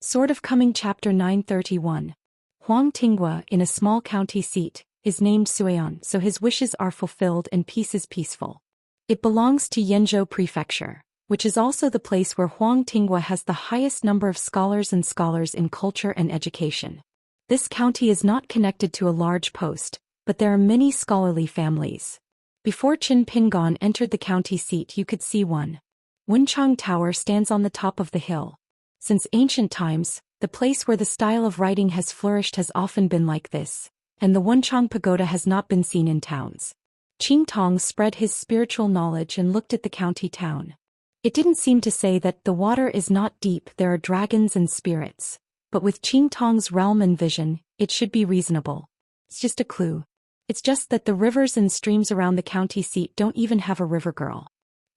Sort of Coming Chapter 931. Huang Tinghua, in a small county seat, is named Suian, so his wishes are fulfilled and peace is peaceful. It belongs to Yenzhou Prefecture, which is also the place where Huang Tinghua has the highest number of scholars in culture and education. This county is not connected to a large post, but there are many scholarly families. Before Qin Pingon entered the county seat, you could see one. Wenchang Tower stands on the top of the hill. Since ancient times, the place where the style of writing has flourished has often been like this, and the Wenchang Pagoda has not been seen in towns. Qing Tong spread his spiritual knowledge and looked at the county town. It didn't seem to say that the water is not deep, there are dragons and spirits, but with Qing Tong's realm and vision, it should be reasonable. It's just a clue. It's just that the rivers and streams around the county seat don't even have a river girl.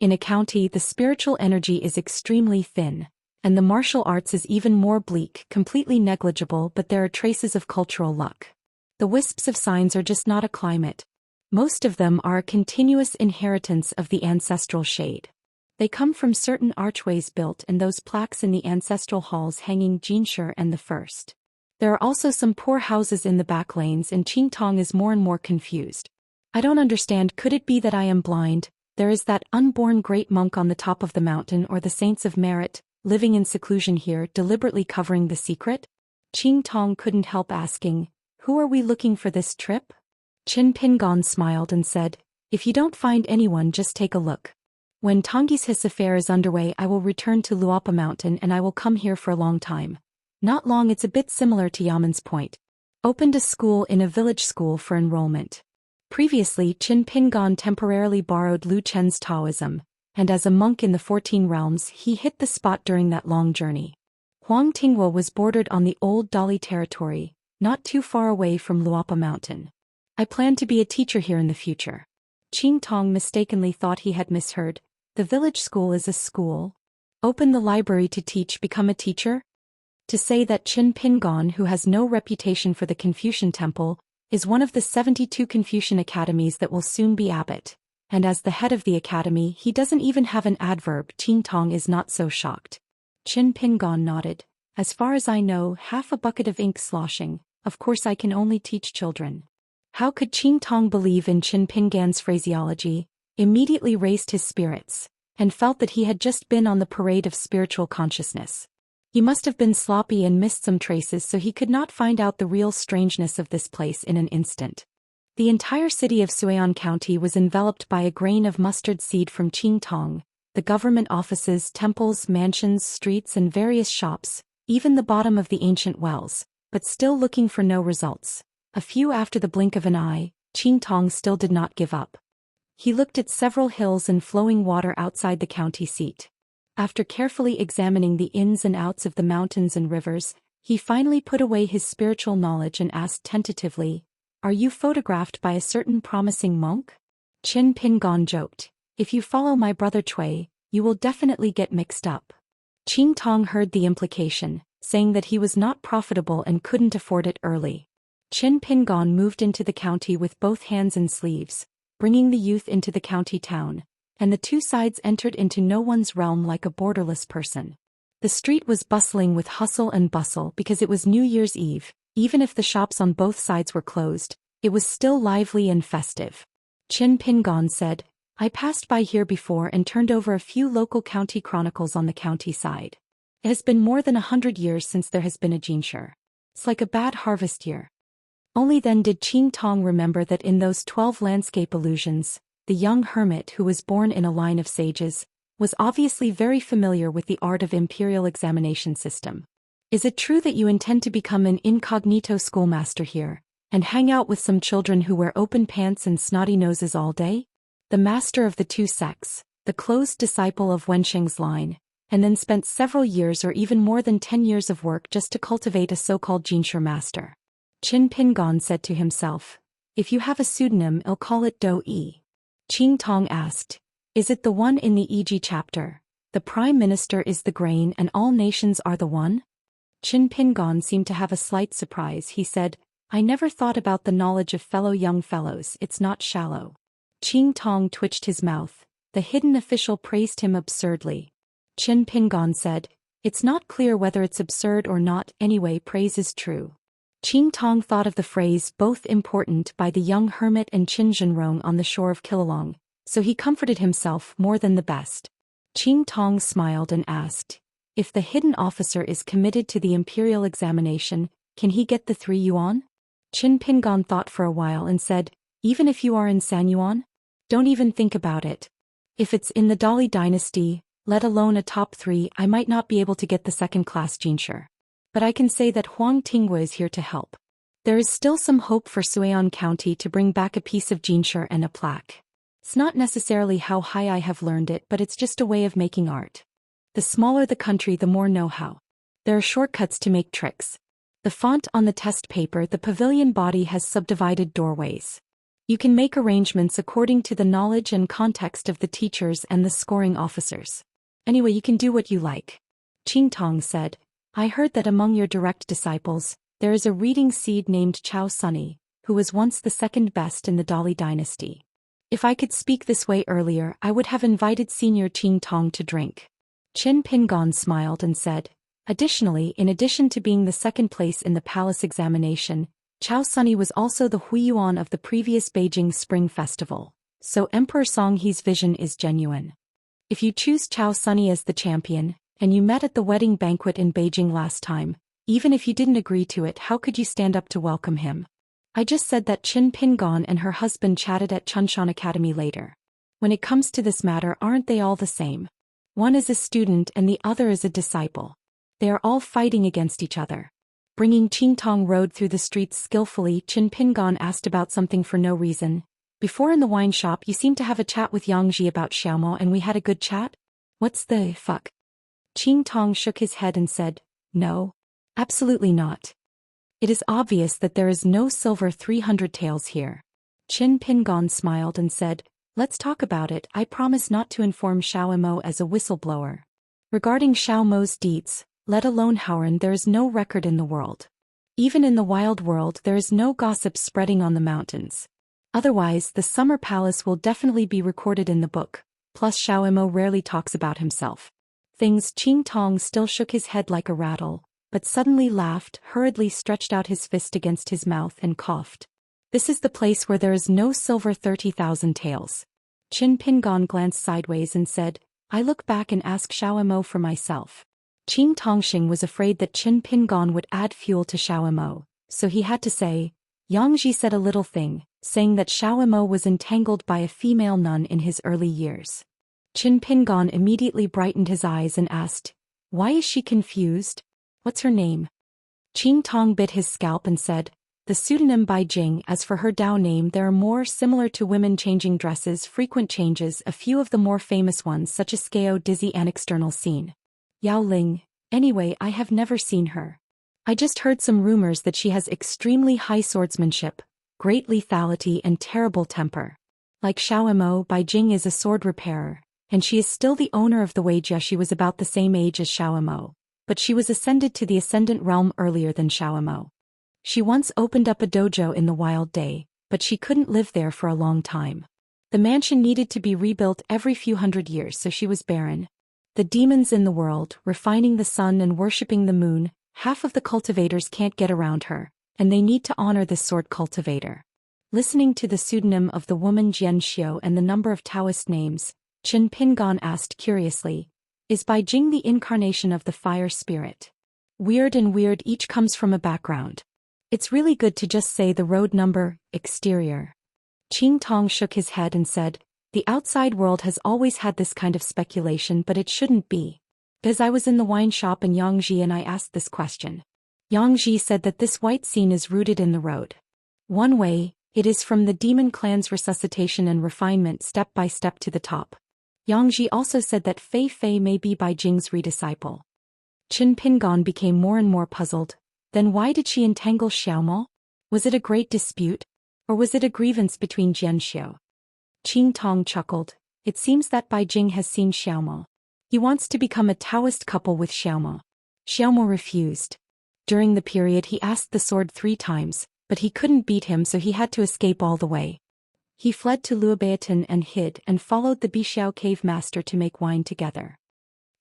In a county, the spiritual energy is extremely thin, and the martial arts is even more bleak, completely negligible, but there are traces of cultural luck. The wisps of signs are just not a climate. Most of them are a continuous inheritance of the ancestral shade. They come from certain archways built and those plaques in the ancestral halls hanging Jinshi and the First. There are also some poor houses in the back lanes, and Qing Tong is more and more confused. I don't understand, could it be that I am blind? There is that unborn great monk on the top of the mountain, or the saints of merit, living in seclusion here, deliberately covering the secret? Qing Tong couldn't help asking, who are we looking for this trip? Qin Pingon smiled and said, if you don't find anyone, just take a look. When Tonggis's affair is underway, I will return to Luopa Mountain and I will come here for a long time. Not long. It's a bit similar to Yaman's point. Opened a school in a village school for enrollment. Previously, Qin Pingon temporarily borrowed Lu Chen's Taoism, and as a monk in the 14 realms, he hit the spot during that long journey. Huang Tinghua was bordered on the old Dali territory, not too far away from Luopa Mountain. I plan to be a teacher here in the future. Qing Tong mistakenly thought he had misheard. The village school is a school. Open the library to teach, become a teacher? To say that Qin Pingon, who has no reputation for the Confucian Temple, is one of the 72 Confucian academies that will soon be abbot. And as the head of the academy, he doesn't even have an adverb. Qing Tong is not so shocked. Qin Pingon nodded. As far as I know, half a bucket of ink sloshing. Of course I can only teach children. How could Qing Tong believe in Qin Pingan's phraseology? Immediately raised his spirits, and felt that he had just been on the parade of spiritual consciousness. He must have been sloppy and missed some traces, so he could not find out the real strangeness of this place in an instant. The entire city of Suian County was enveloped by a grain of mustard seed from Qing Tong. The government offices, temples, mansions, streets and various shops, even the bottom of the ancient wells, but still looking for no results. A few after the blink of an eye, Qing Tong still did not give up. He looked at several hills and flowing water outside the county seat. After carefully examining the ins and outs of the mountains and rivers, he finally put away his spiritual knowledge and asked tentatively, are you photographed by a certain promising monk? Qin Pingon joked, if you follow my brother Cui, you will definitely get mixed up. Qing Tong heard the implication, saying that he was not profitable and couldn't afford it early. Qin Pingon moved into the county with both hands and sleeves, bringing the youth into the county town, and the two sides entered into no one's realm like a borderless person. The street was bustling with hustle and bustle because it was New Year's Eve. Even if the shops on both sides were closed, it was still lively and festive. Qin Pingon said, I passed by here before and turned over a few local county chronicles on the county side. It has been more than 100 years since there has been a Jinshi. It's like a bad harvest year. Only then did Qing Tong remember that in those 12 landscape illusions, the young hermit who was born in a line of sages, was obviously very familiar with the art of imperial examination system. Is it true that you intend to become an incognito schoolmaster here, and hang out with some children who wear open pants and snotty noses all day? The master of the two sects, the closed disciple of Wensheng's line, and then spent several years or even more than 10 years of work just to cultivate a so-called Jinshi master. Qin Pingon said to himself, if you have a pseudonym, I'll call it Do-yi. Qing Tong asked, is it the one in the Yi chapter? The prime minister is the grain and all nations are the one? Qin Pingon seemed to have a slight surprise. He said, I never thought about the knowledge of fellow young fellows, it's not shallow. Qing Tong twitched his mouth. The hidden official praised him absurdly. Qin Pingon said, It's not clear whether it's absurd or not, anyway, praise is true. Qing Tong thought of the phrase both important by the young hermit and Qin Zhenrong on the shore of Kilolong, so he comforted himself more than the best. Qing Tong smiled and asked, if the hidden officer is committed to the imperial examination, can he get the 3 yuan? Qin Pingon thought for a while and said, even if you are in San Yuan? Don't even think about it. If it's in the Dali dynasty, let alone a top 3, I might not be able to get the second-class Jinshi. But I can say that Huang Tinghua is here to help. There is still some hope for Suian County to bring back a piece of Jinshi and a plaque. It's not necessarily how high I have learned it, but it's just a way of making art. The smaller the country, the more know-how. There are shortcuts to make tricks. The font on the test paper, the pavilion body has subdivided doorways. You can make arrangements according to the knowledge and context of the teachers and the scoring officers. Anyway, you can do what you like. Qing Tong said, I heard that among your direct disciples, there is a reading seed named Chao Sunny, who was once the second best in the Dali dynasty. If I could speak this way earlier, I would have invited Senior Qing Tong to drink. Qin Pingon smiled and said, additionally, in addition to being the second place in the palace examination, Chao Sunny was also the Huiyuan of the previous Beijing Spring Festival, so Emperor Songhe's vision is genuine. If you choose Chao Sunny as the champion, and you met at the wedding banquet in Beijing last time, even if you didn't agree to it, how could you stand up to welcome him? I just said that Qin Pingon and her husband chatted at Chunshan Academy later. When it comes to this matter, aren't they all the same? One is a student and the other is a disciple. They are all fighting against each other. Bringing Qing Tong rode through the streets skillfully, Qin Pingon asked about something for no reason. Before in the wine shop you seemed to have a chat with Yangji about Xiaomo and we had a good chat? What's the fuck? Qing Tong shook his head and said, no. Absolutely not. It is obvious that there is no silver 300 taels here. Qin Pingon smiled and said, let's talk about it. I promise not to inform Xiao Mo as a whistleblower. Regarding Xiao Mo's deeds, let alone Howren, there is no record in the world. Even in the wild world there is no gossip spreading on the mountains. Otherwise, the summer palace will definitely be recorded in the book, plus Xiao Mo rarely talks about himself. Qing Tong still shook his head like a rattle, but suddenly laughed, hurriedly stretched out his fist against his mouth and coughed. This is the place where there is no silver 30,000 taels. Qin Pingon glanced sideways and said, I look back and ask Xiao Mo for myself. Qing Tongxing was afraid that Qin Pingon would add fuel to Xiao Mo, so he had to say, Yangji said a little thing, saying that Xiao Mo was entangled by a female nun in his early years. Qin Pingon immediately brightened his eyes and asked, why is she confused? What's her name? Qing Tong bit his scalp and said, the pseudonym Bai Jing. As for her Dao name, there are more similar to women changing dresses, frequent changes, a few of the more famous ones such as Skao Dizzy and External Scene. Yao Ling. Anyway, I have never seen her. I just heard some rumors that she has extremely high swordsmanship, great lethality and terrible temper. Like Xiao Mo, Bai Jing is a sword repairer, and she is still the owner of the Weijia. She was about the same age as Xiao Mo, but she was ascended to the Ascendant Realm earlier than Xiao Mo. She once opened up a dojo in the Wild Day, but she couldn't live there for a long time. The mansion needed to be rebuilt every few hundred years, so she was barren. The demons in the world, refining the sun and worshipping the moon, half of the cultivators can't get around her, and they need to honor this sword cultivator. Listening to the pseudonym of the woman Xianxia and the number of Daoist names, Qin Pingon asked curiously, is Bai Jing the incarnation of the fire spirit? Weird and weird each comes from a background. It's really good to just say the road number, exterior. Qing Tong shook his head and said, the outside world has always had this kind of speculation, but it shouldn't be. Because I was in the wine shop in Yangji and I asked this question. Yangji said that this white scene is rooted in the road. One way, it is from the demon clan's resuscitation and refinement step by step to the top. Yangji also said that Fei Fei may be Bai Jing's redisciple. Qin Pingon became more and more puzzled. Then why did she entangle Xiaomo? Was it a great dispute? Or was it a grievance between Jianxiu? Qing Tong chuckled. It seems that Bai Jing has seen Xiaomo. He wants to become a Taoist couple with Xiaomo. Xiaomo refused. During the period he asked the sword 3 times, but he couldn't beat him, so he had to escape all the way. He fled to Luobaotan and hid and followed the Bixiao cave master to make wine together.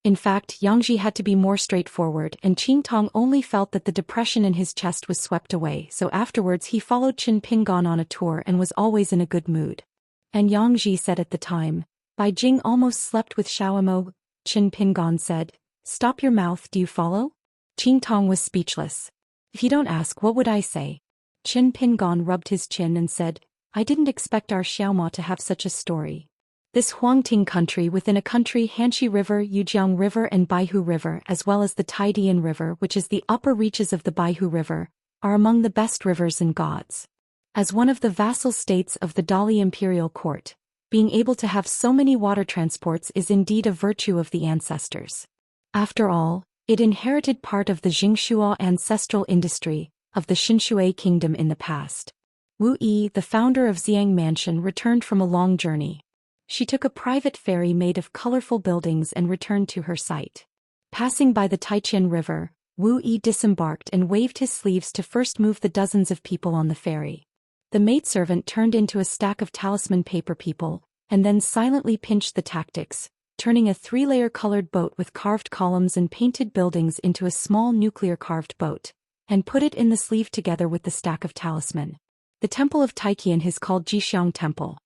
In fact, Yangji had to be more straightforward, and Qing Tong only felt that the depression in his chest was swept away, so afterwards he followed Qin Pingon on a tour and was always in a good mood. And Yangji said at the time, Bai Jing almost slept with Xiaomo. Qin Pingon said, "Stop your mouth, do you follow?" Qing Tong was speechless. "If you don't ask, what would I say?" Qin Pingon rubbed his chin and said, "I didn't expect our Xiaoma to have such a story." This Huangting country within a country Hanxi River, Yujiang River and Baihu River as well as the Taidian River, which is the upper reaches of the Baihu River, are among the best rivers in gods. As one of the vassal states of the Dali imperial court, being able to have so many water transports is indeed a virtue of the ancestors. After all, it inherited part of the Jingxuo ancestral industry of the Xinshui kingdom in the past. Wu Yi, the founder of Xiang Mansion, returned from a long journey. She took a private ferry made of colorful buildings and returned to her site. Passing by the Taiqian River, Wu Yi disembarked and waved his sleeves to first move the dozens of people on the ferry. The maidservant turned into a stack of talisman paper people, and then silently pinched the tactics, turning a 3-layer colored boat with carved columns and painted buildings into a small nuclear carved boat, and put it in the sleeve together with the stack of talisman. The temple of Taiqian is called Jixiang Temple.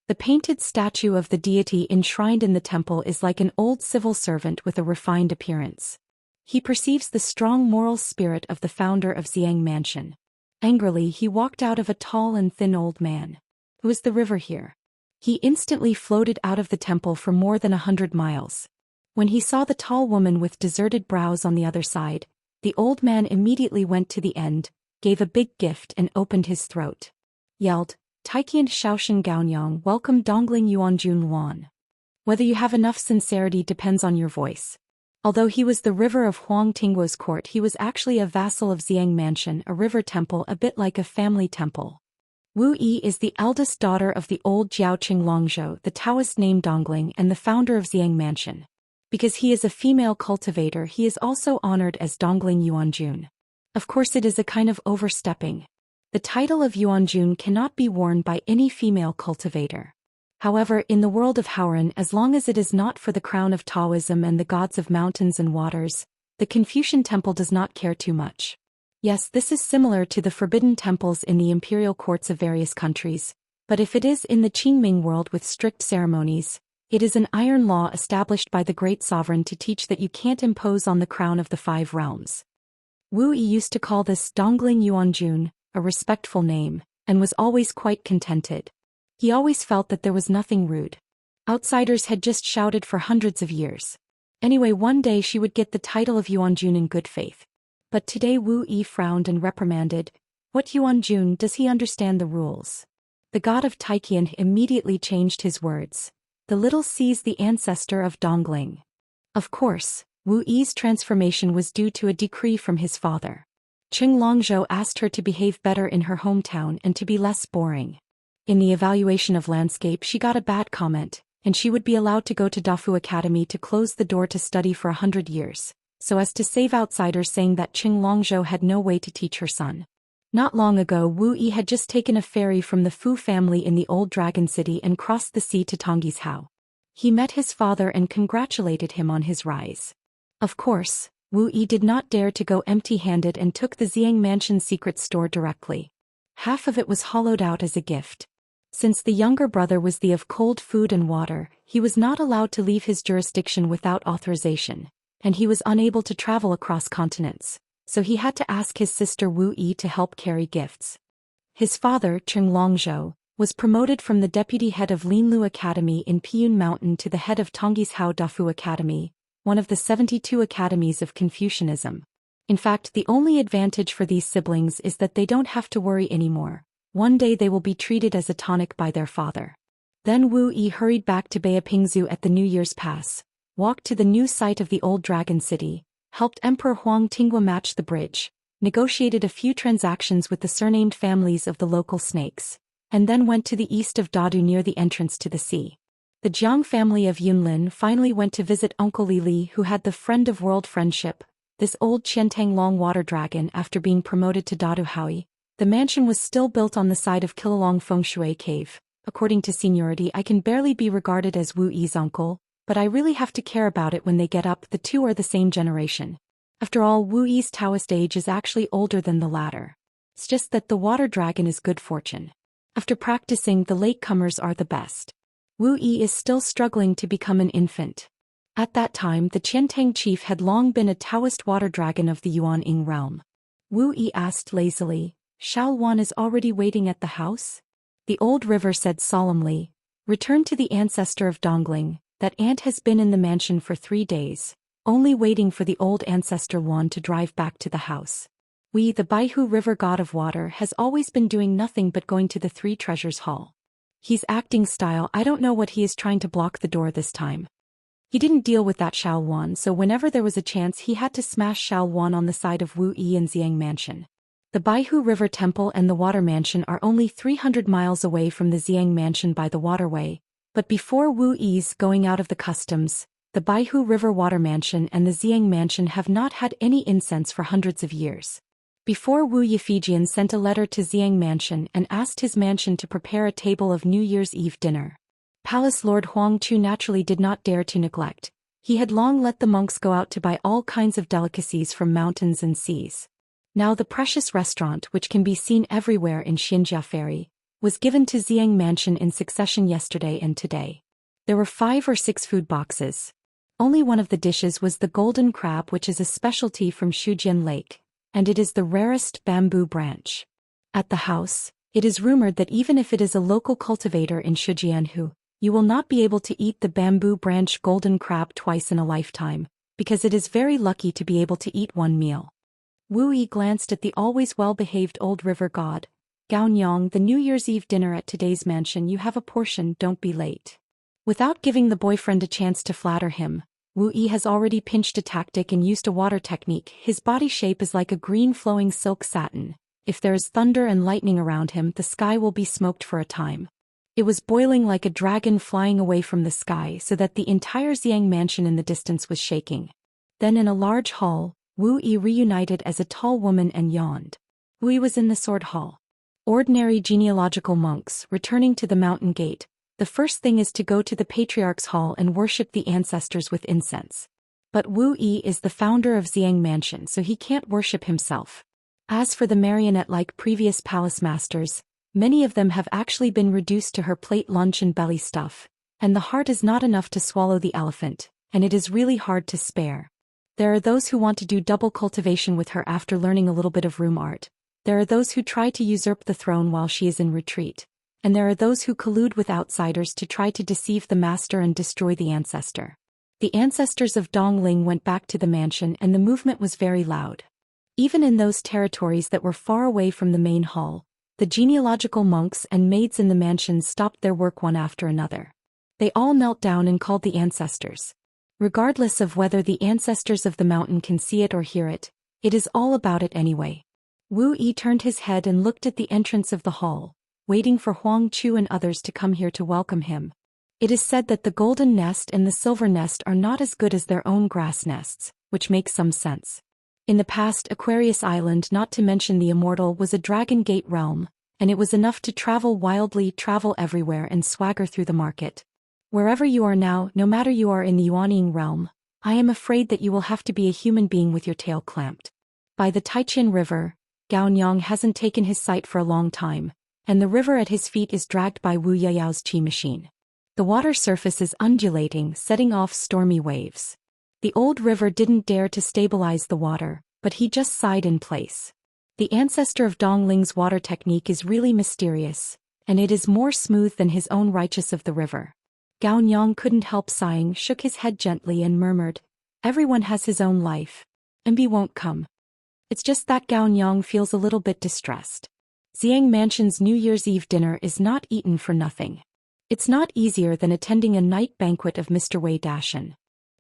The painted statue of the deity enshrined in the temple is like an old civil servant with a refined appearance. He perceives the strong moral spirit of the founder of Xiang Mansion. Angrily he walked out of a tall and thin old man. "Who is the river here?" He instantly floated out of the temple for more than 100 miles. When he saw the tall woman with deserted brows on the other side, the old man immediately went to the end, gave a big gift and opened his throat. Yelled, "Taiqian Shaoshan Gaonyang, welcome Dongling Yuanjun Luan." Whether you have enough sincerity depends on your voice. Although he was the river of Huang Tingguo's court, he was actually a vassal of Xiang Mansion, a river temple a bit like a family temple. Wu Yi is the eldest daughter of the old Jiaoqing Longzhou, the Taoist named Dongling, and the founder of Xiang Mansion. Because he is a female cultivator, he is also honored as Dongling Yuanjun. Of course, it is a kind of overstepping. The title of Yuanjun cannot be worn by any female cultivator. However, in the world of Haoran, as long as it is not for the crown of Taoism and the gods of mountains and waters, the Confucian temple does not care too much. Yes, this is similar to the forbidden temples in the imperial courts of various countries, but if it is in the Qingming world with strict ceremonies, it is an iron law established by the great sovereign to teach that you can't impose on the crown of the 5 realms. Wu Yi used to call this Dongling Yuanjun, a respectful name, and was always quite contented. He always felt that there was nothing rude. Outsiders had just shouted for hundreds of years. Anyway, one day she would get the title of Yuanjun in good faith. But today Wu Yi frowned and reprimanded, "What Yuanjun, does he understand the rules?" The god of Taiqian immediately changed his words. "The little sees the ancestor of Dongling." Of course, Wu Yi's transformation was due to a decree from his father. Qing Longzhou asked her to behave better in her hometown and to be less boring. In the evaluation of landscape, she got a bad comment, and she would be allowed to go to Dafu Academy to close the door to study for 100 years, so as to save outsiders saying that Qing Longzhou had no way to teach her son. Not long ago, Wu Yi had just taken a ferry from the Fu family in the old dragon city and crossed the sea to Tongyi's Hao. He met his father and congratulated him on his rise. Of course, Wu Yi did not dare to go empty-handed and took the Xiang Mansion secret store directly. Half of it was hollowed out as a gift. Since the younger brother was the of cold food and water, he was not allowed to leave his jurisdiction without authorization, and he was unable to travel across continents, so he had to ask his sister Wu Yi to help carry gifts. His father, Qing Longzhou, was promoted from the deputy head of Linlu Academy in Piyun Mountain to the head of Tongyi's Hao Dafu Academy, one of the 72 academies of Confucianism. In fact, the only advantage for these siblings is that they don't have to worry anymore. One day they will be treated as a tonic by their father. Then Wu Yi hurried back to Beipingzu at the New Year's Pass, walked to the new site of the old dragon city, helped Emperor Huang Tingguo match the bridge, negotiated a few transactions with the surnamed families of the local snakes, and then went to the east of Dadu near the entrance to the sea. The Jiang family of Yunlin finally went to visit Uncle Li Li, who had the friend of world friendship, this old Qiantang Long water dragon. After being promoted to Dadu Howie, the mansion was still built on the side of Kilolong Fengshui Cave. According to seniority, I can barely be regarded as Wu Yi's uncle, but I really have to care about it when they get up. The two are the same generation. After all, Wu Yi's Taoist age is actually older than the latter. It's just that the water dragon is good fortune. After practicing, the latecomers are the best. Wu Yi is still struggling to become an infant. At that time, the Qiantang chief had long been a Taoist water dragon of the Yuan-Ing realm. Wu Yi asked lazily, "Xiao Wan is already waiting at the house?" The old river said solemnly, "Return to the ancestor of Dongling, that aunt has been in the mansion for 3 days, only waiting for the old ancestor Wan to drive back to the house. We, the Baihu River god of water, has always been doing nothing but going to the Three Treasures Hall. He's acting style, I don't know what he is trying to block the door this time." He didn't deal with that Xiao Wan, so whenever there was a chance he had to smash Xiao Wan on the side of Wu Yi and Xiang Mansion. The Baihu River Temple and the Water Mansion are only 300 miles away from the Xiang Mansion by the waterway, but before Wu Yi's going out of the customs, the Baihu River Water Mansion and the Xiang Mansion have not had any incense for hundreds of years. Before Wu Yifijian sent a letter to Xiang Mansion and asked his mansion to prepare a table of New Year's Eve dinner. Palace Lord Huang Chu naturally did not dare to neglect. He had long let the monks go out to buy all kinds of delicacies from mountains and seas. Now the precious restaurant, which can be seen everywhere in Xianxia Ferry, was given to Xiang Mansion in succession yesterday and today. There were 5 or 6 food boxes. Only one of the dishes was the golden crab, which is a specialty from Shujian Lake, and it is the rarest bamboo branch. At the house, it is rumored that even if it is a local cultivator in Shujianhu, you will not be able to eat the bamboo branch golden crab twice in a lifetime, because it is very lucky to be able to eat one meal. Wu Yi glanced at the always well-behaved old river god. "Gaonyang, the New Year's Eve dinner at today's mansion, you have a portion, don't be late." Without giving the boyfriend a chance to flatter him, Wu Yi has already pinched a tactic and used a water technique. His body shape is like a green flowing silk satin. If there is thunder and lightning around him, the sky will be smoked for a time. It was boiling like a dragon flying away from the sky so that the entire Xiang Mansion in the distance was shaking. Then in a large hall, Wu Yi reunited as a tall woman and yawned. Wu Yi was in the sword hall. Ordinary genealogical monks, returning to the mountain gate, the first thing is to go to the patriarch's hall and worship the ancestors with incense. But Wu Yi is the founder of Xiang Mansion, so he can't worship himself. As for the marionette-like previous palace masters, many of them have actually been reduced to her plate lunch and belly stuff, and the heart is not enough to swallow the elephant, and it is really hard to spare. There are those who want to do double cultivation with her after learning a little bit of room art. There are those who try to usurp the throne while she is in retreat. And there are those who collude with outsiders to try to deceive the master and destroy the ancestor. The ancestors of Dongling went back to the mansion and the movement was very loud. Even in those territories that were far away from the main hall, the genealogical monks and maids in the mansion stopped their work one after another. They all knelt down and called the ancestors. Regardless of whether the ancestors of the mountain can see it or hear it, it is all about it anyway. Wu Yi turned his head and looked at the entrance of the hall, waiting for Huang Chu and others to come here to welcome him. It is said that the golden nest and the silver nest are not as good as their own grass nests, which makes some sense. In the past, Aquarius Island, not to mention the Immortal, was a Dragon Gate realm, and it was enough to travel wildly, travel everywhere and swagger through the market. Wherever you are now, no matter you are in the Yuanying realm, I am afraid that you will have to be a human being with your tail clamped. By the Taiqian River, Gaonyang hasn't taken his sight for a long time, and the river at his feet is dragged by Wu Yayao's qi machine. The water surface is undulating, setting off stormy waves. The old river didn't dare to stabilize the water, but he just sighed in place. The ancestor of Dongling's water technique is really mysterious, and it is more smooth than his own righteous of the river. Gaonyang couldn't help sighing, shook his head gently and murmured, "Everyone has his own life. Mb won't come." It's just that Gaonyang feels a little bit distressed. Xiang Mansion's New Year's Eve dinner is not eaten for nothing. It's not easier than attending a night banquet of Mr. Wei Dashan.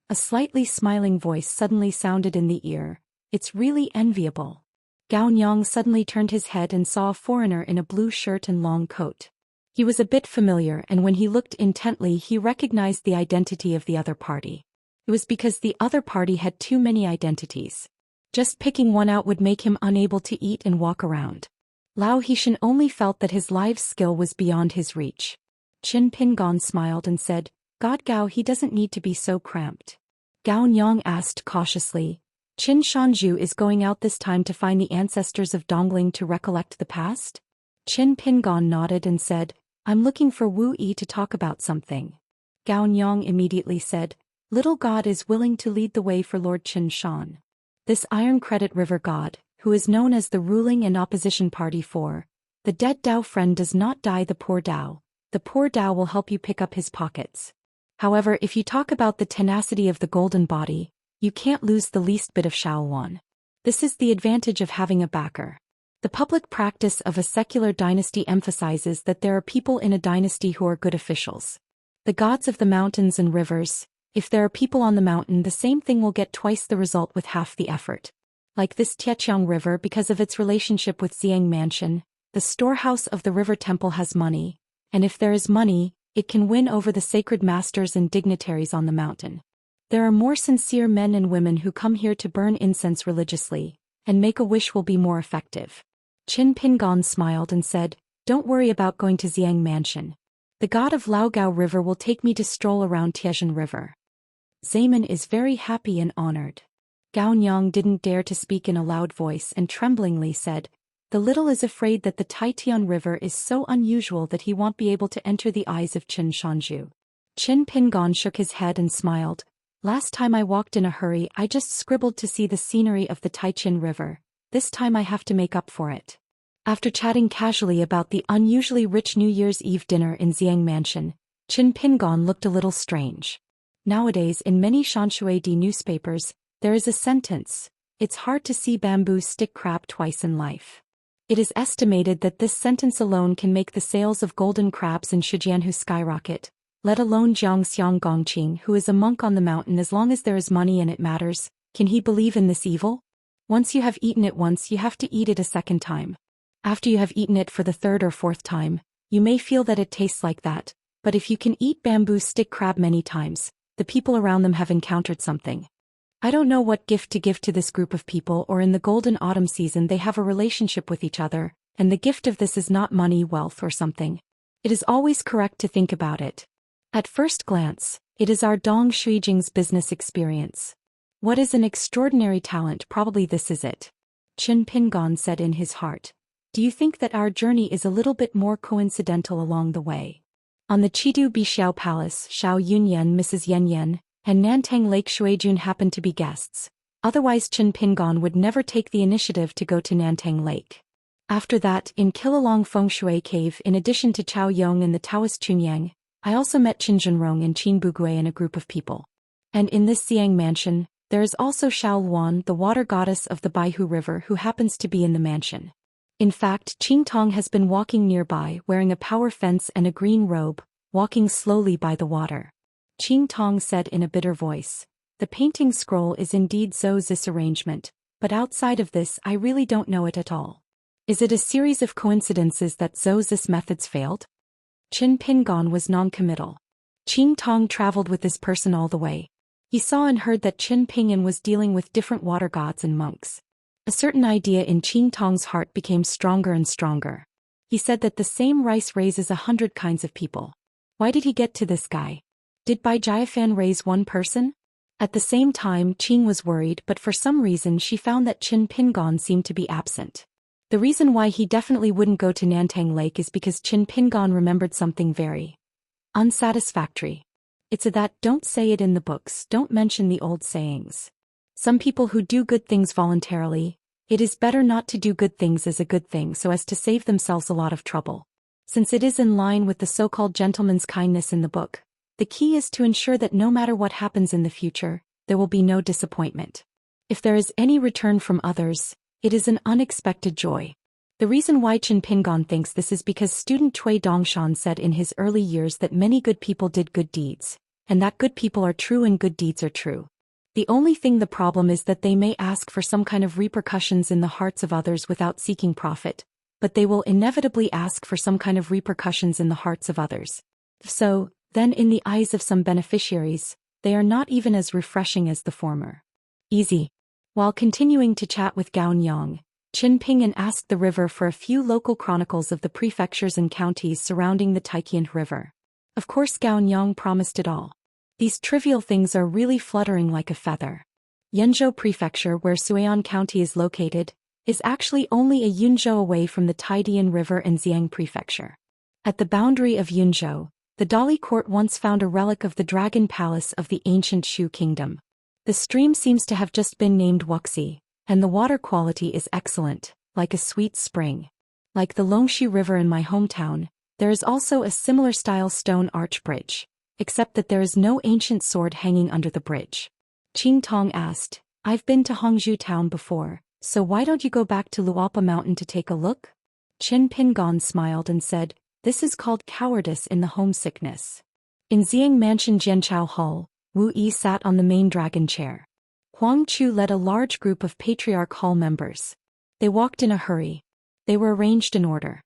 A slightly smiling voice suddenly sounded in the ear. "It's really enviable." Gaonyang suddenly turned his head and saw a foreigner in a blue shirt and long coat. He was a bit familiar, and when he looked intently he recognized the identity of the other party. It was because the other party had too many identities. Just picking one out would make him unable to eat and walk around. Lao Hishan only felt that his live skill was beyond his reach. Qin Pingon smiled and said, God Gao, he doesn't need to be so cramped. Gao Nyang asked cautiously. Qin Shanzhu is going out this time to find the ancestors of Dongling to recollect the past? Qin Pingon nodded and said, I'm looking for Wu Yi to talk about something. Gao Nyang immediately said, Little God is willing to lead the way for Lord Qin Shan. This Iron Credit River God, who is known as the ruling and opposition party for the dead Dao friend does not die the poor Dao will help you pick up his pockets. However, if you talk about the tenacity of the golden body, you can't lose the least bit of Shaowan. This is the advantage of having a backer. The public practice of a secular dynasty emphasizes that there are people in a dynasty who are good officials. The gods of the mountains and rivers, if there are people on the mountain, the same thing will get twice the result with half the effort. Like this Tietjiang River, because of its relationship with Xiang Mansion, the storehouse of the river temple has money, and if there is money, it can win over the sacred masters and dignitaries on the mountain. There are more sincere men and women who come here to burn incense religiously, and make a wish will be more effective. Qin Pingon smiled and said, Don't worry about going to Xiang Mansion. The god of Laogao River will take me to stroll around Tietjiang River. Zaman is very happy and honored. Gao Nyang didn't dare to speak in a loud voice and tremblingly said, The little is afraid that the Taitian River is so unusual that he won't be able to enter the eyes of Qin Shanzhu. Qin Pingon shook his head and smiled. Last time I walked in a hurry, I just scribbled to see the scenery of the Taitian River. This time I have to make up for it. After chatting casually about the unusually rich New Year's Eve dinner in Xiang Mansion, Qin Pingon looked a little strange. Nowadays in many Shanshuidi newspapers, there is a sentence, It's hard to see bamboo stick crab twice in life. It is estimated that this sentence alone can make the sales of golden crabs in Shijianhu skyrocket, let alone Jiangxiang Gongqing, who is a monk on the mountain. As long as there is money and it matters, can he believe in this evil? Once you have eaten it once, you have to eat it a second time. After you have eaten it for the third or fourth time, you may feel that it tastes like that, but if you can eat bamboo stick crab many times, the people around them have encountered something. I don't know what gift to give to this group of people, or in the golden autumn season they have a relationship with each other, and the gift of this is not money, wealth or something. It is always correct to think about it. At first glance, it is our Dong Shuijing's business experience. What is an extraordinary talent? Probably this is it. Qin Pingon said in his heart. Do you think that our journey is a little bit more coincidental along the way? On the Chidu Bixiao Palace, Xiao Yunyan, Mrs. Yanyan, and Nantang Lake Shuijun happened to be guests. Otherwise Qin Pingon would never take the initiative to go to Nantang Lake. After that, in Qilalong Fengshui Cave, in addition to Chao Yong and the Taoist Chunyang, I also met Qin Zhenrong and Qin Bugui and a group of people. And in this Xiang Mansion, there is also Xiao Luan, the water goddess of the Baihu River, who happens to be in the mansion. In fact, Qing Tong has been walking nearby wearing a power fence and a green robe, walking slowly by the water. Qing Tong said in a bitter voice, The painting scroll is indeed Zhou Xi's arrangement, but outside of this I really don't know it at all. Is it a series of coincidences that Zhou Xi's methods failed? Qin Pingon was non-committal. Qing Tong traveled with this person all the way. He saw and heard that Qin Pingan was dealing with different water gods and monks. A certain idea in Qing Tong's heart became stronger and stronger. He said that the same rice raises 100 kinds of people. Why did he get to this guy? Did Bai Jiafan raise one person? At the same time, Qing was worried, but for some reason she found that Qin Pingon seemed to be absent. The reason why he definitely wouldn't go to Nantang Lake is because Qin Pingon remembered something very unsatisfactory. It's a that don't say it in the books, don't mention the old sayings. Some people who do good things voluntarily, it is better not to do good things as a good thing so as to save themselves a lot of trouble. Since it is in line with the so-called gentleman's kindness in the book, the key is to ensure that no matter what happens in the future, there will be no disappointment. If there is any return from others, it is an unexpected joy. The reason why Qin Pingon thinks this is because student Cui Dongshan said in his early years that many good people did good deeds, and that good people are true and good deeds are true. The only thing the problem is that they may ask for some kind of repercussions in the hearts of others without seeking profit, but they will inevitably ask for some kind of repercussions in the hearts of others. So, then in the eyes of some beneficiaries, they are not even as refreshing as the former. Easy. While continuing to chat with Gao Nyang, Qin Pingan asked the river for a few local chronicles of the prefectures and counties surrounding the Taiqian River. Of course Gao Nyang promised it all. These trivial things are really fluttering like a feather. Yunzhou Prefecture, where Suian County is located, is actually only a Yunzhou away from the Taidian River and Xiang Prefecture. At the boundary of Yunzhou, the Dali court once found a relic of the Dragon Palace of the ancient Shu Kingdom. The stream seems to have just been named Wuxia, and the water quality is excellent, like a sweet spring. Like the Longxi River in my hometown, there is also a similar style stone arch bridge, except that there is no ancient sword hanging under the bridge. Qing Tong asked, I've been to Hongzhou town before, so why don't you go back to Luopa Mountain to take a look? Qin Pingon smiled and said, this is called cowardice in the homesickness. In Xiang Mansion Jianchao Hall, Wu Yi sat on the main dragon chair. Huang Chu led a large group of Patriarch Hall members. They walked in a hurry. They were arranged in order.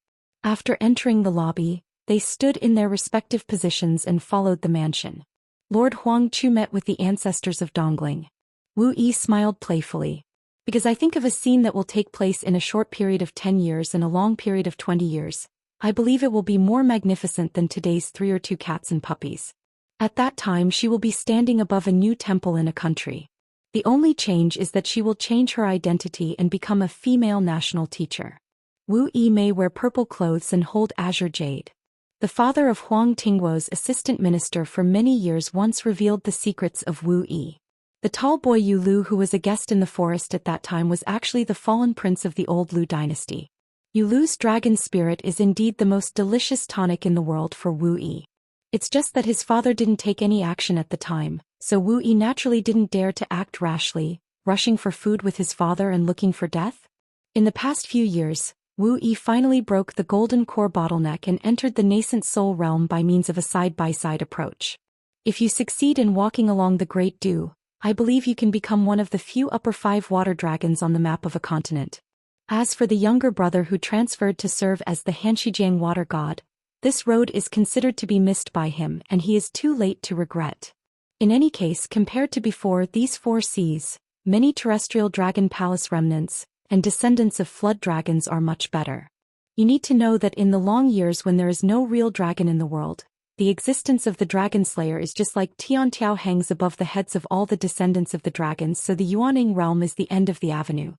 After entering the lobby, they stood in their respective positions and followed the mansion. Lord Huang Chu met with the ancestors of Dongling. Wu Yi smiled playfully. Because I think of a scene that will take place in a short period of 10 years and a long period of 20 years, I believe it will be more magnificent than today's 3 or 2 cats and puppies. At that time she will be standing above a new temple in a country. The only change is that she will change her identity and become a female national teacher. Wu Yi may wear purple clothes and hold azure jade. The father of Huang Tingguo's assistant minister for many years once revealed the secrets of Wu Yi. The tall boy Yu Lu who was a guest in the forest at that time was actually the fallen prince of the old Lu dynasty. Yu Lu's dragon spirit is indeed the most delicious tonic in the world for Wu Yi. It's just that his father didn't take any action at the time, so Wu Yi naturally didn't dare to act rashly, rushing for food with his father and looking for death. In the past few years, Wu Yi finally broke the golden core bottleneck and entered the nascent soul realm by means of a side-by-side approach. If you succeed in walking along the Great Dew, I believe you can become one of the few upper 5 water dragons on the map of a continent. As for the younger brother who transferred to serve as the Hanxijiang water god, this road is considered to be missed by him and he is too late to regret. In any case, compared to before these 4 seas, many terrestrial dragon palace remnants, and descendants of flood dragons are much better. You need to know that in the long years when there is no real dragon in the world, the existence of the dragon slayer is just like Tiantiao hangs above the heads of all the descendants of the dragons, so the Yuaning realm is the end of the avenue.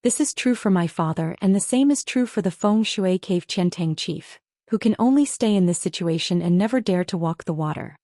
This is true for my father and the same is true for the Feng Shui Cave Qiantang chief, who can only stay in this situation and never dare to walk the water.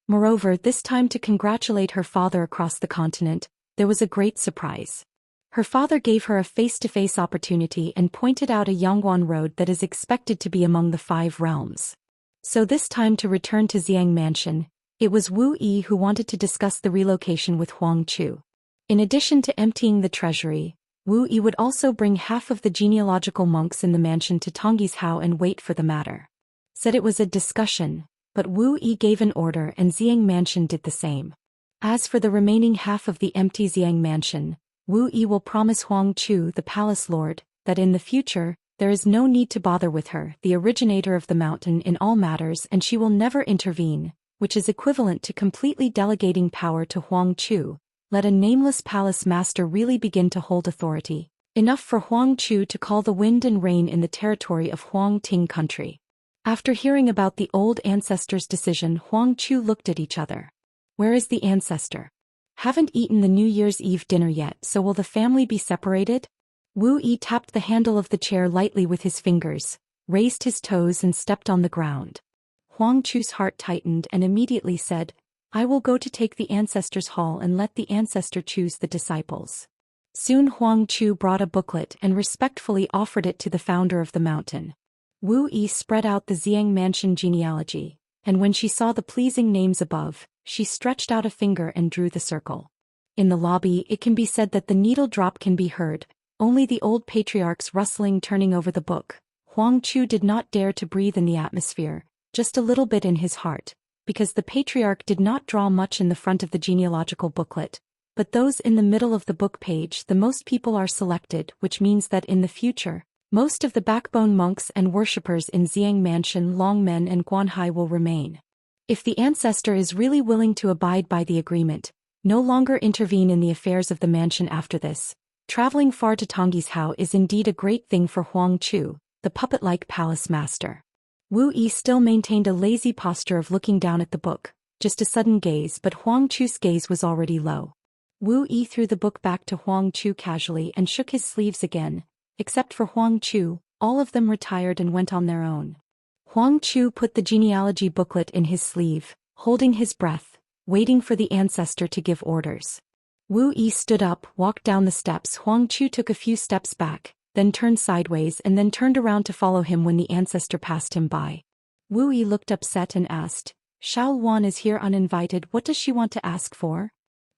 Moreover, this time to congratulate her father across the continent, there was a great surprise. Her father gave her a face-to-face opportunity and pointed out a Yangguan road that is expected to be among the 5 realms. So this time to return to Xiang Mansion, it was Wu Yi who wanted to discuss the relocation with Huang Chu. In addition to emptying the treasury, Wu Yi would also bring half of the genealogical monks in the mansion to Tongyi's Hao and wait for the matter. Said it was a discussion, but Wu Yi gave an order and Xiang Mansion did the same. As for the remaining half of the empty Xiang Mansion, Wu Yi will promise Huang Chu, the palace lord, that in the future, there is no need to bother with her, the originator of the mountain, in all matters, and she will never intervene, which is equivalent to completely delegating power to Huang Chu. Let a nameless palace master really begin to hold authority, enough for Huang Chu to call the wind and rain in the territory of Huang Ting country. After hearing about the old ancestor's decision, Huang Chu looked at each other. Where is the ancestor? Haven't eaten the New Year's Eve dinner yet, so will the family be separated? Wu Yi tapped the handle of the chair lightly with his fingers, raised his toes and stepped on the ground. Huang Chu's heart tightened and immediately said, I will go to take the ancestor's hall and let the ancestor choose the disciples. Soon Huang Chu brought a booklet and respectfully offered it to the founder of the mountain. Wu Yi spread out the Xiang Mansion genealogy, and when she saw the pleasing names above, she stretched out a finger and drew the circle. In the lobby it can be said that the needle drop can be heard, only the old patriarch's rustling turning over the book. Huang Chu did not dare to breathe in the atmosphere, just a little bit in his heart, because the patriarch did not draw much in the front of the genealogical booklet, but those in the middle of the book page the most people are selected, which means that in the future, most of the backbone monks and worshippers in Xiang Mansion, Longmen and Guanhai will remain. If the ancestor is really willing to abide by the agreement, no longer intervene in the affairs of the mansion after this, traveling far to Tongyi's Hao is indeed a great thing for Huang Chu, the puppet-like palace master. Wu Yi still maintained a lazy posture of looking down at the book, just a sudden gaze, but Huang Chu's gaze was already low. Wu Yi threw the book back to Huang Chu casually and shook his sleeves again. Except for Huang Chu, all of them retired and went on their own. Huang Chu put the genealogy booklet in his sleeve, holding his breath, waiting for the ancestor to give orders. Wu Yi stood up, walked down the steps. Huang Chu took a few steps back, then turned sideways and then turned around to follow him when the ancestor passed him by. Wu Yi looked upset and asked, "Xiao Wan is here uninvited, what does she want to ask for?"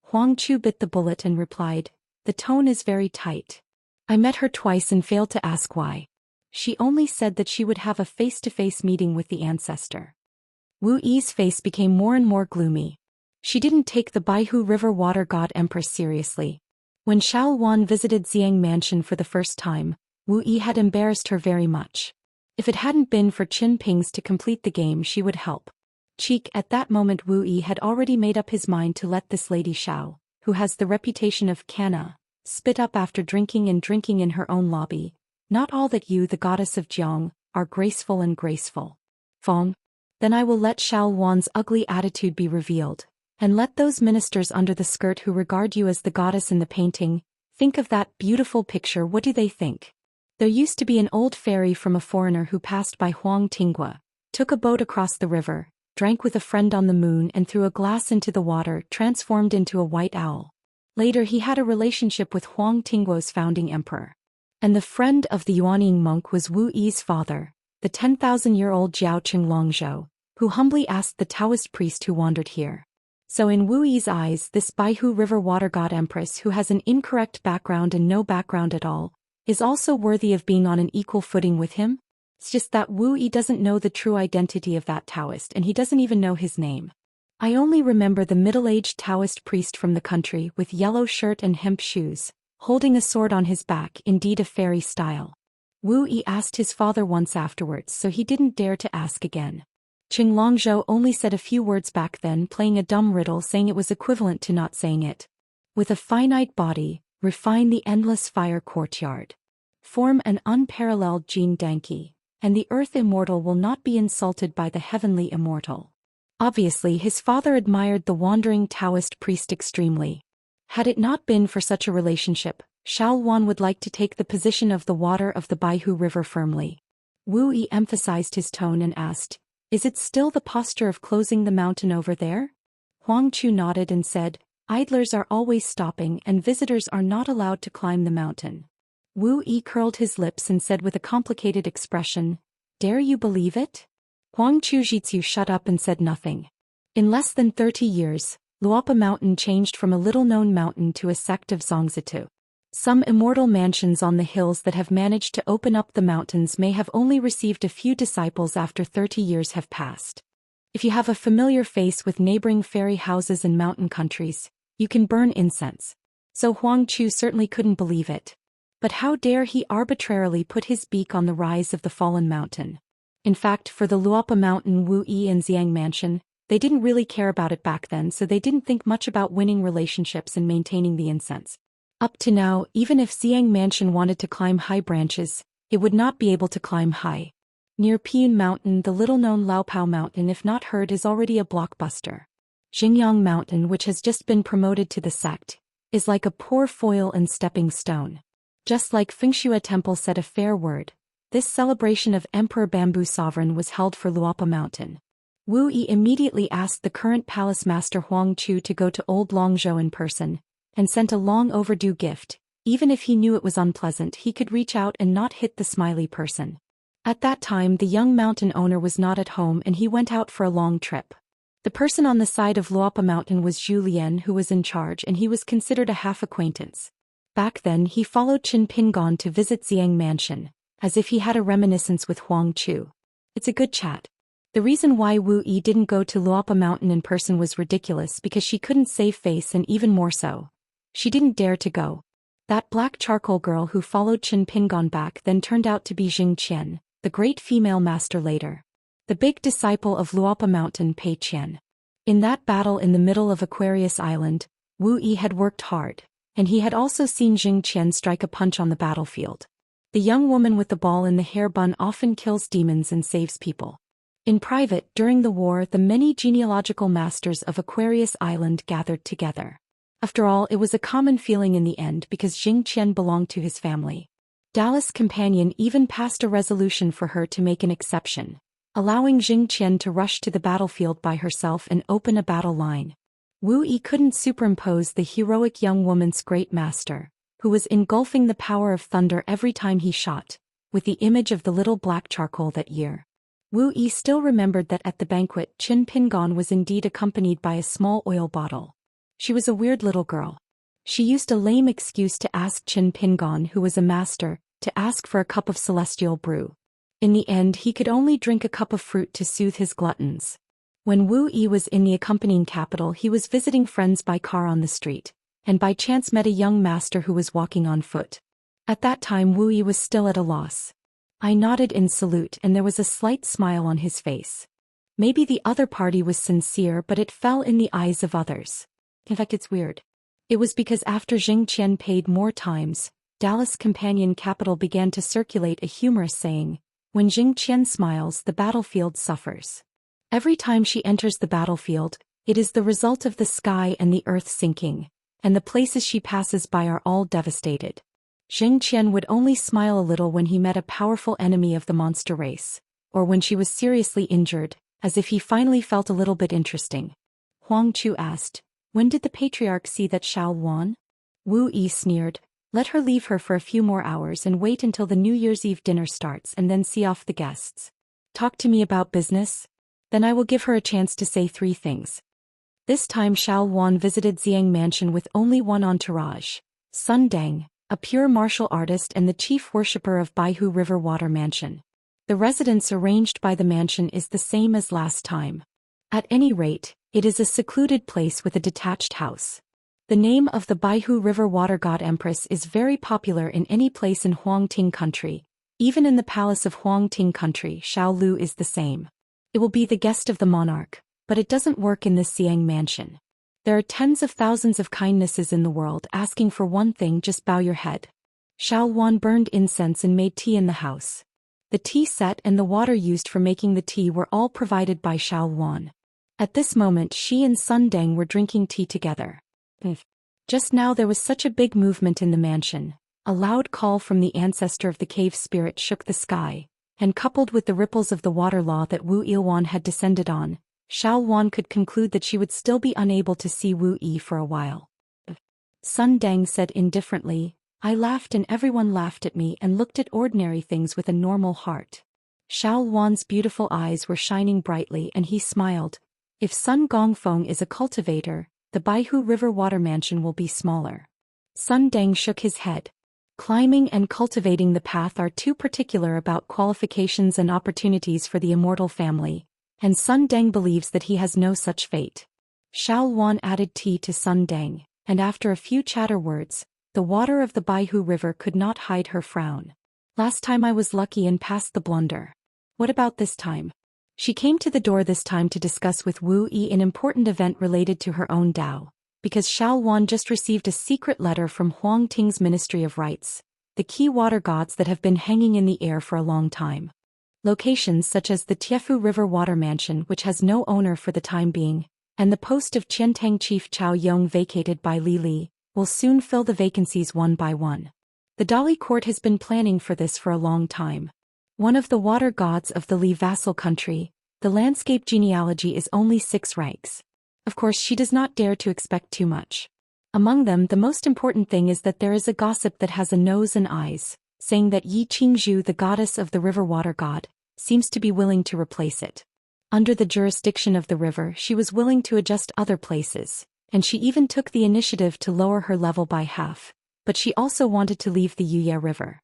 Huang Chu bit the bullet and replied, "The tone is very tight. I met her twice and failed to ask why. She only said that she would have a face-to-face meeting with the ancestor." Wu Yi's face became more and more gloomy. She didn't take the Baihu River Water God Empress seriously. When Xiao Wan visited Xiang Mansion for the first time, Wu Yi had embarrassed her very much. If it hadn't been for Qin Ping's to complete the game, she would help. At that moment Wu Yi had already made up his mind to let this lady Xiao, who has the reputation of canna, spit up after drinking in her own lobby. Not all that you, the goddess of Jiang, are graceful and graceful. Feng. Then I will let Xiao Wan's ugly attitude be revealed. And let those ministers under the skirt who regard you as the goddess in the painting, think of that beautiful picture. What do they think? There used to be an old fairy from a foreigner who passed by Huang Tinghua, took a boat across the river, drank with a friend on the moon and threw a glass into the water, transformed into a white owl. Later he had a relationship with Huang Tinghuo's founding emperor. And the friend of the Yuanying monk was Wu Yi's father, the 10,000-year-old Jiao Qinglongzhou, who humbly asked the Taoist priest who wandered here. So in Wu Yi's eyes, this Baihu River Water God Empress who has an incorrect background and no background at all, is also worthy of being on an equal footing with him? It's just that Wu Yi doesn't know the true identity of that Taoist and he doesn't even know his name. I only remember the middle-aged Taoist priest from the country with yellow shirt and hemp shoes, holding a sword on his back, indeed a fairy style. Wu Yi asked his father once afterwards, so he didn't dare to ask again. Qinglongzhou only said a few words back then, playing a dumb riddle, saying it was equivalent to not saying it. With a finite body, refine the endless fire courtyard. Form an unparalleled Jin Danki, and the earth immortal will not be insulted by the heavenly immortal. Obviously his father admired the wandering Taoist priest extremely. Had it not been for such a relationship, Xiao Wan would like to take the position of the water of the Baihu River firmly. Wu Yi emphasized his tone and asked, "Is it still the posture of closing the mountain over there?" Huang Chu nodded and said, "Idlers are always stopping and visitors are not allowed to climb the mountain." Wu Yi curled his lips and said with a complicated expression, "Dare you believe it?" Huang Chu Jitsu shut up and said nothing. In less than 30 years, Luopa Mountain changed from a little-known mountain to a sect of Zongzitu. Some immortal mansions on the hills that have managed to open up the mountains may have only received a few disciples after 30 years have passed. If you have a familiar face with neighboring fairy houses and mountain countries, you can burn incense. So Huang Chu certainly couldn't believe it. But how dare he arbitrarily put his beak on the rise of the fallen mountain? In fact, for the Luopa Mountain, Wu Yi and Xiang Mansion, they didn't really care about it back then, so they didn't think much about winning relationships and maintaining the incense. Up to now, even if Xiang Mansion wanted to climb high branches, it would not be able to climb high. Near Piyun Mountain, the little-known Laopao Mountain, if not heard, is already a blockbuster. Xingyang Mountain, which has just been promoted to the sect, is like a poor foil and stepping stone. Just like Fengshui Temple said a fair word, this celebration of Emperor Bamboo Sovereign was held for Luopa Mountain. Wu Yi immediately asked the current palace master Huang Chu to go to Old Longzhou in person, and sent a long overdue gift. Even if he knew it was unpleasant, he could reach out and not hit the smiley person. At that time the young mountain owner was not at home and he went out for a long trip. The person on the side of Luopa Mountain was Zhu Lian, who was in charge, and he was considered a half-acquaintance. Back then he followed Qin Pingon to visit Xiang Mansion, as if he had a reminiscence with Huang Chu. It's a good chat. The reason why Wu Yi didn't go to Luopa Mountain in person was ridiculous because she couldn't save face, and even more so, she didn't dare to go. That black charcoal girl who followed Qin Pingon back then turned out to be Jing Qian, the great female master later. The big disciple of Luopa Mountain, Pei Qian. In that battle in the middle of Aquarius Island, Wu Yi had worked hard, and he had also seen Jing Qian strike a punch on the battlefield. The young woman with the ball in the hair bun often kills demons and saves people. In private, during the war, the many genealogical masters of Aquarius Island gathered together. After all, it was a common feeling in the end because Zhou Xian belonged to his family. Daoist's companion even passed a resolution for her to make an exception, allowing Zhou Xian to rush to the battlefield by herself and open a battle line. Wu Yi couldn't superimpose the heroic young woman's great master, who was engulfing the power of thunder every time he shot, with the image of the little black charcoal that year. Wu Yi still remembered that at the banquet Qin Pingon was indeed accompanied by a small oil bottle. She was a weird little girl. She used a lame excuse to ask Qin Pingon, who was a master, to ask for a cup of celestial brew. In the end he could only drink a cup of fruit to soothe his gluttons. When Wu Yi was in the accompanying capital he was visiting friends by car on the street, and by chance met a young master who was walking on foot. At that time Wu Yi was still at a loss. I nodded in salute and there was a slight smile on his face. Maybe the other party was sincere, but it fell in the eyes of others. In fact, it's weird. It was because after Zhou Xian paid more times, Daoist's companion capital began to circulate a humorous saying, "When Zhou Xian smiles, the battlefield suffers." Every time she enters the battlefield, it is the result of the sky and the earth sinking, and the places she passes by are all devastated. Zhou Xian would only smile a little when he met a powerful enemy of the monster race, or when she was seriously injured, as if he finally felt a little bit interesting. Huang Chu asked, "When did the patriarch see that Xiao Wan?" Wu Yi sneered, "Let her leave her for a few more hours and wait until the New Year's Eve dinner starts and then see off the guests. Talk to me about business? Then I will give her a chance to say 3 things." This time Xiao Wan visited Xiang Mansion with only one entourage, Sun Deng, a pure martial artist and the chief worshipper of Baihu River Water Mansion. The residence arranged by the mansion is the same as last time. At any rate, it is a secluded place with a detached house. The name of the Baihu River Water God Empress is very popular in any place in Huangting Country. Even in the palace of Huangting Country, Xiaolu is the same. It will be the guest of the monarch, but it doesn't work in this Xiang Mansion. There are tens of thousands of kindnesses in the world. Asking for one thing, just bow your head. Xiao Wan burned incense and made tea in the house. The tea set and the water used for making the tea were all provided by Xiao Wan. At this moment she and Sun Deng were drinking tea together. Just now there was such a big movement in the mansion. A loud call from the ancestor of the cave spirit shook the sky, and coupled with the ripples of the water law that Wu Ilwan had descended on, Xiao Wan could conclude that she would still be unable to see Wu Yi for a while. Sun Deng said indifferently, "I laughed and everyone laughed at me and looked at ordinary things with a normal heart." Xiao Wan's beautiful eyes were shining brightly and he smiled. If Sun Gongfeng is a cultivator, the Baihu River Water Mansion will be smaller. Sun Deng shook his head. Climbing and cultivating the path are too particular about qualifications and opportunities for the Immortal family, and Sun Deng believes that he has no such fate. Xiao Wan added tea to Sun Deng, and after a few chatter words, the water of the Baihu River could not hide her frown. "Last time I was lucky and passed the blunder. What about this time?" She came to the door this time to discuss with Wu Yi an important event related to her own Dao, because Xiao Wan just received a secret letter from Huangting's Ministry of Rites, the key water gods that have been hanging in the air for a long time. Locations such as the Tiefu River Water Mansion, which has no owner for the time being, and the post of Qiantang Chief Chao Yong vacated by Li Li, will soon fill the vacancies one by one. The Dali court has been planning for this for a long time. One of the water gods of the Li vassal country, the landscape genealogy is only 6 ranks. Of course she does not dare to expect too much. Among them the most important thing is that there is a gossip that has a nose and eyes, saying that Yi Qingzhu, the goddess of the river water god, seems to be willing to replace it. Under the jurisdiction of the river she was willing to adjust other places, and she even took the initiative to lower her level by half, but she also wanted to leave the Yuye River.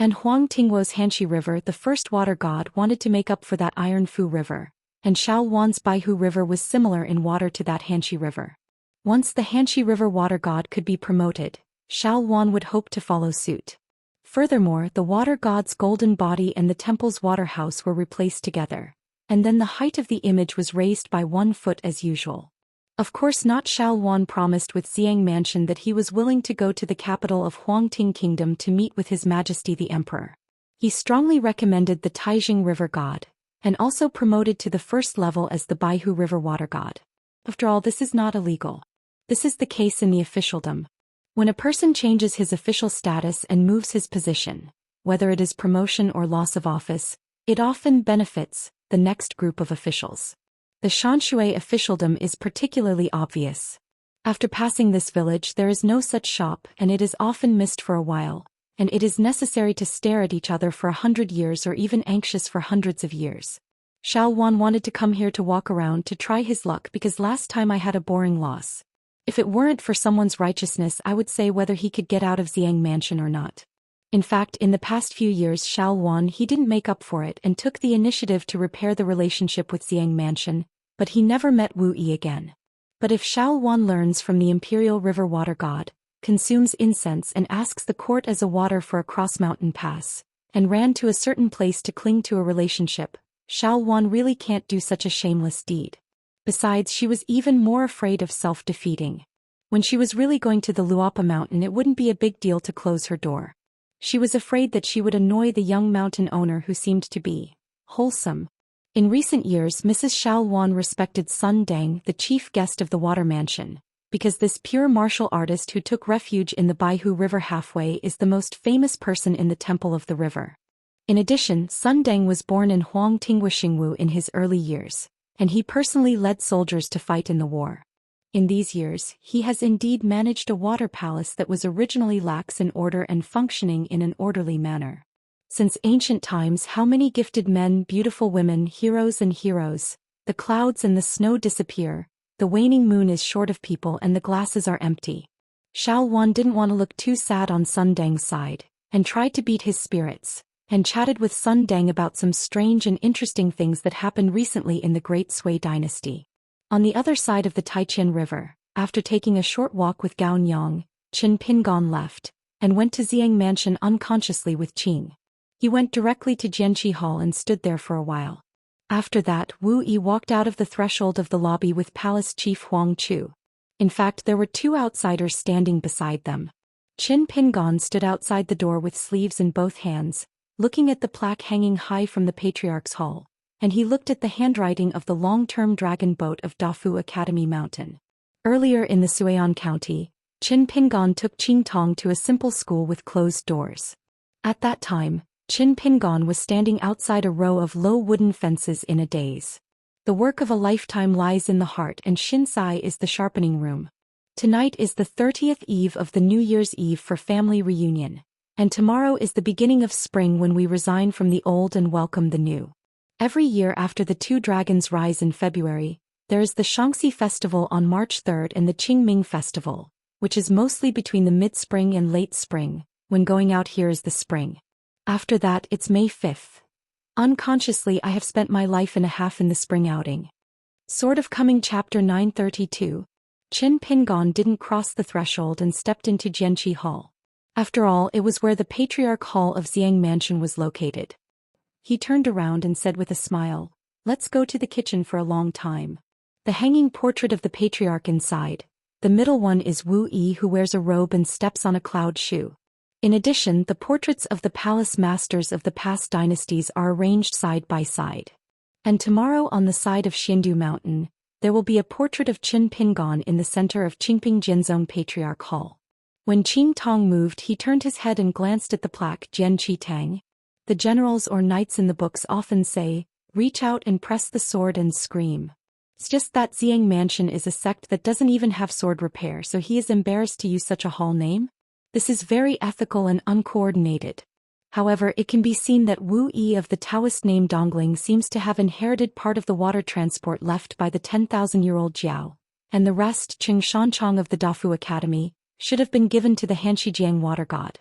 And Huang Tingwo's Hanxi River, the first water god, wanted to make up for that Iron Fu River, and Xiao Wan's Baihu River was similar in water to that Hanxi River. Once the Hanxi River water god could be promoted, Xiao Wan would hope to follow suit. Furthermore, the water god's golden body and the temple's water house were replaced together, and then the height of the image was raised by 1 foot as usual. Of course not. Xiao Wan promised with Xiang Mansion that he was willing to go to the capital of Huangting Kingdom to meet with His Majesty the Emperor. He strongly recommended the Taijing River God, and also promoted to the first level as the Baihu River Water God. After all, this is not illegal. This is the case in the officialdom. When a person changes his official status and moves his position, whether it is promotion or loss of office, it often benefits the next group of officials. The Xianxia officialdom is particularly obvious. After passing this village there is no such shop and it is often missed for a while, and it is necessary to stare at each other for 100 years or even anxious for hundreds of years. Xiao Wan wanted to come here to walk around to try his luck because last time I had a boring loss. If it weren't for someone's righteousness I would say whether he could get out of Xiang Mansion or not. In fact, in the past few years Xiao Wan he didn't make up for it and took the initiative to repair the relationship with Xiang Mansion, but he never met Wu Yi again. But if Xiao Wan learns from the Imperial River Water God, consumes incense and asks the court as a water for a cross-mountain pass, and ran to a certain place to cling to a relationship, Xiao Wan really can't do such a shameless deed. Besides, she was even more afraid of self-defeating. When she was really going to the Luapa mountain it wouldn't be a big deal to close her door. She was afraid that she would annoy the young mountain owner who seemed to be wholesome. In recent years Mrs. Xiao Wan respected Sun Dang, the chief guest of the Water Mansion, because this pure martial artist who took refuge in the Baihu River halfway is the most famous person in the Temple of the River. In addition, Sun Dang was born in Huangtingwa Xingwu in his early years, and he personally led soldiers to fight in the war. In these years, he has indeed managed a water palace that was originally lax in order and functioning in an orderly manner. Since ancient times, how many gifted men, beautiful women, heroes, the clouds and the snow disappear, the waning moon is short of people and the glasses are empty. Xiao Wan didn't want to look too sad on Sun Dang's side, and tried to beat his spirits, and chatted with Sun Dang about some strange and interesting things that happened recently in the Great Sui dynasty. On the other side of the Taiqian River, after taking a short walk with Gao Nyang, Qin Pingon left, and went to Xiang Mansion unconsciously with Qing. He went directly to Jianqi Hall and stood there for a while. After that, Wu Yi walked out of the threshold of the lobby with Palace Chief Huang Chu. In fact, there were two outsiders standing beside them. Qin Pingon stood outside the door with sleeves in both hands, looking at the plaque hanging high from the Patriarch's Hall, and he looked at the handwriting of the long-term dragon boat of Dafu Academy Mountain. Earlier in the Suian County, Qin Pingon took Qing Tong to a simple school with closed doors. At that time, Qin Pingon was standing outside a row of low wooden fences in a daze. The work of a lifetime lies in the heart and Shinsai is the sharpening room. Tonight is the 30th eve of the New Year's Eve for family reunion, and tomorrow is the beginning of spring when we resign from the old and welcome the new. Every year after the two dragons rise in February, there is the Xianxia festival on March 3rd and the Qingming festival, which is mostly between the mid-spring and late spring, when going out here is the spring. After that it's May 5th. Unconsciously I have spent my life and a half in the spring outing. Sort of coming. Chapter 932. Qin Pingon didn't cross the threshold and stepped into Jianqi Hall. After all, it was where the Patriarch Hall of Xiang Mansion was located. He turned around and said with a smile, "Let's go to the kitchen for a long time." The hanging portrait of the Patriarch inside. The middle one is Wu Yi who wears a robe and steps on a cloud shoe. In addition, the portraits of the palace masters of the past dynasties are arranged side by side. And tomorrow on the side of Xindu Mountain, there will be a portrait of Qin Pingon in the center of Qingping Jinzong Patriarch Hall. When Qing Tong moved, he turned his head and glanced at the plaque Jian Qi Tang. The generals or knights in the books often say, "Reach out and press the sword and scream." It's just that Xiang Mansion is a sect that doesn't even have sword repair, so he is embarrassed to use such a hall name. This is very ethical and uncoordinated. However, it can be seen that Wu Yi of the Taoist name Dongling seems to have inherited part of the water transport left by the 10,000-year-old Jiao, and the rest, Qing Shanchong of the Dafu Academy, should have been given to the Hanxijiang water god.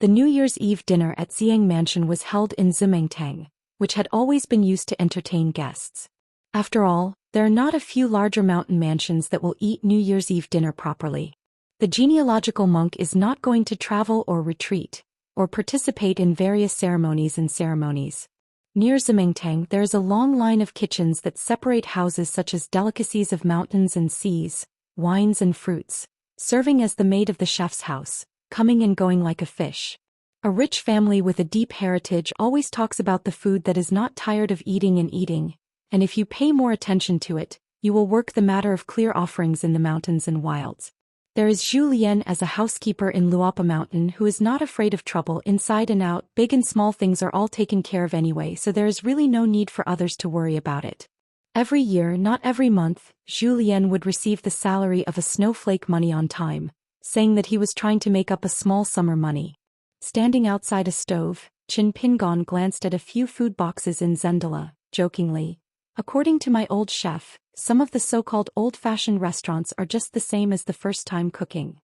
The New Year's Eve dinner at Xiang Mansion was held in Zimengtang, which had always been used to entertain guests. After all, there are not a few larger mountain mansions that will eat New Year's Eve dinner properly. The genealogical monk is not going to travel or retreat, or participate in various ceremonies. Near Zimingtang there is a long line of kitchens that separate houses such as delicacies of mountains and seas, wines and fruits, serving as the maid of the chef's house, coming and going like a fish. A rich family with a deep heritage always talks about the food that is not tired of eating, and if you pay more attention to it, you will work the matter of clear offerings in the mountains and wilds. There is Zhou Xian as a housekeeper in Luapa Mountain who is not afraid of trouble inside and out. Big and small things are all taken care of anyway, so there is really no need for others to worry about it. Every year, not every month, Zhou Xian would receive the salary of a snowflake money on time, saying that he was trying to make up a small summer money. Standing outside a stove, Qin Pingon glanced at a few food boxes in Zendala, jokingly. According to my old chef, some of the so-called old-fashioned restaurants are just the same as the first time cooking.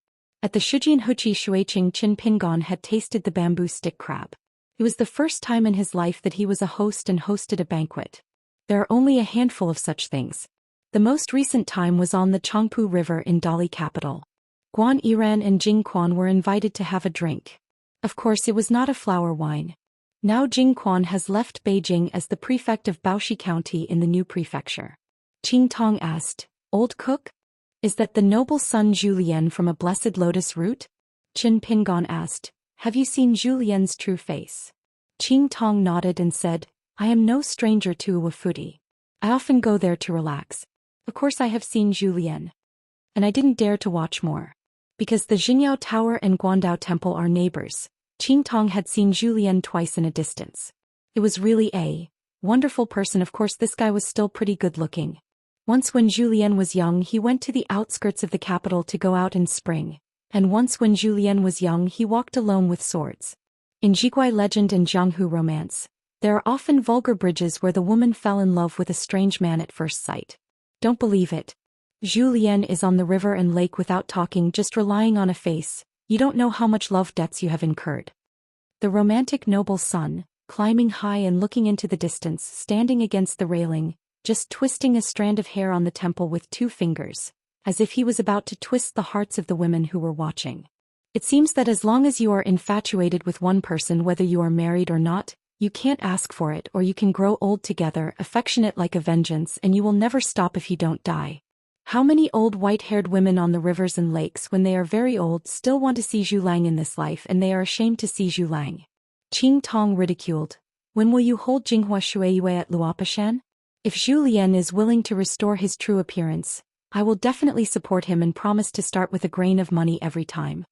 At the Shijian Huchi Shuiqing, Qin Pingon had tasted the bamboo stick crab. It was the first time in his life that he was a host and hosted a banquet. There are only a handful of such things. The most recent time was on the Changpu River in Dali capital. Guan Yiran and Jing Quan were invited to have a drink. Of course it was not a flower wine. Now Jing Quan has left Beijing as the prefect of Baoshi County in the new prefecture. Qing Tong asked, "Old cook? Is that the noble son Zhou Lian from a blessed lotus root?" Qin Pingon asked, "Have you seen Zhou Lian's true face?" Qing Tong nodded and said, "I am no stranger to Uafuti. I often go there to relax. Of course I have seen Zhou Lian. And I didn't dare to watch more. Because the Jinyao Tower and Guandao Temple are neighbors, Qing Tong had seen Zhou Lian twice in a distance. It was really a wonderful person. Of course this guy was still pretty good looking. Once when Zhou Lian was young he went to the outskirts of the capital to go out in spring, and once when Zhou Lian was young he walked alone with swords. In Jiguai legend and Jianghu romance, there are often vulgar bridges where the woman fell in love with a strange man at first sight. Don't believe it. Zhou Lian is on the river and lake without talking, just relying on a face. You don't know how much love debts you have incurred. The romantic noble son, climbing high and looking into the distance, standing against the railing, just twisting a strand of hair on the temple with 2 fingers, as if he was about to twist the hearts of the women who were watching. It seems that as long as you are infatuated with one person, whether you are married or not, you can't ask for it, or you can grow old together, affectionate like a vengeance, and you will never stop if you don't die. How many old white-haired women on the rivers and lakes when they are very old still want to see Zhu Lang in this life, and they are ashamed to see Zhu Lang? Qing Tong ridiculed. When will you hold Jinghua Shuiyue at Luopashan? If Zhu Lian is willing to restore his true appearance, I will definitely support him and promise to start with a grain of money every time.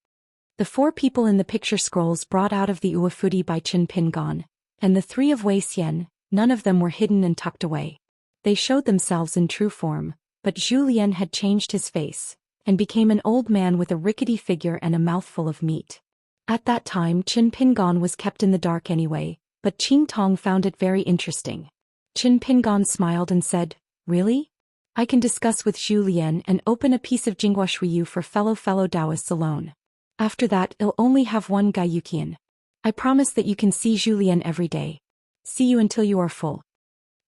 The 4 people in the picture scrolls brought out of the Uafuti by Qin Pingon, and the 3 of Wei Xian, none of them were hidden and tucked away. They showed themselves in true form. But Zhu Lian had changed his face, and became an old man with a rickety figure and a mouthful of meat. At that time Qin Pingon was kept in the dark anyway, but Qing Tong found it very interesting. Qin Pingon smiled and said, "Really? I can discuss with Zhu Lian and open a piece of Jinghua Shuiyu for fellow Daoists alone. After that I'll only have 1 Gaiyuqian. I promise that you can see Zhu Lian every day. See you until you are full."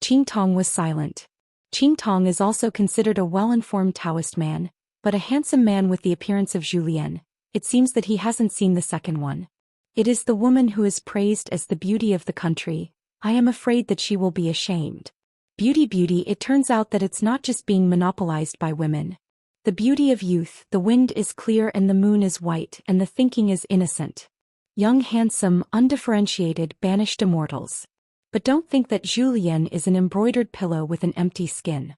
Qing Tong was silent. Qing Tong is also considered a well-informed Taoist man, but a handsome man with the appearance of Zhu Lian. It seems that he hasn't seen the second one. It is the woman who is praised as the beauty of the country. I am afraid that she will be ashamed. Beauty, it turns out that it's not just being monopolized by women. The beauty of youth, the wind is clear and the moon is white and the thinking is innocent. Young, handsome, undifferentiated, banished immortals. But don't think that Zhu Lian is an embroidered pillow with an empty skin.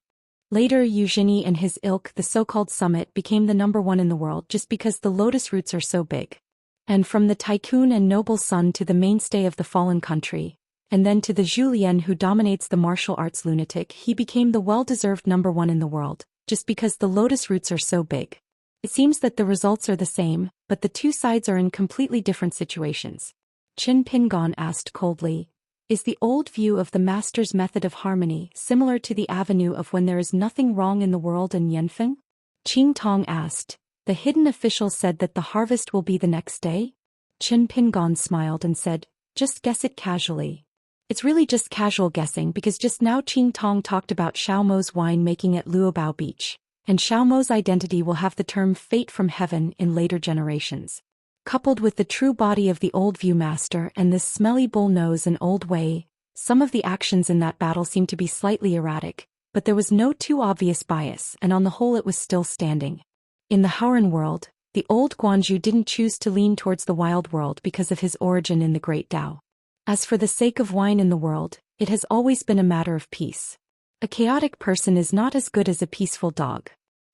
Later Eugenie and his ilk, the so-called summit, became the #1 in the world just because the lotus roots are so big. And from the tycoon and noble son to the mainstay of the fallen country, and then to the Zhu Lian who dominates the martial arts lunatic, he became the well-deserved #1 in the world, just because the lotus roots are so big. It seems that the results are the same, but the 2 sides are in completely different situations. Qin Pingon asked coldly, "Is the old view of the master's method of harmony similar to the avenue of when there is nothing wrong in the world in Yanfeng?" Qing Tong asked. "The hidden official said that the harvest will be the next day?" Qin Pingon smiled and said, "Just guess it casually." It's really just casual guessing because just now Qing Tong talked about Xiaomo's wine making at Luobao Beach, and Xiaomo's identity will have the term fate from heaven in later generations. Coupled with the true body of the old view master and this smelly bull nose and old way, Some of the actions in that battle seemed to be slightly erratic, but there was no too obvious bias, and on the whole it was still standing. In the Hauran world, the old Guanju didn't choose to lean towards the wild world because of his origin in the Great Tao. As for the sake of wine in the world, it has always been a matter of peace. A chaotic person is not as good as a peaceful dog.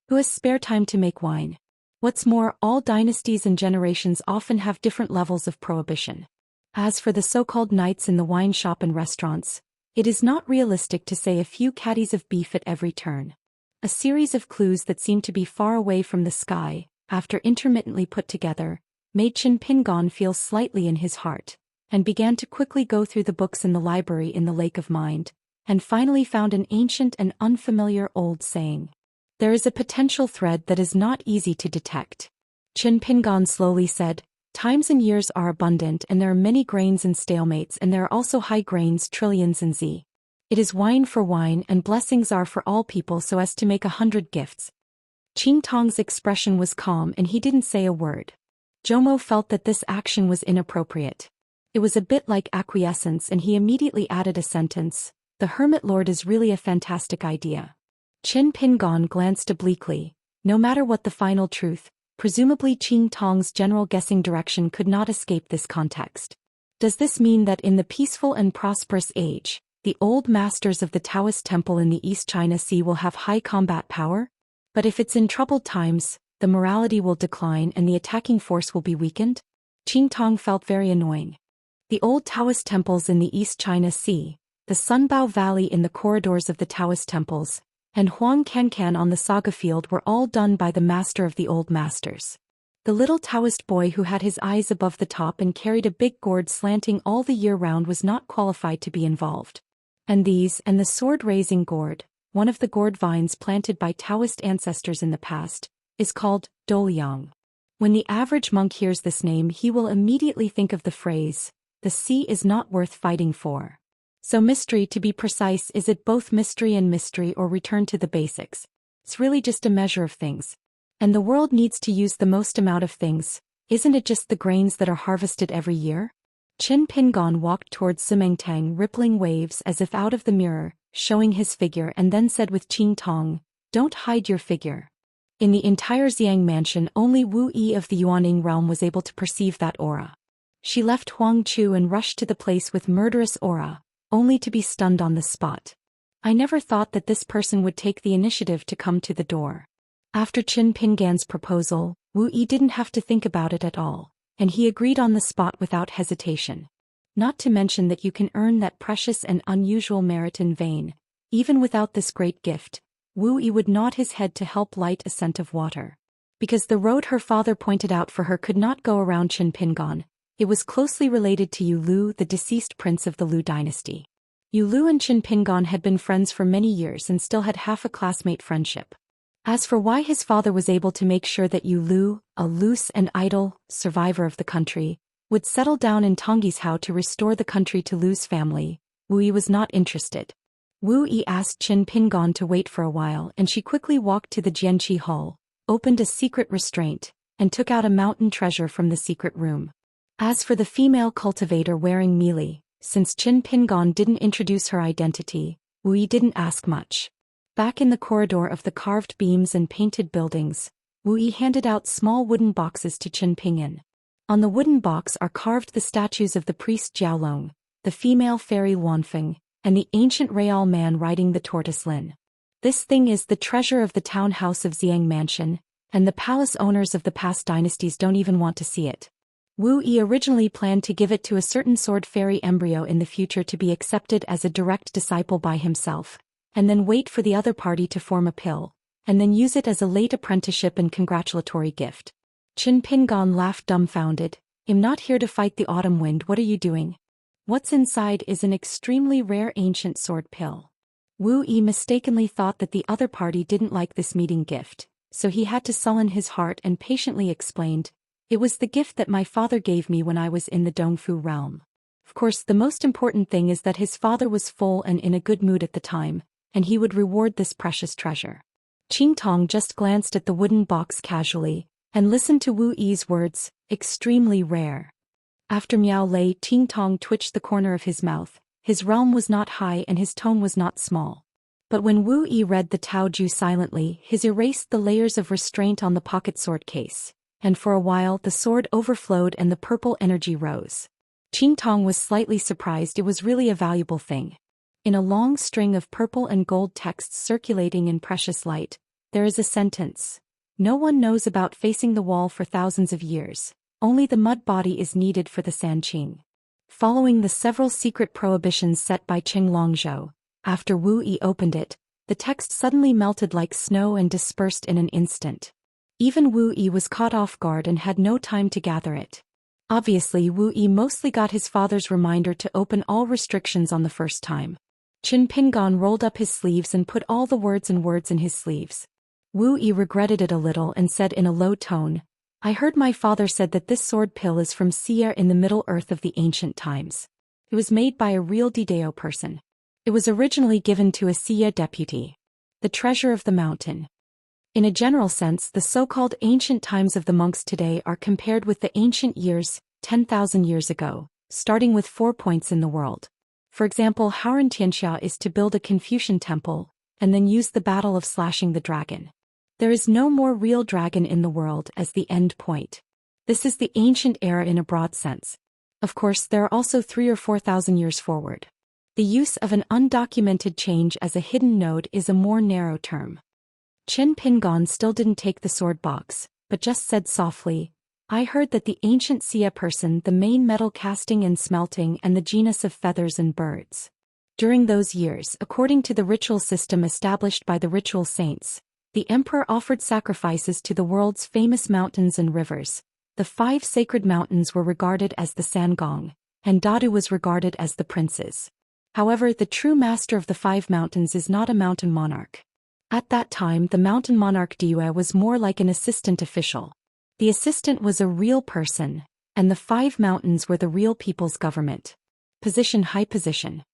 Who has spare time to make wine? What's more, all dynasties and generations often have different levels of prohibition. As for the so-called nights in the wine shop and restaurants, it is not realistic to say a few caddies of beef at every turn. A series of clues that seemed to be far away from the sky, after intermittently put together, made Qin Pingon feel slightly in his heart, and began to quickly go through the books in the library in the Lake of Mind, and finally found an ancient and unfamiliar old saying. There is a potential thread that is not easy to detect. Qin Pingon slowly said, times and years are abundant and there are many grains and stalemates and there are also high grains, trillions and z. It is wine for wine and blessings are for all people so as to make 100 gifts. Qing Tong's expression was calm and he didn't say a word. Zhou felt that this action was inappropriate. It was a bit like acquiescence and he immediately added a sentence, the Hermit Lord is really a fantastic idea. Qin Pingon glanced obliquely. No matter what the final truth, presumably Qing Tong's general guessing direction could not escape this context. Does this mean that in the peaceful and prosperous age, the old masters of the Taoist temple in the East China Sea will have high combat power? But if it's in troubled times, the morality will decline and the attacking force will be weakened? Qing Tong felt very annoying. The old Taoist temples in the East China Sea, the Sunbao Valley in the corridors of the Taoist temples, and Huang Cancan on the Saga field were all done by the master of the old masters. The little Taoist boy who had his eyes above the top and carried a big gourd slanting all the year round was not qualified to be involved. And these and the sword-raising gourd, one of the gourd vines planted by Taoist ancestors in the past, is called Doliang. When the average monk hears this name he will immediately think of the phrase, the sea is not worth fighting for. So mystery, to be precise, is it both mystery and mystery or return to the basics? It's really just a measure of things. And the world needs to use the most amount of things, isn't it just the grains that are harvested every year? Qin Pingon walked towards Simengtang rippling waves as if out of the mirror, showing his figure and then said with Qing Tong, don't hide your figure. In the entire Xiang mansion only Wu Yi of the Yuaning realm was able to perceive that aura. She left Huang Chu and rushed to the place with murderous aura, only to be stunned on the spot. I never thought that this person would take the initiative to come to the door. After Qin Pingan's proposal, Wu Yi didn't have to think about it at all, and he agreed on the spot without hesitation. Not to mention that you can earn that precious and unusual merit in vain. Even without this great gift, Wu Yi would nod his head to help light a scent of water. Because the road her father pointed out for her could not go around Qin Pingan. It was closely related to Yu Lu, the deceased prince of the Lu dynasty. Yu Lu and Qin Pingon had been friends for many years and still had half a classmate friendship. As for why his father was able to make sure that Yu Lu, a loose and idle survivor of the country, would settle down in Tongyi's house to restore the country to Lu's family, Wu Yi was not interested. Wu Yi asked Qin Pingon to wait for a while and she quickly walked to the Jianqi hall, opened a secret restraint, and took out a mountain treasure from the secret room. As for the female cultivator wearing mealy, since Qin Pingon didn't introduce her identity, Wu Yi didn't ask much. Back in the corridor of the carved beams and painted buildings, Wu Yi handed out small wooden boxes to Qin Pingan. On the wooden box are carved the statues of the priest Jiaolong, the female fairy Wanfeng, and the ancient Real man riding the tortoise Lin. This thing is the treasure of the townhouse of Xiang Mansion, and the palace owners of the past dynasties don't even want to see it. Wu Yi originally planned to give it to a certain sword fairy embryo in the future to be accepted as a direct disciple by himself, and then wait for the other party to form a pill, and then use it as a late apprenticeship and congratulatory gift. Qin Pingon laughed dumbfounded. I'm not here to fight the autumn wind, what are you doing? What's inside is an extremely rare ancient sword pill. Wu Yi mistakenly thought that the other party didn't like this meeting gift, so he had to sullen his heart and patiently explained, it was the gift that my father gave me when I was in the Dongfu realm. Of course, the most important thing is that his father was full and in a good mood at the time, and he would reward this precious treasure. Qing Tong just glanced at the wooden box casually, and listened to Wu Yi's words, extremely rare. After Miao Lei, Qing Tong twitched the corner of his mouth, His realm was not high and his tone was not small. But when Wu Yi read the Tao Ju silently, his erased the layers of restraint on the pocket sword case, and for a while the sword overflowed and the purple energy rose. Qing Tong was slightly surprised. It was really a valuable thing. In a long string of purple and gold texts circulating in precious light, there is a sentence. No one knows about facing the wall for thousands of years. Only the mud body is needed for the Sanqing. Following the several secret prohibitions set by Qing Longzhou, after Wu Yi opened it, the text suddenly melted like snow and dispersed in an instant. Even Wu Yi was caught off guard and had no time to gather it. Obviously, Wu Yi mostly got his father's reminder to open all restrictions on the first time. Qin Pingon rolled up his sleeves and put all the words in his sleeves. Wu Yi regretted it a little and said in a low tone, I heard my father said that this sword pill is from Xia in the Middle Earth of the ancient times. It was made by a real Didao person. It was originally given to a Xia deputy. The treasure of the mountain. In a general sense, the so-called ancient times of the monks today are compared with the ancient years, 10,000 years ago, starting with 4 points in the world. For example, Xianxia is to build a Confucian temple, and then use the battle of slashing the dragon. There is no more real dragon in the world as the end point. This is the ancient era in a broad sense. Of course, there are also 3,000 or 4,000 years forward. The use of an undocumented change as a hidden node is a more narrow term. Qin Pingon still didn't take the sword box, but just said softly, I heard that the ancient Xia person, the main metal casting and smelting and the genus of feathers and birds. During those years, according to the ritual system established by the ritual saints, the emperor offered sacrifices to the world's famous mountains and rivers. The 5 sacred mountains were regarded as the Sangong, and Dadu was regarded as the princes. However, the true master of the 5 mountains is not a mountain monarch. At that time, the mountain monarch Due was more like an assistant official. The assistant was a real person, and the 5 mountains were the real people's government. Position, high position.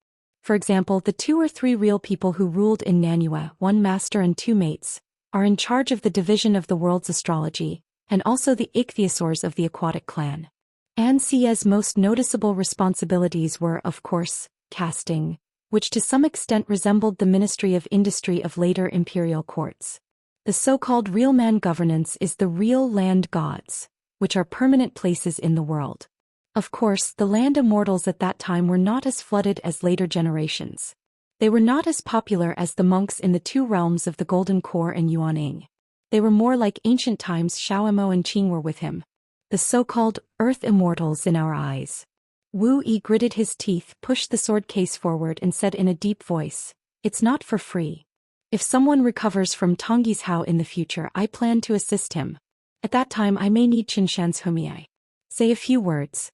For example, the 2 or 3 real people who ruled in Nanyue, 1 master and 2 mates, are in charge of the division of the world's astrology, and also the ichthyosaurs of the aquatic clan. An Xia's most noticeable responsibilities were, of course, casting, which to some extent resembled the Ministry of Industry of later imperial courts. The so-called real man governance is the real land gods, which are permanent places in the world. Of course, the land immortals at that time were not as flooded as later generations. They were not as popular as the monks in the 2 realms of the Golden Core and Yuaning. They were more like ancient times. Xiaomo and Qing were with him. The so-called earth immortals in our eyes. Wu Yi gritted his teeth, pushed the sword case forward and said in a deep voice, It's not for free. If someone recovers from Tongyi's Hao in the future, I plan to assist him. At that time I may need Qinshan's Humiai. Say a few words.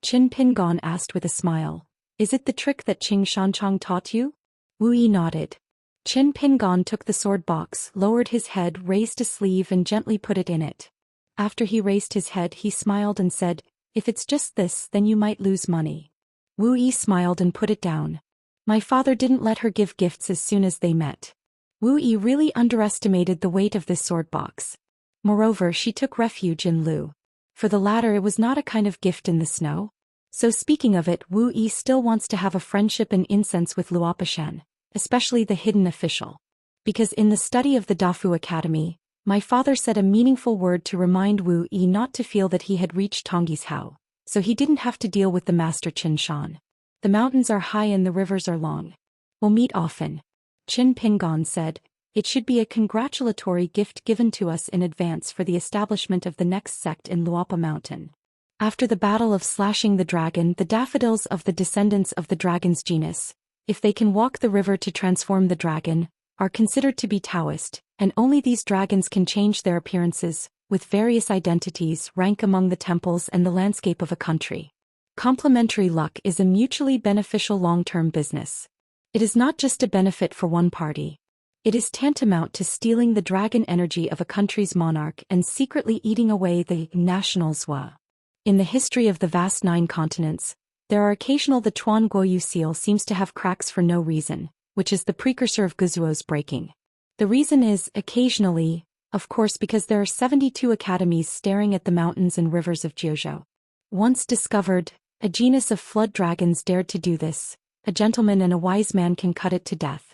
Qin Pingon asked with a smile, Is it the trick that Qing Shanchong taught you? Wu Yi nodded. Qin Pingon took the sword box, lowered his head, raised a sleeve and gently put it in it. After he raised his head he smiled and said, If it's just this, then you might lose money. Wu Yi smiled and put it down. My father didn't let her give gifts as soon as they met. Wu Yi really underestimated the weight of this sword box. Moreover, she took refuge in Lu. For the latter, it was not a kind of gift in the snow. So speaking of it, Wu Yi still wants to have a friendship and incense with Luopishan, especially the hidden official. Because in the study of the Dafu Academy, my father said a meaningful word to remind Wu Yi not to feel that he had reached Tongyi's Hao, so he didn't have to deal with the master Qin Shan. The mountains are high and the rivers are long. We'll meet often. Qin Pingon said, It should be a congratulatory gift given to us in advance for the establishment of the next sect in Luopa Mountain. After the battle of slashing the dragon, the daffodils of the descendants of the dragon's genus, if they can walk the river to transform the dragon, are considered to be Daoist, and only these dragons can change their appearances, with various identities, rank among the temples and the landscape of a country. Complementary luck is a mutually beneficial long-term business. It is not just a benefit for one party. It is tantamount to stealing the dragon energy of a country's monarch and secretly eating away the national zhua. In the history of the vast 9 continents, there are occasional the Chuan Guoyu seal seems to have cracks for no reason, which is the precursor of Guzuo's breaking. The reason is, occasionally, of course, because there are 72 academies staring at the mountains and rivers of Jiuzhou. Once discovered, a genus of flood dragons dared to do this, a gentleman and a wise man can cut it to death.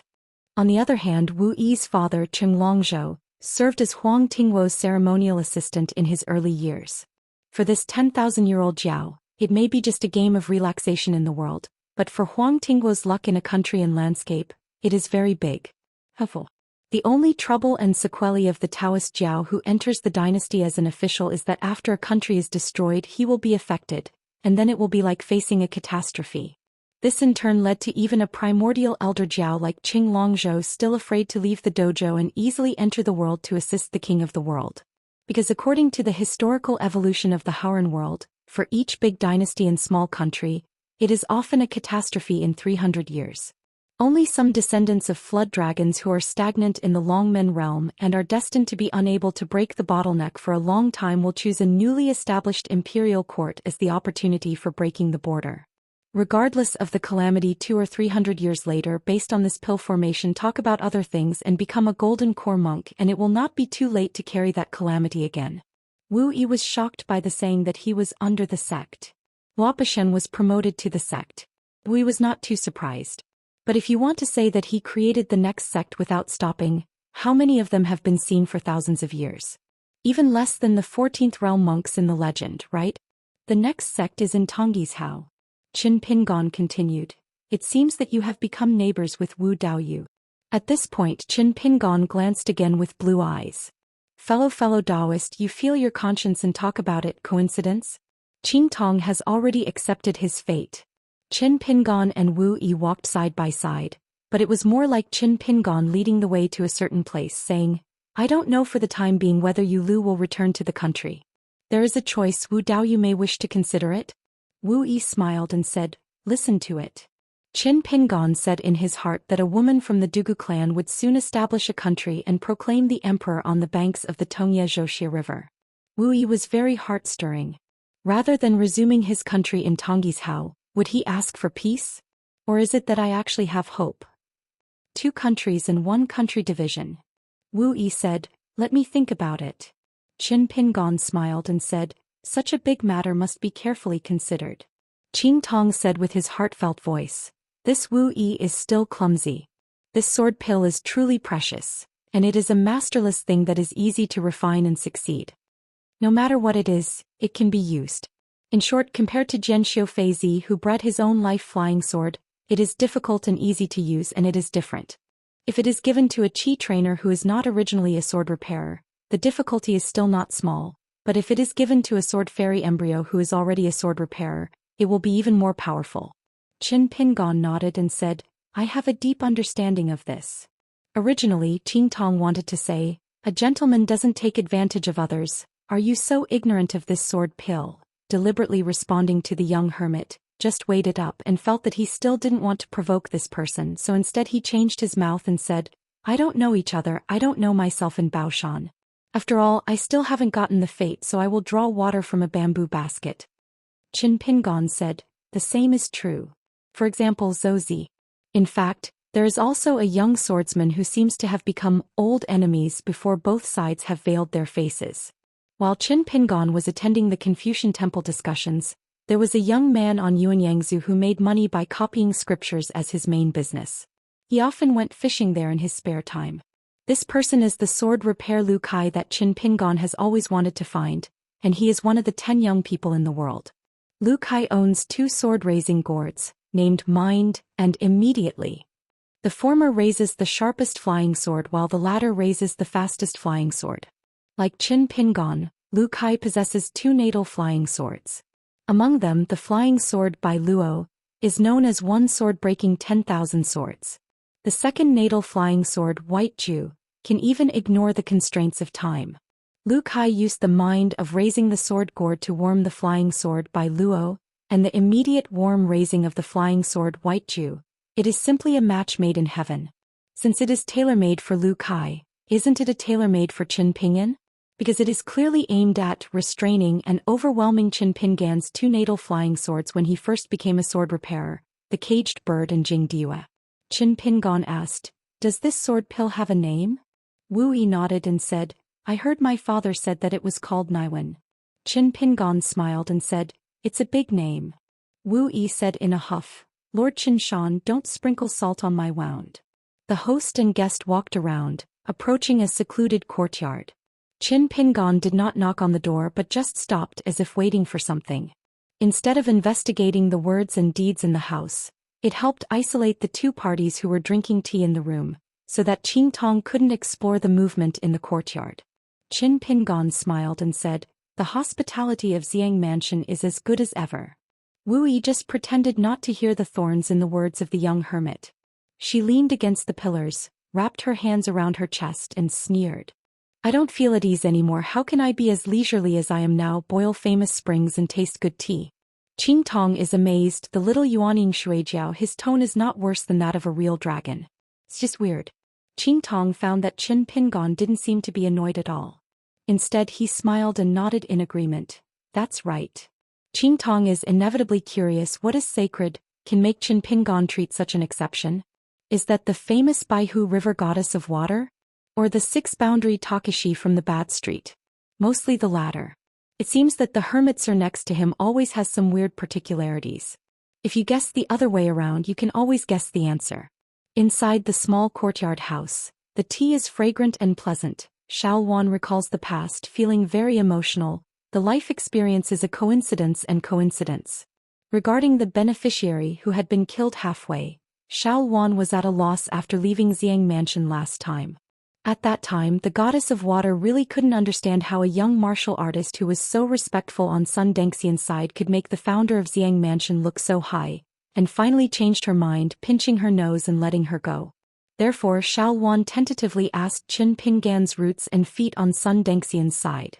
On the other hand, Wu Yi's father Cheng Longzhou served as Huang Tingwo's ceremonial assistant in his early years. For this 10,000-year-old Jiao, it may be just a game of relaxation in the world, but for Huang Tingwo's luck in a country and landscape, it is very big. The only trouble and sequelae of the Taoist Jiao who enters the dynasty as an official is that after a country is destroyed he will be affected, and then it will be like facing a catastrophe. This in turn led to even a primordial elder Jiao like Qing Longzhou still afraid to leave the dojo and easily enter the world to assist the king of the world. Because according to the historical evolution of the Haoran world, for each big dynasty and small country, it is often a catastrophe in 300 years. Only some descendants of flood dragons who are stagnant in the Longmen realm and are destined to be unable to break the bottleneck for a long time will choose a newly established imperial court as the opportunity for breaking the border. Regardless of the calamity 200 or 300 years later, based on this pill formation, talk about other things and become a golden core monk, and it will not be too late to carry that calamity again. Wu Yi was shocked by the saying that he was under the sect. Luopashen was promoted to the sect. Wu Yi was not too surprised. But if you want to say that he created the next sect without stopping, how many of them have been seen for thousands of years? Even less than the 14th realm monks in the legend, right? The next sect is in Tongyi's Hao. Qin Pingon continued. It seems that you have become neighbors with Wu Daoyu. At this point Qin Pingon glanced again with blue eyes. Fellow Daoist, you feel your conscience and talk about it, coincidence? Qing Tong has already accepted his fate. Qin Pingon and Wu Yi walked side by side, but it was more like Qin Pingon leading the way to a certain place, saying, I don't know for the time being whether Yu Lu will return to the country. There is a choice. Wu Dao you may wish to consider it. Wu Yi smiled and said, listen to it. Qin Pingon said in his heart that a woman from the Dugu clan would soon establish a country and proclaim the emperor on the banks of the Tongye Zhou River. Wu Yi was very heart-stirring. Rather than resuming his country in Tongyi's Hao, would he ask for peace? Or is it that I actually have hope? 2 countries and 1 country division. Wu Yi said, let me think about it. Qin Pingon smiled and said, such a big matter must be carefully considered. Qing Tong said with his heartfelt voice, this Wu Yi is still clumsy. This sword pill is truly precious, and it is a masterless thing that is easy to refine and succeed. No matter what it is, it can be used. In short, compared to Jianxiu Feizi who bred his own life flying sword, it is difficult and easy to use, and it is different. If it is given to a chi trainer who is not originally a sword repairer, the difficulty is still not small, but if it is given to a sword fairy embryo who is already a sword repairer, it will be even more powerful. Qin Pingon nodded and said, I have a deep understanding of this. Originally, Qing Tong wanted to say, a gentleman doesn't take advantage of others. Are you so ignorant of this sword pill? Deliberately responding to the young hermit, just weighed it up and felt that he still didn't want to provoke this person, so instead he changed his mouth and said, I don't know each other, I don't know myself in Baoshan. After all, I still haven't gotten the fate, so I will draw water from a bamboo basket. Qin Pingon said, the same is true. For example, Zhou. In fact, there is also a young swordsman who seems to have become old enemies before both sides have veiled their faces. While Qin Pingon was attending the Confucian temple discussions, there was a young man on Yuanyangzu who made money by copying scriptures as his main business. He often went fishing there in his spare time. This person is the sword repair Lu Kai that Qin Pingon has always wanted to find, and he is one of the 10 young people in the world. Lu Kai owns 2 sword-raising gourds, named Mind and Immediately. The former raises the sharpest flying sword while the latter raises the fastest flying sword. Like Qin Pingon, Lu Kai possesses 2 natal flying swords. Among them, the flying sword by Luo is known as one sword breaking 10,000 swords. The second natal flying sword, White Ju, can even ignore the constraints of time. Lu Kai used the mind of raising the sword gourd to warm the flying sword by Luo, and the immediate warm raising of the flying sword White Ju. It is simply a match made in heaven. Since it is tailor-made for Lu Kai, isn't it a tailor-made for Qin Pingan? Because it is clearly aimed at restraining and overwhelming Qin Pingan's 2 natal flying swords when he first became a sword repairer, the Caged Bird and Jing Diwa. Qin Pingon asked, does this sword pill have a name? Wu Yi nodded and said, I heard my father said that it was called Naiwen. Qin Pingon smiled and said, it's a big name. Wu Yi said in a huff, Lord Qinshan, don't sprinkle salt on my wound. The host and guest walked around, approaching a secluded courtyard. Qin Pingon did not knock on the door but just stopped as if waiting for something. Instead of investigating the words and deeds in the house, it helped isolate the two parties who were drinking tea in the room, so that Qing Tong couldn't explore the movement in the courtyard. Qin Pingon smiled and said, "The hospitality of Xiang Mansion is as good as ever." Wu Yi just pretended not to hear the thorns in the words of the young hermit. She leaned against the pillars, wrapped her hands around her chest and sneered. "I don't feel at ease anymore. How can I be as leisurely as I am now, boil famous springs and taste good tea?" Qing Tong is amazed. The little Yuaning Shuijiao, his tone is not worse than that of a real dragon. It's just weird. Qing Tong found that Qin Pingon didn't seem to be annoyed at all. Instead he smiled and nodded in agreement. "That's right." Qing Tong is inevitably curious. What is sacred can make Qin Pingon treat such an exception? Is that the famous Baihu River goddess of water? Or the six-boundary Takashi from the Bad Street? Mostly the latter. It seems that the hermit sir next to him always has some weird particularities. If you guess the other way around, you can always guess the answer. Inside the small courtyard house, the tea is fragrant and pleasant. Xiao Wan recalls the past, feeling very emotional. The life experience is a coincidence and coincidence. Regarding the beneficiary who had been killed halfway, Xiao Wan was at a loss after leaving Xiang Mansion last time. At that time, the goddess of water really couldn't understand how a young martial artist who was so respectful on Sun Dengxian's side could make the founder of Xiang Mansion look so high, and finally changed her mind, pinching her nose and letting her go. Therefore Xiao Wan tentatively asked Qin Pingan's roots and feet on Sun Dengxian's side.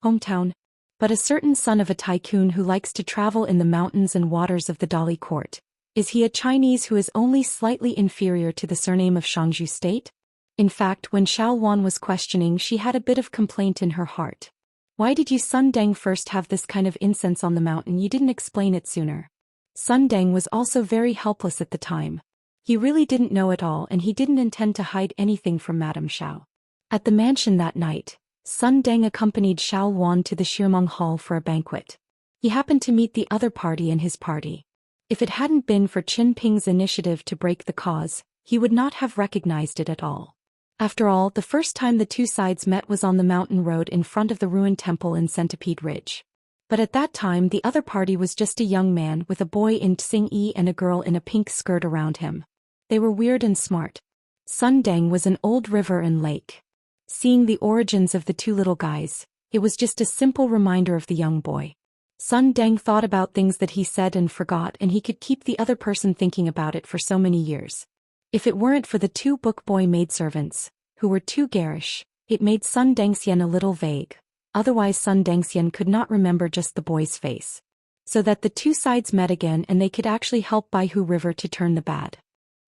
Hometown. But a certain son of a tycoon who likes to travel in the mountains and waters of the Dali court. Is he a Chinese who is only slightly inferior to the surname of Shangju state? In fact, when Xiao Wan was questioning, she had a bit of complaint in her heart. Why did you Sun Deng first have this kind of incense on the mountain? You didn't explain it sooner. Sun Deng was also very helpless at the time. He really didn't know it all and he didn't intend to hide anything from Madame Xiao. At the mansion that night, Sun Deng accompanied Xiao Wan to the Shirmeng Hall for a banquet. He happened to meet the other party in his party. If it hadn't been for Qin Ping's initiative to break the cause, he would not have recognized it at all. After all, the first time the two sides met was on the mountain road in front of the ruined temple in Centipede Ridge. But at that time the other party was just a young man with a boy in Tsing-yi and a girl in a pink skirt around him. They were weird and smart. Sun Deng was an old river and lake. Seeing the origins of the two little guys, it was just a simple reminder of the young boy. Sun Deng thought about things that he said and forgot, and he could keep the other person thinking about it for so many years. If it weren't for the two book boy maidservants, who were too garish, it made Sun Dengxian a little vague. Otherwise Sun Dengxian could not remember just the boy's face. So that the two sides met again and they could actually help Baihu River to turn the bad.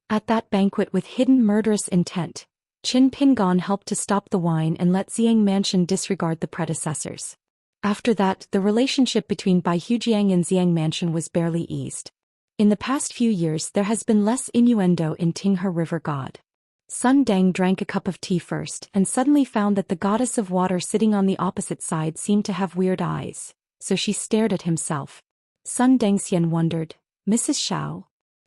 At that banquet with hidden murderous intent, Qin Pingon helped to stop the wine and let Xiang Mansion disregard the predecessors. After that, the relationship between Baihujiang and Xiang Mansion was barely eased. In the past few years there has been less innuendo in Tinghe River God. Sun Deng drank a cup of tea first and suddenly found that the goddess of water sitting on the opposite side seemed to have weird eyes, so she stared at himself. Sun Dengxian wondered, "Mrs. Xiao?"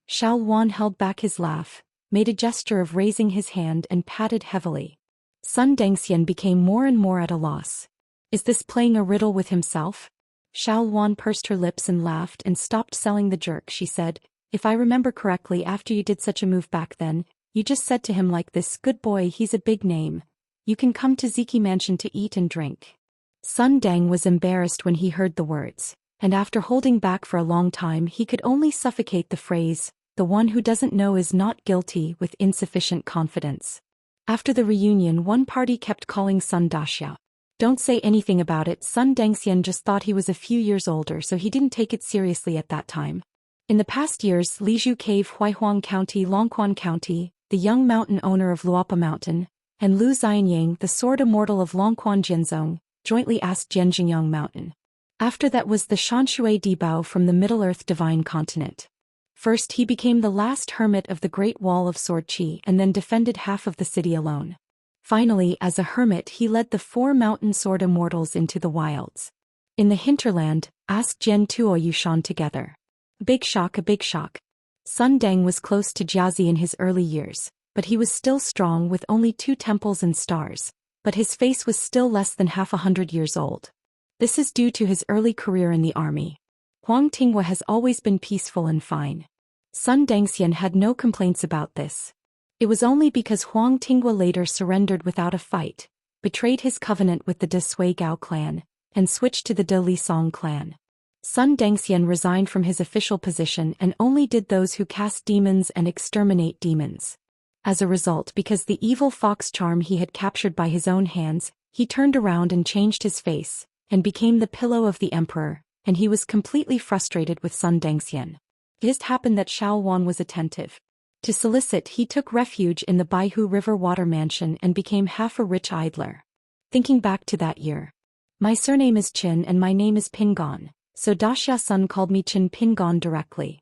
Xiao Wan held back his laugh, made a gesture of raising his hand and patted heavily. Sun Dengxian became more and more at a loss. Is this playing a riddle with himself? Xiao Wan pursed her lips and laughed and stopped selling the jerk. She said, "If I remember correctly, after you did such a move back then, you just said to him like this, 'Good boy, he's a big name. You can come to Ziki Mansion to eat and drink.'" Sun Deng was embarrassed when he heard the words, and after holding back for a long time he could only suffocate the phrase, "The one who doesn't know is not guilty," with insufficient confidence. After the reunion, one party kept calling Sun Daxia. Don't say anything about it. Sun Dengxian just thought he was a few years older, so he didn't take it seriously at that time. In the past years, Lizhu Cave, Huaihuang County, Longquan County, the young mountain owner of Luopa Mountain, and Lu Xianyang, the sword immortal of Longquan Jianzong, jointly asked Jianjingyang Mountain. After that was the Shanshui Dibao from the Middle-earth Divine Continent. First he became the last hermit of the Great Wall of Sword Qi and then defended half of the city alone. Finally, as a hermit he led the 4 mountain sword immortals into the wilds. In the hinterland, asked Jian Tuo Yushan together. A big shock. Sun Deng was close to Jiazi in his early years, but he was still strong with only 2 temples and stars, but his face was still less than half 100 years old. This is due to his early career in the army. Huang Tinghua has always been peaceful and fine. Sun Dengxian had no complaints about this. It was only because Huang Tinghua later surrendered without a fight, betrayed his covenant with the De Sui Gao clan, and switched to the De Li Song clan. Sun Dengxian resigned from his official position and only did those who cast demons and exterminate demons. As a result, because the evil fox charm he had captured by his own hands, he turned around and changed his face, and became the pillow of the emperor, and he was completely frustrated with Sun Dengxian. It just happened that Xiao Wan was attentive. To solicit, he took refuge in the Baihu River Water Mansion and became half a rich idler. Thinking back to that year. My surname is Qin and my name is Pingon, so Daxia Sun called me Qin Pingon directly.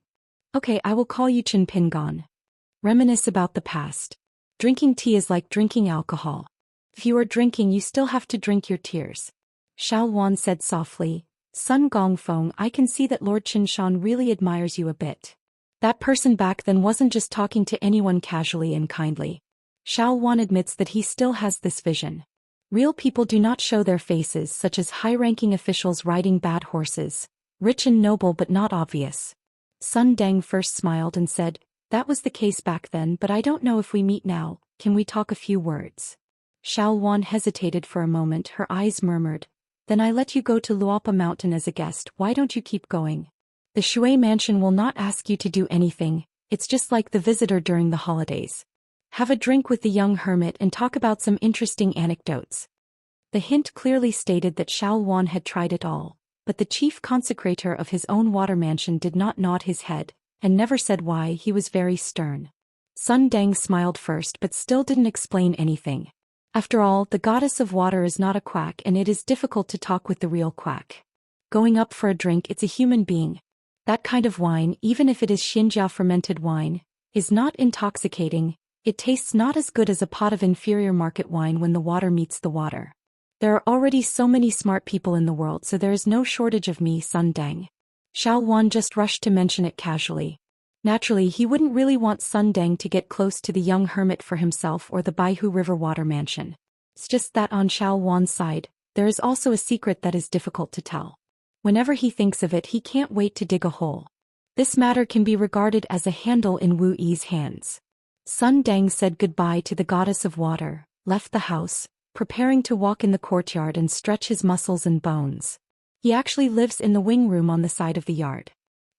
Okay, I will call you Qin Pingon. Reminisce about the past. Drinking tea is like drinking alcohol. If you are drinking, you still have to drink your tears. Xiao Wan said softly, Sun Gongfeng, I can see that Lord Qinshan really admires you a bit. That person back then wasn't just talking to anyone casually and kindly. Xiao Wan admits that he still has this vision. Real people do not show their faces, such as high-ranking officials riding bad horses, rich and noble but not obvious. Sun Deng first smiled and said, that was the case back then, but I don't know if we meet now, can we talk a few words? Xiao Wan hesitated for a moment, her eyes murmured, then I let you go to Luopa Mountain as a guest, why don't you keep going? The Shui Mansion will not ask you to do anything, it's just like the visitor during the holidays. Have a drink with the young hermit and talk about some interesting anecdotes. The hint clearly stated that Xiao Wan had tried it all, but the chief consecrator of his own water mansion did not nod his head, and never said why. He was very stern. Sun Deng smiled first but still didn't explain anything. After all, the goddess of water is not a quack and it is difficult to talk with the real quack. Going up for a drink, it's a human being. That kind of wine, even if it is Xianxia fermented wine, is not intoxicating, it tastes not as good as a pot of inferior market wine when the water meets the water. There are already so many smart people in the world, so there is no shortage of me, Sun Deng. Xiao Wan just rushed to mention it casually. Naturally, he wouldn't really want Sun Deng to get close to the young hermit for himself or the Baihu River Water Mansion. It's just that on Xiao Wan's side, there is also a secret that is difficult to tell. Whenever he thinks of it, he can't wait to dig a hole. This matter can be regarded as a handle in Wu Yi's hands. Sun Deng said goodbye to the goddess of water, left the house, preparing to walk in the courtyard and stretch his muscles and bones. He actually lives in the wing room on the side of the yard.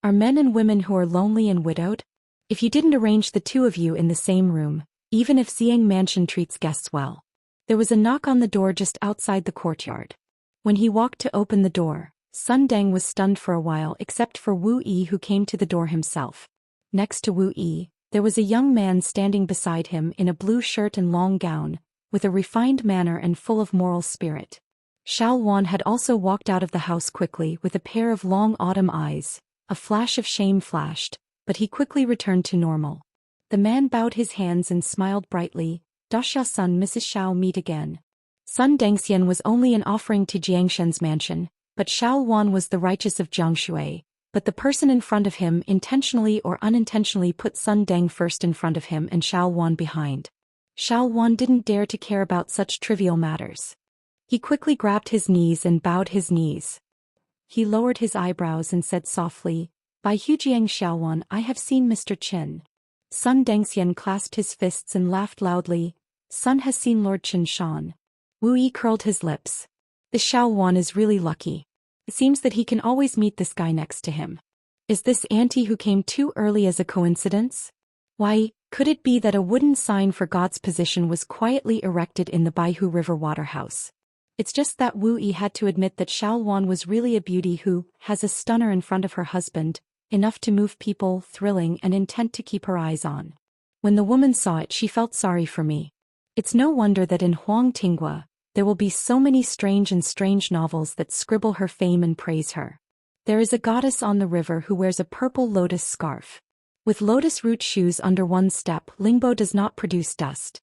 Are men and women who are lonely and widowed? If you didn't arrange the two of you in the same room, even if Xiang Mansion treats guests well. There was a knock on the door just outside the courtyard. When he walked to open the door, Sun Deng was stunned for a while except for Wu Yi, who came to the door himself. Next to Wu Yi, there was a young man standing beside him in a blue shirt and long gown, with a refined manner and full of moral spirit. Xiao Wan had also walked out of the house quickly with a pair of long autumn eyes. A flash of shame flashed, but he quickly returned to normal. The man bowed his hands and smiled brightly. Daxia Sun, Mrs. Xiao, meet again. Sun Dengxian was only an offering to Jiangshen's mansion, but Xiao Wan was the righteous of Jiangshui, but the person in front of him intentionally or unintentionally put Sun Deng first in front of him and Xiao Wan behind. Xiao Wan didn't dare to care about such trivial matters. He quickly grabbed his knees and bowed his knees. He lowered his eyebrows and said softly, by Hujiang Xiaowan, I have seen Mr. Qin. Sun Dengxian clasped his fists and laughed loudly. Sun has seen Lord Qinshan. Wu Yi curled his lips. The Xiaowan is really lucky. It seems that he can always meet this guy next to him. Is this auntie who came too early as a coincidence? Why, could it be that a wooden sign for God's position was quietly erected in the Baihu River Waterhouse? It's just that Wu Yi had to admit that Xiao Wan was really a beauty who has a stunner in front of her husband, enough to move people, thrilling and intent to keep her eyes on. When the woman saw it, she felt sorry for me. It's no wonder that in Huang Tinghua, there will be so many strange novels that scribble her fame and praise her. There is a goddess on the river who wears a purple lotus scarf. With lotus root shoes under one step, Lingbo does not produce dust.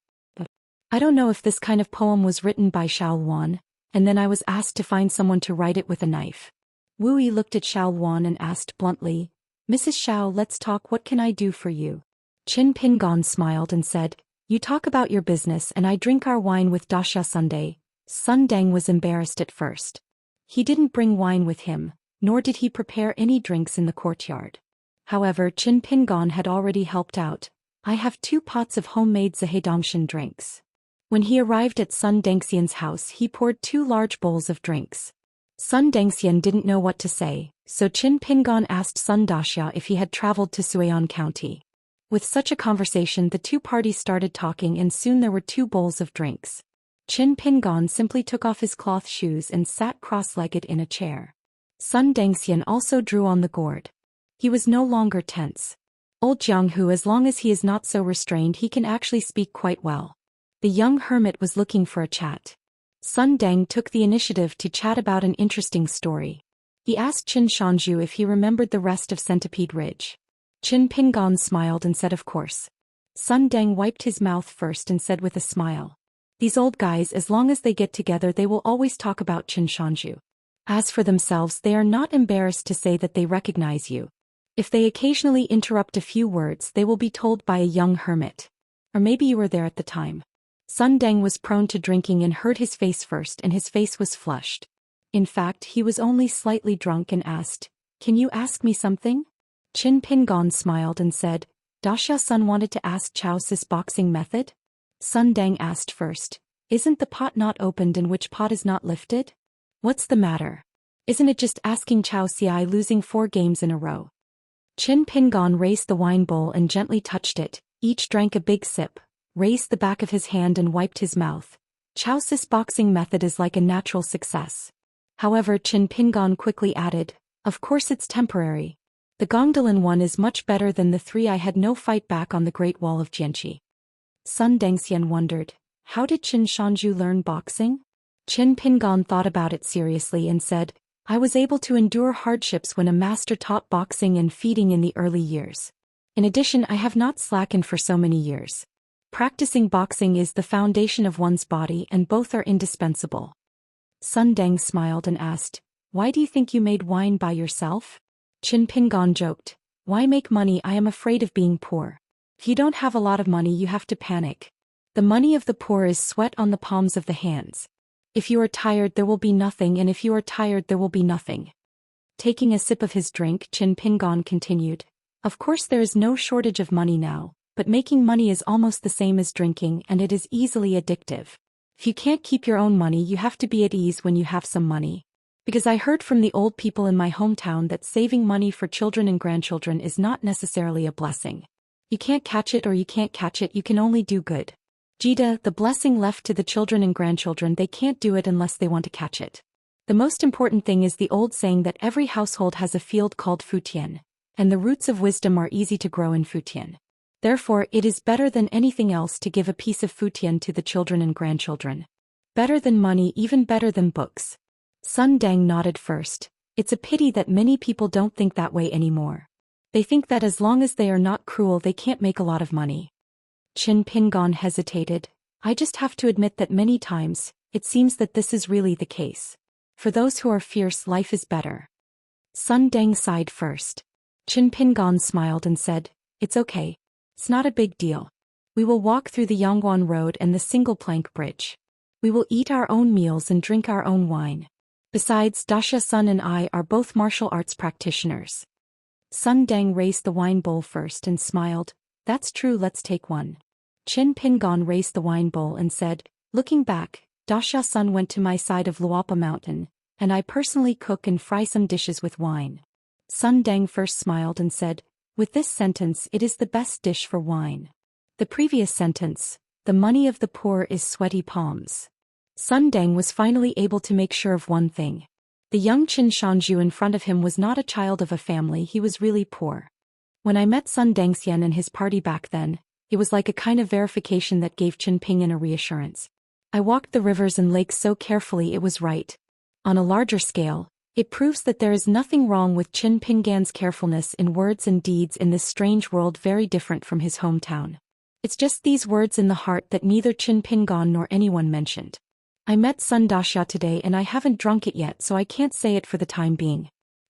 I don't know if this kind of poem was written by Xiao Wan, and then I was asked to find someone to write it with a knife. Wu Yi looked at Xiao Wan and asked bluntly, Mrs. Xiao, let's talk. What can I do for you? Qin Pingon smiled and said, You talk about your business and I drink our wine with Daxia Sunday. Sun Deng was embarrassed at first. He didn't bring wine with him, nor did he prepare any drinks in the courtyard. However, Qin Pingon had already helped out. I have 2 pots of homemade Zhedongshan drinks. When he arrived at Sun Dengxian's house, he poured 2 large bowls of drinks. Sun Dengxian didn't know what to say, so Qin Pingon asked Sun Daxia if he had traveled to Suian County. With such a conversation, the 2 parties started talking and soon there were 2 bowls of drinks. Qin Pingon simply took off his cloth shoes and sat cross-legged in a chair. Sun Dengxian also drew on the gourd. He was no longer tense. Old Jiang Hu, as long as he is not so restrained, he can actually speak quite well. The young hermit was looking for a chat. Sun Deng took the initiative to chat about an interesting story. He asked Qin Shanju if he remembered the rest of Centipede Ridge. Qin Pingon smiled and said of course. Sun Deng wiped his mouth first and said with a smile. These old guys, as long as they get together, they will always talk about Qin Shanju. As for themselves, they are not embarrassed to say that they recognize you. If they occasionally interrupt a few words, they will be told by a young hermit. Or maybe you were there at the time. Sun Deng was prone to drinking and hurt his face first, and his face was flushed. In fact, he was only slightly drunk and asked, Can you ask me something? Qin Pingon smiled and said, Daxia Sun wanted to ask Chao Si's boxing method? Sun Deng asked first, Isn't the pot not opened and which pot is not lifted? What's the matter? Isn't it just asking Chao Si losing 4 games in a row? Qin Pingon raised the wine bowl and gently touched it, each drank a big sip, raised the back of his hand and wiped his mouth. Chao Si's boxing method is like a natural success. However, Qin Pingon quickly added, Of course it's temporary. The Gongdalan one is much better than the 3 I had no fight back on the Great Wall of Jianqi. Sun Dengxian wondered, How did Qin Shanju learn boxing? Qin Pingon thought about it seriously and said, I was able to endure hardships when a master taught boxing and feeding in the early years. In addition, I have not slackened for so many years. Practicing boxing is the foundation of one's body and both are indispensable. Sun Deng smiled and asked, Why do you think you made wine by yourself? Qin Pingon joked, Why make money? I am afraid of being poor. If you don't have a lot of money, you have to panic. The money of the poor is sweat on the palms of the hands. If you are tired, there will be nothing, and if you are tired, there will be nothing. Taking a sip of his drink, Qin Pingon continued, Of course there is no shortage of money now, but making money is almost the same as drinking and it is easily addictive. If you can't keep your own money, you have to be at ease when you have some money. Because I heard from the old people in my hometown that saving money for children and grandchildren is not necessarily a blessing. You can't catch it or you can't catch it, you can only do good. Jida, the blessing left to the children and grandchildren, they can't do it unless they want to catch it. The most important thing is the old saying that every household has a field called Futian, and the roots of wisdom are easy to grow in Futian. Therefore, it is better than anything else to give a piece of Futian to the children and grandchildren. Better than money, even better than books. Sun Deng nodded first. It's a pity that many people don't think that way anymore. They think that as long as they are not cruel, they can't make a lot of money. Qin Pingon hesitated. I just have to admit that many times, it seems that this is really the case. For those who are fierce, life is better. Sun Deng sighed first. Qin Pingon smiled and said, It's okay. It's not a big deal. We will walk through the Yangguan Road and the single plank bridge. We will eat our own meals and drink our own wine. Besides, Daxia Sun and I are both martial arts practitioners. Sun Deng raised the wine bowl first and smiled. That's true, let's take one. Qin Pingon raised the wine bowl and said, Looking back, Daxia Sun went to my side of Luopa Mountain, and I personally cook and fry some dishes with wine. Sun Deng first smiled and said, With this sentence, it is the best dish for wine. The previous sentence, the money of the poor is sweaty palms. Sun Deng was finally able to make sure of one thing. The young Qin Shanju in front of him was not a child of a family, he was really poor. When I met Sun Dengxian and his party back then, it was like a kind of verification that gave Qin Pingan a reassurance. I walked the rivers and lakes so carefully, it was right. On a larger scale, it proves that there is nothing wrong with Qin Pingan's carefulness in words and deeds in this strange world very different from his hometown. It's just these words in the heart that neither Qin Pingan nor anyone mentioned. I met Sun Daxia today and I haven't drunk it yet, so I can't say it for the time being.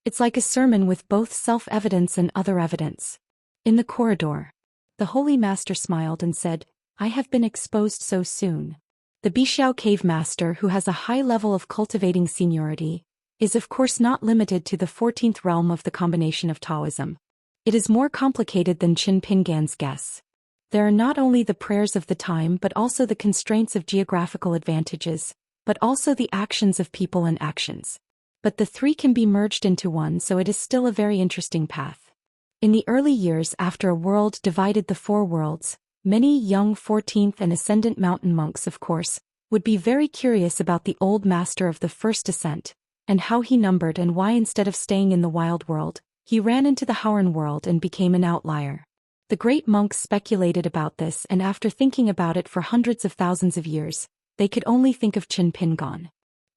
It's like a sermon with both self-evidence and other evidence. In the corridor, the Holy Master smiled and said, I have been exposed so soon. The Bixiao Cave Master, who has a high level of cultivating seniority, is of course not limited to the 14th realm of the combination of Taoism. It is more complicated than Qin Pingan's guess. There are not only the prayers of the time but also the constraints of geographical advantages, but also the actions of people and actions. But the three can be merged into one, so it is still a very interesting path. In the early years after a world divided the four worlds, many young 14th and Ascendant mountain monks, of course, would be very curious about the old master of the first ascent, and how he numbered and why instead of staying in the wild world, he ran into the Hauran world and became an outlier. The great monks speculated about this, and after thinking about it for hundreds of thousands of years, they could only think of Qin Pingan.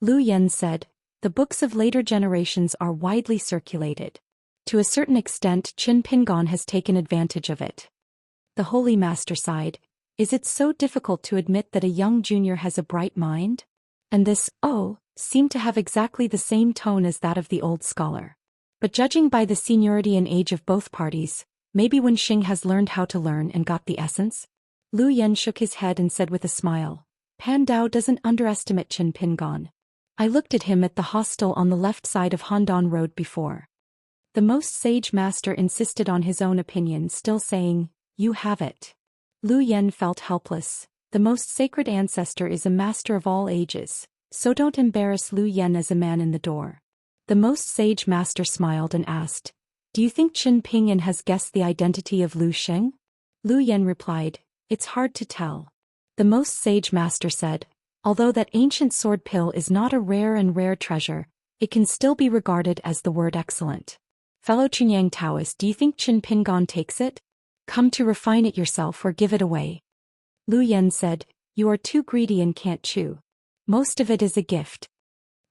Lu Yen said, the books of later generations are widely circulated. To a certain extent, Qin Pingan has taken advantage of it. The Holy Master sighed. Is it so difficult to admit that a young junior has a bright mind? And this, seemed to have exactly the same tone as that of the old scholar. But judging by the seniority and age of both parties, maybe Wen Xing has learned how to learn and got the essence? Lu Yen shook his head and said with a smile, Pan Dao doesn't underestimate Qin Pingan. I looked at him at the hostel on the left side of Handan Road before. The most sage master insisted on his own opinion, still saying, you have it. Lu Yen felt helpless. The most sacred ancestor is a master of all ages, so don't embarrass Lu Yen as a man in the door. The most sage master smiled and asked, do you think Qin Pingan has guessed the identity of Lu Sheng? Lu Yen replied, it's hard to tell. The most sage master said, although that ancient sword pill is not a rare treasure, it can still be regarded as the word excellent. Fellow Chunyang Taoist, do you think Qin Pingan takes it? Come to refine it yourself or give it away. Lu Yen said, you are too greedy and can't chew. Most of it is a gift.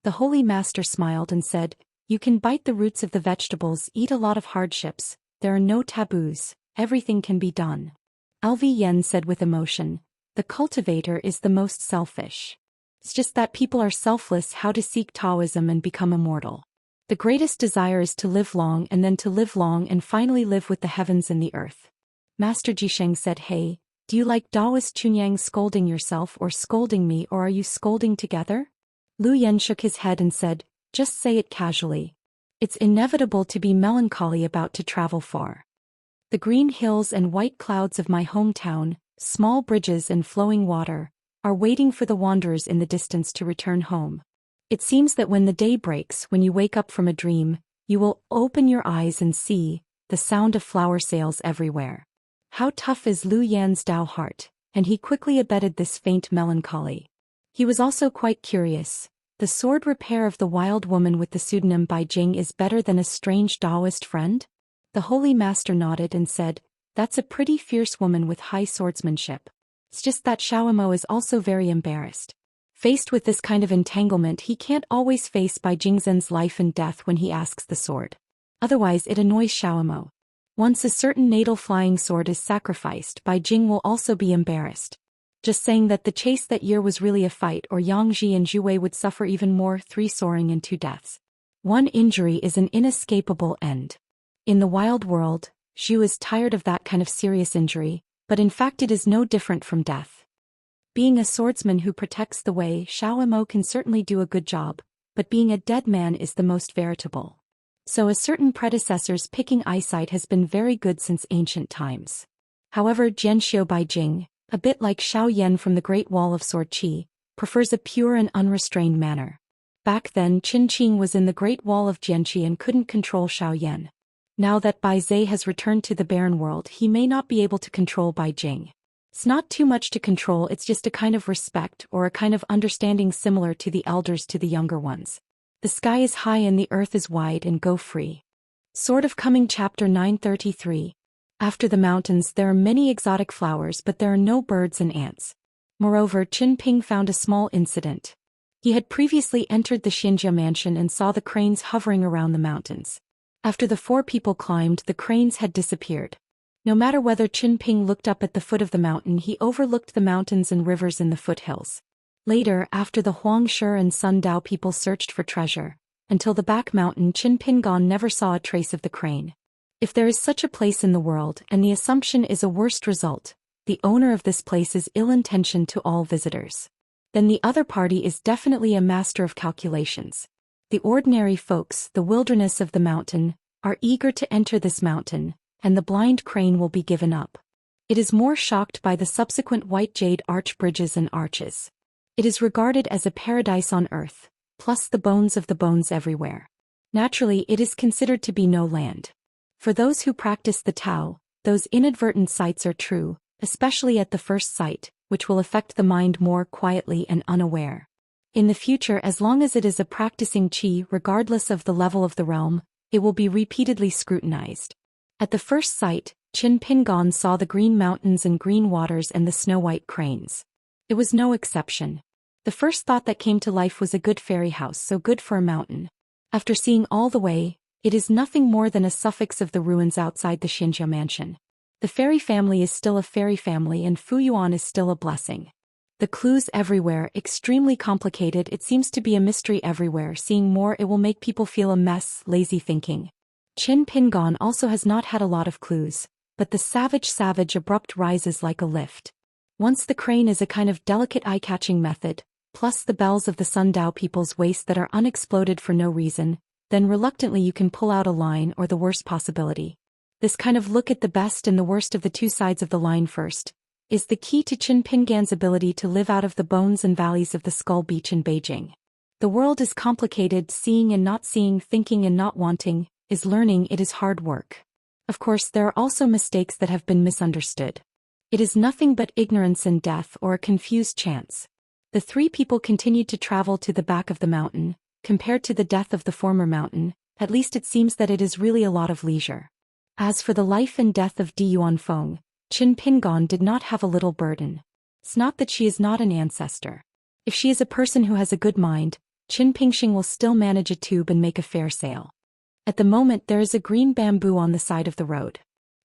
The Holy Master smiled and said, you can bite the roots of the vegetables, eat a lot of hardships, there are no taboos, everything can be done. Lv Yen said with emotion, the cultivator is the most selfish. It's just that people are selfless how to seek Taoism and become immortal. The greatest desire is to live long and then to live long and finally live with the heavens and the earth. Master Jisheng said, hey, do you like Daoist Chunyang scolding yourself or scolding me, or are you scolding together? Lu Yen shook his head and said, just say it casually. It's inevitable to be melancholy about to travel far. The green hills and white clouds of my hometown, small bridges and flowing water, are waiting for the wanderers in the distance to return home. It seems that when the day breaks, when you wake up from a dream, you will open your eyes and see the sound of flower sales everywhere. How tough is Lu Yan's Dao heart, and he quickly abetted this faint melancholy. He was also quite curious. The sword repair of the wild woman with the pseudonym Bai Jing is better than a strange Daoist friend? The Holy Master nodded and said, that's a pretty fierce woman with high swordsmanship. It's just that Xiaomo is also very embarrassed. Faced with this kind of entanglement, he can't always face Bai Jingzhen's life and death when he asks the sword. Otherwise it annoys Xiaomo. Once a certain natal flying sword is sacrificed, Bai Jing will also be embarrassed. Just saying that the chase that year was really a fight, or Yang Ji and Zhu Wei would suffer even more, 3 soaring and 2 deaths. One injury is an inescapable end. In the wild world, Zhu is tired of that kind of serious injury, but in fact it is no different from death. Being a swordsman who protects the way, Xiao Mo can certainly do a good job, but being a dead man is the most veritable. So a certain predecessor's picking eyesight has been very good since ancient times. However, Jianxiu Bai Jing, a bit like Xiao Yan from the Great Wall of Sword Qi, prefers a pure and unrestrained manner. Back then Qin Qing was in the Great Wall of Jianxi and couldn't control Xiao Yan. Now that Bai Zhe has returned to the barren world, he may not be able to control Bai Jing. It's not too much to control, it's just a kind of respect or a kind of understanding similar to the elders to the younger ones. The sky is high and the earth is wide, and go free. Sword of Coming Chapter 933. After the mountains there are many exotic flowers, but there are no birds and ants. Moreover, Qin Ping found a small incident. He had previously entered the Xianxia mansion and saw the cranes hovering around the mountains. After the 4 people climbed, the cranes had disappeared. No matter whether Qin Ping looked up at the foot of the mountain, he overlooked the mountains and rivers in the foothills. Later, after the Huang Shi and Sun Dao people searched for treasure, until the back mountain Qin Pingon never saw a trace of the crane. If there is such a place in the world and the assumption is a worst result, the owner of this place is ill-intentioned to all visitors, then the other party is definitely a master of calculations. The ordinary folks, the wilderness of the mountain, are eager to enter this mountain, and the blind crane will be given up. It is more shocked by the subsequent white jade arch bridges and arches. It is regarded as a paradise on earth, plus the bones of the bones everywhere. Naturally, it is considered to be no land. For those who practice the Tao, those inadvertent sights are true, especially at the first sight, which will affect the mind more quietly and unaware. In the future, as long as it is a practicing Qi regardless of the level of the realm, it will be repeatedly scrutinized. At the first sight, Qin Pingon saw the green mountains and green waters and the snow-white cranes. It was no exception. The first thought that came to life was a good fairy house, so good for a mountain. After seeing all the way, it is nothing more than a suffix of the ruins outside the Xianxia mansion. The fairy family is still a fairy family and Fuyuan is still a blessing. The clues everywhere, extremely complicated. It seems to be a mystery everywhere. Seeing more, it will make people feel a mess, lazy thinking. Qin Pingon also has not had a lot of clues, but the savage abrupt rises like a lift. Once the crane is a kind of delicate eye-catching method, plus the bells of the Sundao people's waist that are unexploded for no reason, then reluctantly you can pull out a line or the worst possibility. This kind of look at the best and the worst of the two sides of the line first, is the key to Qin Pingan's ability to live out of the bones and valleys of the Skull Beach in Beijing. The world is complicated, seeing and not seeing, thinking and not wanting, is learning, it is hard work. Of course, there are also mistakes that have been misunderstood. It is nothing but ignorance and death or a confused chance. The three people continued to travel to the back of the mountain. Compared to the death of the former mountain, at least it seems that it is really a lot of leisure. As for the life and death of Di Yuanfeng, Qin Pingon did not have a little burden. It's not that she is not an ancestor. If she is a person who has a good mind, Qin Pingxing will still manage a tube and make a fair sale. At the moment there is a green bamboo on the side of the road.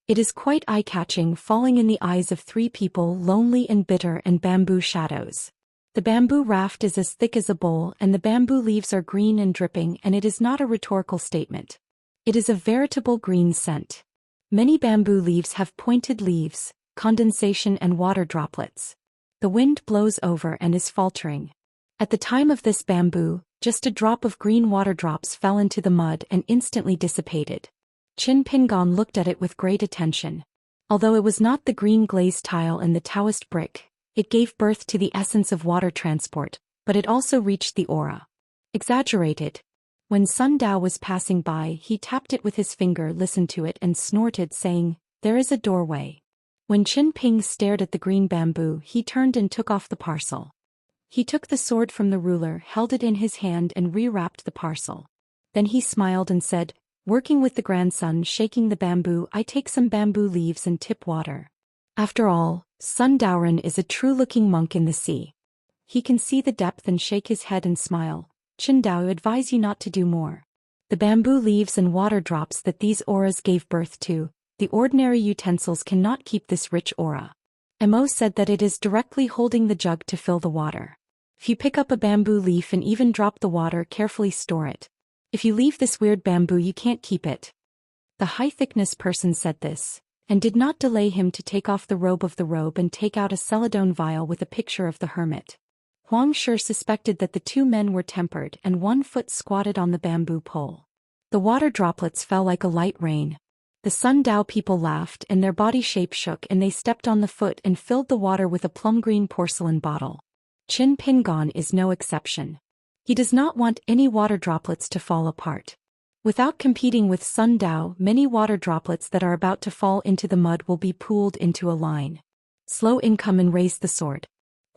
It is quite eye-catching, falling in the eyes of three people, lonely and bitter and bamboo shadows. The bamboo raft is as thick as a bowl and the bamboo leaves are green and dripping, and it is not a rhetorical statement. It is a veritable green scent. Many bamboo leaves have pointed leaves, condensation and water droplets. The wind blows over and is faltering. At the time of this bamboo, just a drop of green water drops fell into the mud and instantly dissipated. Qin Pingon looked at it with great attention. Although it was not the green glazed tile and the Daoist brick, it gave birth to the essence of water transport, but it also reached the aura. Exaggerated. When Sun Dao was passing by, he tapped it with his finger, listened to it and snorted, saying, "There is a doorway." When Qin Ping stared at the green bamboo, he turned and took off the parcel. He took the sword from the ruler, held it in his hand and rewrapped the parcel. Then he smiled and said, "Working with the grandson shaking the bamboo, I take some bamboo leaves and tip water." After all, Sun Daoren is a true-looking monk in the sea. He can see the depth and shake his head and smile. "Qin Dao, advise you not to do more." The bamboo leaves and water drops that these auras gave birth to, the ordinary utensils cannot keep this rich aura. Mo said that it is directly holding the jug to fill the water. If you pick up a bamboo leaf and even drop the water, carefully store it. If you leave this weird bamboo, you can't keep it. The high-thickness person said this, and did not delay him to take off the robe and take out a celadone vial with a picture of the hermit. Huang Shi suspected that the two men were tempered, and one foot squatted on the bamboo pole. The water droplets fell like a light rain. The Sun Dao people laughed and their body shape shook, and they stepped on the foot and filled the water with a plum-green porcelain bottle. Qin Pingon is no exception. He does not want any water droplets to fall apart. Without competing with Sun Dao, many water droplets that are about to fall into the mud will be pooled into a line. Slow income and raise the sword.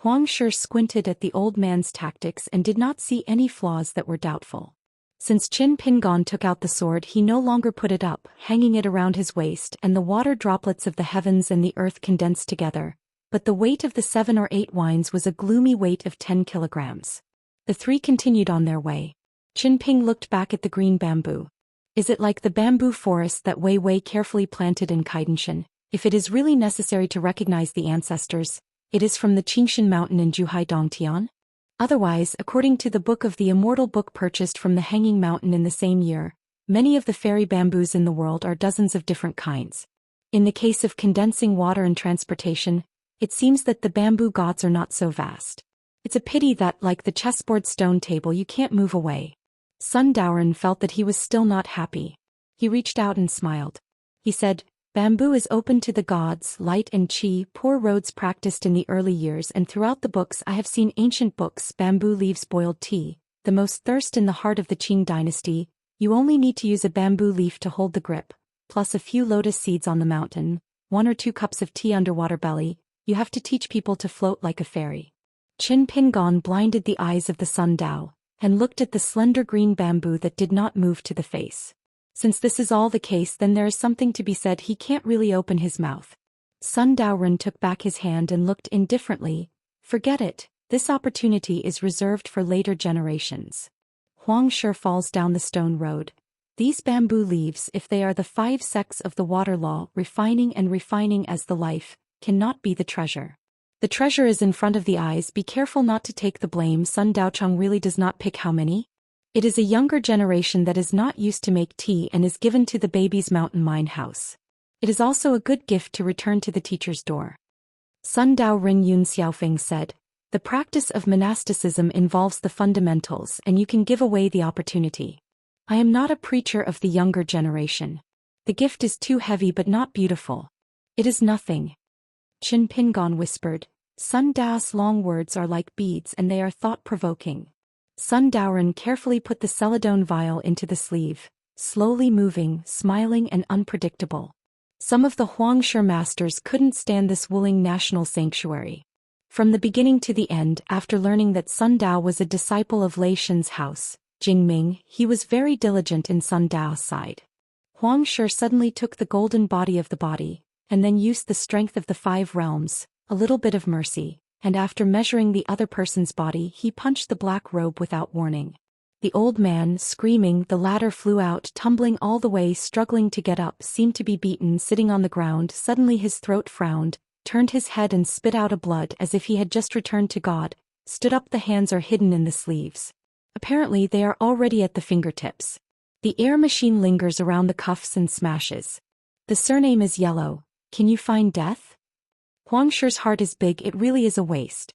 Huang Shi squinted at the old man's tactics and did not see any flaws that were doubtful. Since Qin Pingon took out the sword, he no longer put it up, hanging it around his waist, and the water droplets of the heavens and the earth condensed together. But the weight of the 7 or 8 wines was a gloomy weight of 10 kilograms. The three continued on their way. Qin Ping looked back at the green bamboo. Is it like the bamboo forest that Wei Wei carefully planted in Kaidenshan? If it is really necessary to recognize the ancestors, it is from the Qingshan mountain in Zhuhai Dongtian? Otherwise, according to the book of the Immortal book purchased from the Hanging Mountain in the same year, many of the fairy bamboos in the world are dozens of different kinds. In the case of condensing water and transportation, it seems that the bamboo gods are not so vast. It's a pity that, like the chessboard stone table, you can't move away. Sun Daoren felt that he was still not happy. He reached out and smiled. He said, "Bamboo is open to the gods, light and qi, poor roads practiced in the early years, and throughout the books I have seen ancient books, bamboo leaves boiled tea, the most thirst in the heart of the Qing dynasty. You only need to use a bamboo leaf to hold the grip, plus a few lotus seeds on the mountain, 1 or 2 cups of tea underwater belly. You have to teach people to float like a fairy." Qin Pingon blinded the eyes of the Sun Dao, and looked at the slender green bamboo that did not move to the face. Since this is all the case, then there is something to be said. He can't really open his mouth. Sun Daoren took back his hand and looked indifferently. "Forget it, this opportunity is reserved for later generations." Huang Shi falls down the stone road. These bamboo leaves, if they are the 5 sects of the water law, refining and refining as the life, cannot be the treasure. The treasure is in front of the eyes. Be careful not to take the blame. Sun Daochang really does not pick how many. It is a younger generation that is not used to make tea and is given to the baby's mountain mine house. It is also a good gift to return to the teacher's door. Sun Dao Ren Yun Xiaofeng said, "The practice of monasticism involves the fundamentals, and you can give away the opportunity. I am not a preacher of the younger generation. The gift is too heavy but not beautiful. It is nothing." Qin Pingon whispered, "Sun Dao's long words are like beads and they are thought-provoking." Sun Daoren carefully put the celadone vial into the sleeve, slowly moving, smiling and unpredictable. Some of the Huangshi masters couldn't stand this Wuling national sanctuary. From the beginning to the end, after learning that Sun Dao was a disciple of Lei Shen's house, Jingming, he was very diligent in Sun Dao's side. Huangshi suddenly took the golden body of the body, and then used the strength of the 5 realms, a little bit of mercy, and after measuring the other person's body, he punched the black robe without warning. The old man, screaming, the ladder flew out, tumbling all the way, struggling to get up, seemed to be beaten, sitting on the ground. Suddenly his throat frowned, turned his head and spit out a blood as if he had just returned to God, stood up. The hands are hidden in the sleeves. Apparently they are already at the fingertips. The air machine lingers around the cuffs and smashes. The surname is yellow. Can you find death? Huangshi's heart is big. It really is a waste.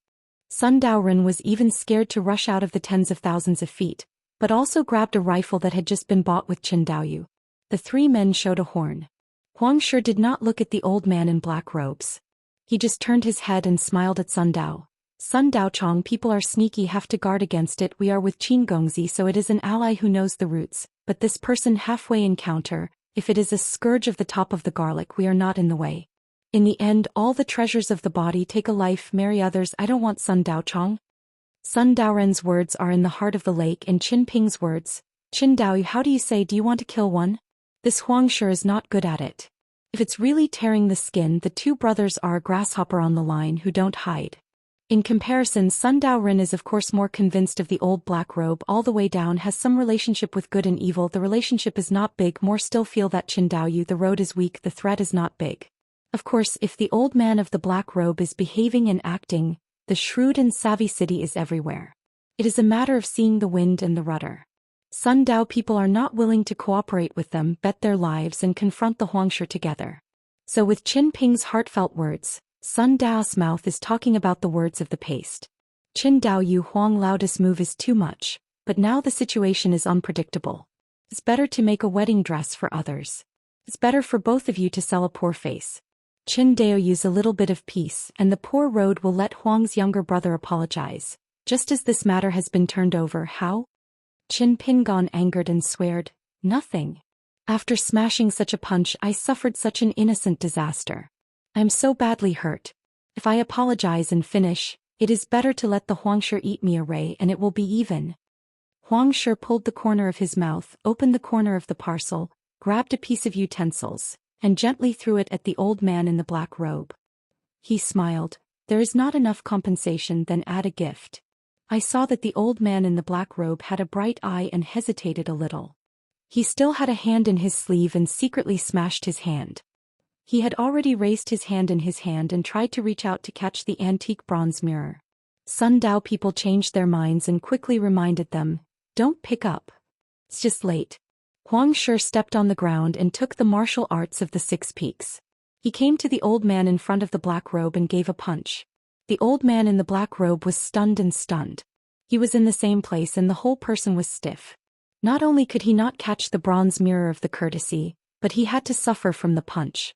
Sun Daoren was even scared to rush out of the tens of thousands of feet, but also grabbed a rifle that had just been bought with Qin Daoyu. The 3 men showed a horn. Huangshi did not look at the old man in black robes. He just turned his head and smiled at Sun Dao. "Sun Daochang, people are sneaky, have to guard against it. We are with Qin Gongzi, so it is an ally who knows the roots, but this person halfway encounter, if it is a scourge of the top of the garlic, we are not in the way. In the end, all the treasures of the body take a life, marry others. I don't want Sun Daochang." Sun Daoren's words are in the heart of the lake, and Qin Ping's words. "Qin Daoyu, how do you say, do you want to kill one?" This Huangshi is not good at it. If it's really tearing the skin, the 2 brothers are a grasshopper on the line who don't hide. In comparison, Sun Daoren is of course more convinced of the old black robe all the way down has some relationship with good and evil. The relationship is not big, more still feel that Qin Daoyu, the road is weak, the threat is not big. Of course, if the old man of the black robe is behaving and acting, the shrewd and savvy city is everywhere. It is a matter of seeing the wind and the rudder. Sun Dao people are not willing to cooperate with them, bet their lives and confront the Huangshi together. So with Qin Ping's heartfelt words, Sun Dao's mouth is talking about the words of the paste. Qin Daoyu Huang loudest move is too much, but now the situation is unpredictable. It's better to make a wedding dress for others. It's better for both of you to sell a poor face. Qin Dao use a little bit of peace, and the poor road will let Huang's younger brother apologize, just as this matter has been turned over. How? Qin Pingon angered and sweared, "Nothing. After smashing such a punch, I suffered such an innocent disaster. I am so badly hurt. If I apologize and finish, it is better to let the Huangshi eat me away and it will be even." Huangshi pulled the corner of his mouth, opened the corner of the parcel, grabbed a piece of utensils, and gently threw it at the old man in the black robe. He smiled. "There is not enough compensation, then add a gift." I saw that the old man in the black robe had a bright eye and hesitated a little. He still had a hand in his sleeve and secretly smashed his hand. He had already raised his hand in his hand and tried to reach out to catch the antique bronze mirror. Sun Dao people changed their minds and quickly reminded them, "Don't pick up. It's just late." Huang Shi stepped on the ground and took the martial arts of the 6 peaks. He came to the old man in front of the black robe and gave a punch. The old man in the black robe was stunned. He was in the same place and the whole person was stiff. Not only could he not catch the bronze mirror of the courtesy, but he had to suffer from the punch.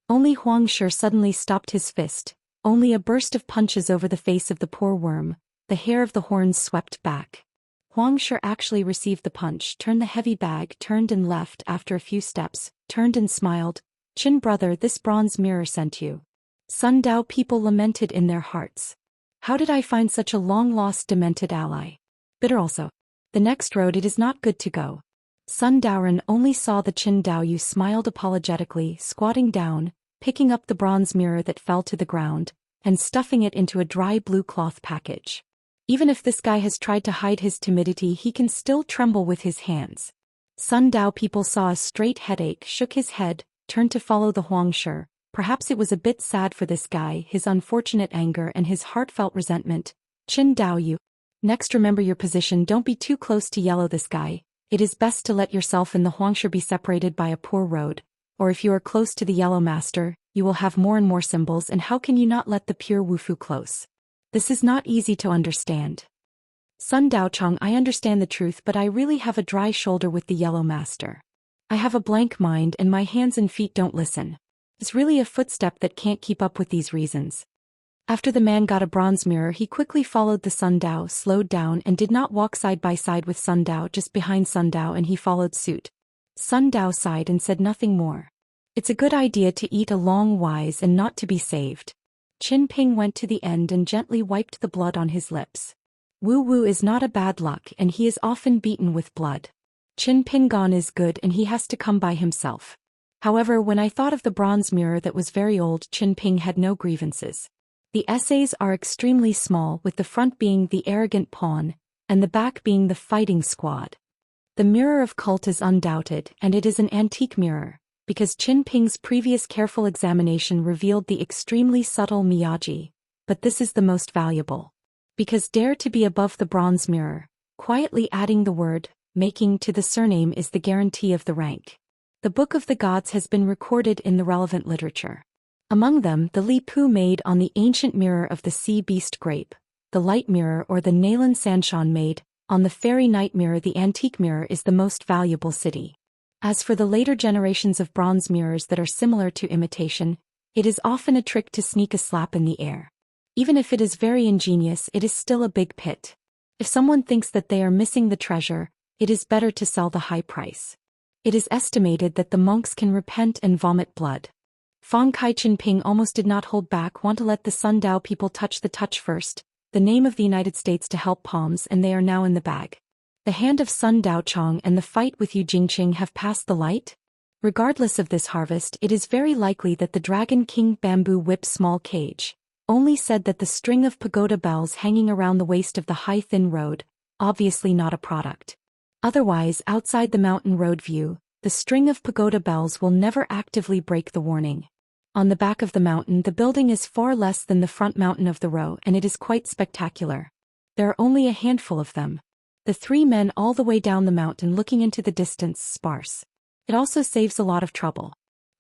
Only Huang Shi suddenly stopped his fist. Only a burst of punches over the face of the poor worm, the hair of the horns swept back. Huang Shi actually received the punch, turned the heavy bag, turned and left after a few steps, turned and smiled. "Qin brother, this bronze mirror sent you." Sun Dao people lamented in their hearts. "How did I find such a long-lost demented ally? Bitter also. The next road it is not good to go." Sun Daoren only saw the Qin Dao Yu smiled apologetically, squatting down, picking up the bronze mirror that fell to the ground, and stuffing it into a dry blue cloth package. Even if this guy has tried to hide his timidity, he can still tremble with his hands. Sun Dao people saw a straight headache, shook his head, turned to follow the Huang Shi. Perhaps it was a bit sad for this guy, his unfortunate anger and his heartfelt resentment. "Qin Dao Yu. Next remember your position, don't be too close to yellow this guy. It is best to let yourself and the Huang Shi be separated by a poor road. Or if you are close to the yellow master, you will have more and more symbols, and how can you not let the pure Wufu close? This is not easy to understand." "Sun Daochong, I understand the truth, but I really have a dry shoulder with the yellow master. I have a blank mind and my hands and feet don't listen. It's really a footstep that can't keep up with these reasons." After the man got a bronze mirror, he quickly followed the Sun Dao, slowed down and did not walk side by side with Sun Dao, just behind Sun Dao, and he followed suit. Sun Dao sighed and said nothing more. "It's a good idea to eat a long wise and not to be saved." Qin Ping went to the end and gently wiped the blood on his lips. Wu Wu is not a bad luck and he is often beaten with blood. Qin Ping Gon is good and he has to come by himself. However, when I thought of the bronze mirror that was very old, Qin Ping had no grievances. The essays are extremely small, with the front being the arrogant pawn, and the back being the fighting squad. The mirror of cult is undoubted, and it is an antique mirror, because Qin Ping's previous careful examination revealed the extremely subtle Miyagi, but this is the most valuable. Because dare to be above the bronze mirror, quietly adding the word, making to the surname is the guarantee of the rank. The Book of the Gods has been recorded in the relevant literature. Among them, the Li Pu made on the ancient mirror of the sea beast grape, the light mirror or the Nalan Sanshan made on the fairy night mirror. The antique mirror is the most valuable city. As for the later generations of bronze mirrors that are similar to imitation, it is often a trick to sneak a slap in the air. Even if it is very ingenious, it is still a big pit. If someone thinks that they are missing the treasure, it is better to sell the high price. It is estimated that the monks can repent and vomit blood. Fang Kai Qin Ping almost did not hold back, want to let the Sun Dao people touch the touch first, the name of the United States to help palms, and they are now in the bag. The hand of Sun Daochong and the fight with Yu Jingqing have passed the light? Regardless of this harvest, it is very likely that the Dragon King Bamboo Whip Small Cage only said that the string of pagoda bells hanging around the waist of the high thin road, obviously not a product. Otherwise, outside the mountain road view, the string of pagoda bells will never actively break the warning. On the back of the mountain, the building is far less than the front mountain of the row, and it is quite spectacular. There are only a handful of them. The 3 men all the way down the mountain looking into the distance, sparse. It also saves a lot of trouble.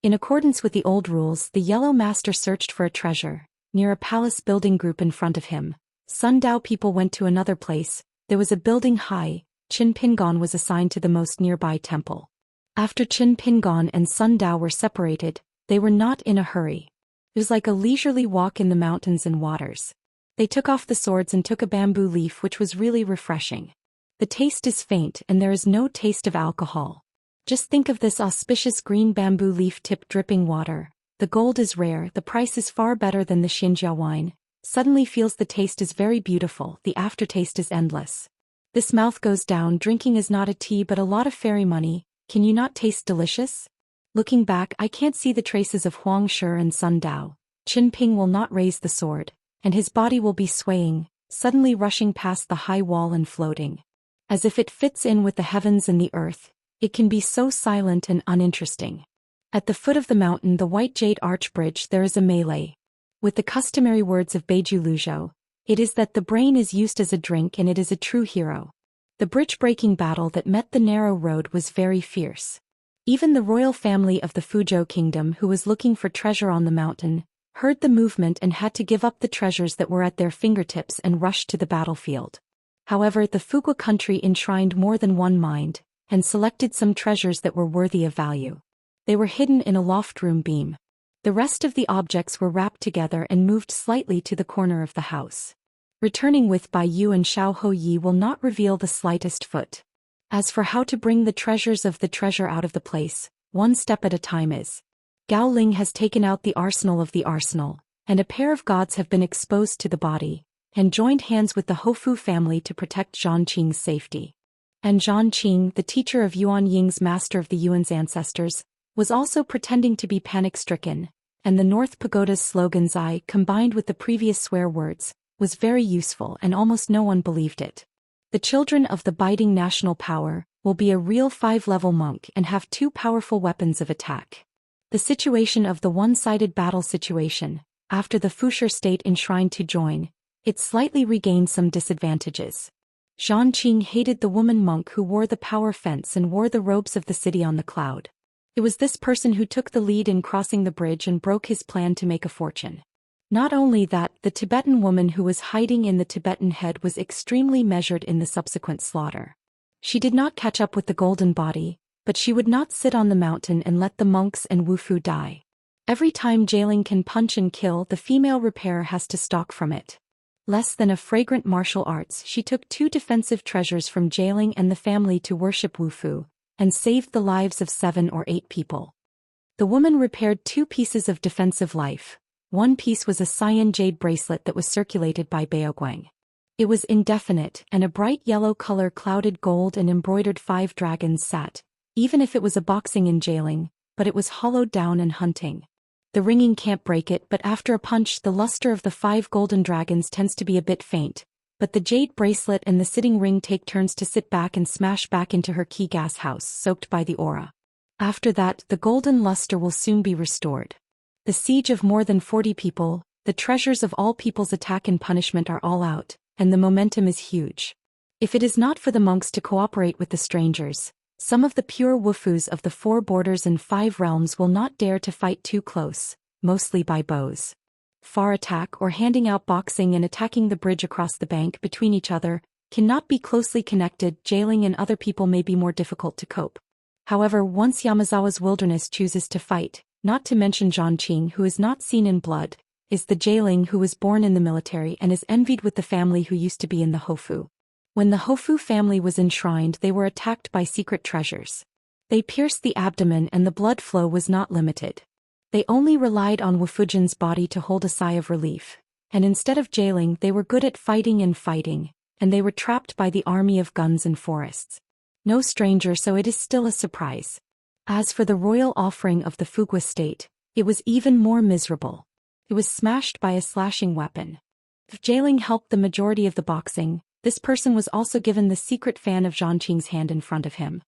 In accordance with the old rules, the Yellow Master searched for a treasure near a palace building group in front of him. Sun Dao people went to another place. There was a building high. Qin Pingon was assigned to the most nearby temple. After Qin Pingon and Sun Dao were separated, they were not in a hurry. It was like a leisurely walk in the mountains and waters. They took off the swords and took a bamboo leaf, which was really refreshing. The taste is faint and there is no taste of alcohol. Just think of this auspicious green bamboo leaf tip dripping water. The gold is rare, the price is far better than the Xianxia wine. Suddenly feels the taste is very beautiful, the aftertaste is endless. This mouth goes down. Drinking is not a tea but a lot of fairy money. Can you not taste delicious? Looking back, I can't see the traces of Huang Shi and Sun Dao. Qin Ping will not raise the sword, and his body will be swaying, suddenly rushing past the high wall and floating. As if it fits in with the heavens and the earth, it can be so silent and uninteresting. At the foot of the mountain, the white jade arch bridge, there is a melee. With the customary words of Beiju Luzhou, It is that the brain is used as a drink and it is a true hero. The bridge-breaking battle that met the narrow road was very fierce. Even the royal family of the Fuzhou kingdom, who was looking for treasure on the mountain, heard the movement and had to give up the treasures that were at their fingertips and rushed to the battlefield. However, the Fugua country enshrined more than one mind, and selected some treasures that were worthy of value. They were hidden in a loft room beam. The rest of the objects were wrapped together and moved slightly to the corner of the house. Returning with Bai Yu and Xiao Ho Yi will not reveal the slightest foot. As for how to bring the treasures of the treasure out of the place, one step at a time is. Gao Ling has taken out the arsenal of the arsenal, and a pair of gods have been exposed to the body, and joined hands with the Hofu family to protect Zhang Qing's safety. And Zhang Qing, the teacher of Yuan Ying's master of the Yuan's ancestors, was also pretending to be panic-stricken, and the North Pagoda's slogan Zai, combined with the previous swear words, was very useful and almost no one believed it. The children of the biting national power will be a real 5-level monk and have 2 powerful weapons of attack. The situation of the one-sided battle situation, after the Fushur state enshrined to join, it slightly regained some disadvantages. Zhang Qing hated the woman monk who wore the power fence and wore the robes of the city on the cloud. It was this person who took the lead in crossing the bridge and broke his plan to make a fortune. Not only that, the Tibetan woman who was hiding in the Tibetan head was extremely measured in the subsequent slaughter. She did not catch up with the golden body, but she would not sit on the mountain and let the monks and Wufu die. Every time Jailing can punch and kill, the female repairer has to stalk from it. Less than a fragrant martial arts, she took 2 defensive treasures from Jailing and the family to worship Wufu, and saved the lives of 7 or 8 people. The woman repaired 2 pieces of defensive life. One piece was a cyan jade bracelet that was circulated by Baoguang. It was indefinite, and a bright yellow color clouded gold and embroidered 5 dragons sat, even if it was a boxing in Jailing, but it was hollowed down and hunting. The ringing can't break it, but after a punch the luster of the 5 golden dragons tends to be a bit faint, but the jade bracelet and the sitting ring take turns to sit back and smash back into her key gas house soaked by the aura. After that, the golden luster will soon be restored. The siege of more than 40 people, the treasures of all people's attack and punishment are all out, and the momentum is huge. If it is not for the monks to cooperate with the strangers, some of the pure Wufus of the 4 borders and 5 realms will not dare to fight too close, mostly by bows. Far attack or handing out boxing and attacking the bridge across the bank between each other cannot be closely connected. Jailing and other people may be more difficult to cope. However, once Yamazawa's wilderness chooses to fight, not to mention Zhang Qing, who is not seen in blood, is the Jailing who was born in the military and is envied with the family who used to be in the Hofu. When the Hofu family was enshrined, they were attacked by secret treasures. They pierced the abdomen and the blood flow was not limited. They only relied on Wufujin's body to hold a sigh of relief, and instead of Jailing they were good at fighting, and they were trapped by the army of guns and forests. No stranger, so it is still a surprise. As for the royal offering of the Fugua state, it was even more miserable. It was smashed by a slashing weapon. If Jailing helped the majority of the boxing, this person was also given the secret fan of Zhang Qing's hand in front of him.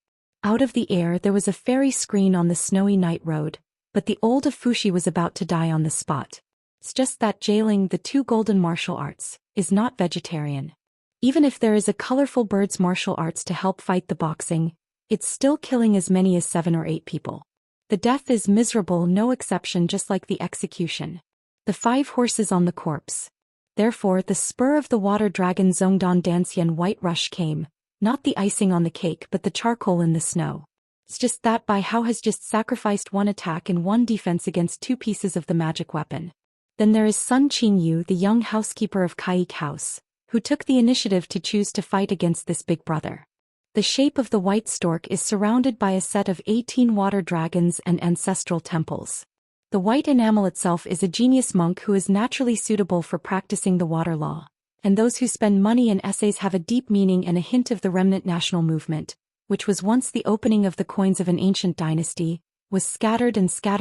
Out of the air there was a fairy screen on the snowy night road, but the old Fushi was about to die on the spot. It's just that Jailing, the 2 golden martial arts, is not vegetarian. Even if there is a colorful bird's martial arts to help fight the boxing, it's still killing as many as 7 or 8 people. The death is miserable, no exception, just like the execution. The 5 horses on the corpse. Therefore the spur of the water dragon Zongdan Dancian White Rush came, not the icing on the cake but the charcoal in the snow. It's just that Bai Hao has just sacrificed 1 attack and 1 defense against 2 pieces of the magic weapon. Then there is Sun Qingyu, the young housekeeper of Kaik House, who took the initiative to choose to fight against this big brother. The shape of the white stork is surrounded by a set of 18 water dragons and ancestral temples. The white enamel itself is a genius monk who is naturally suitable for practicing the water law, and those who spend money in essays have a deep meaning and a hint of the remnant national movement, which was once the opening of the coins of an ancient dynasty, was scattered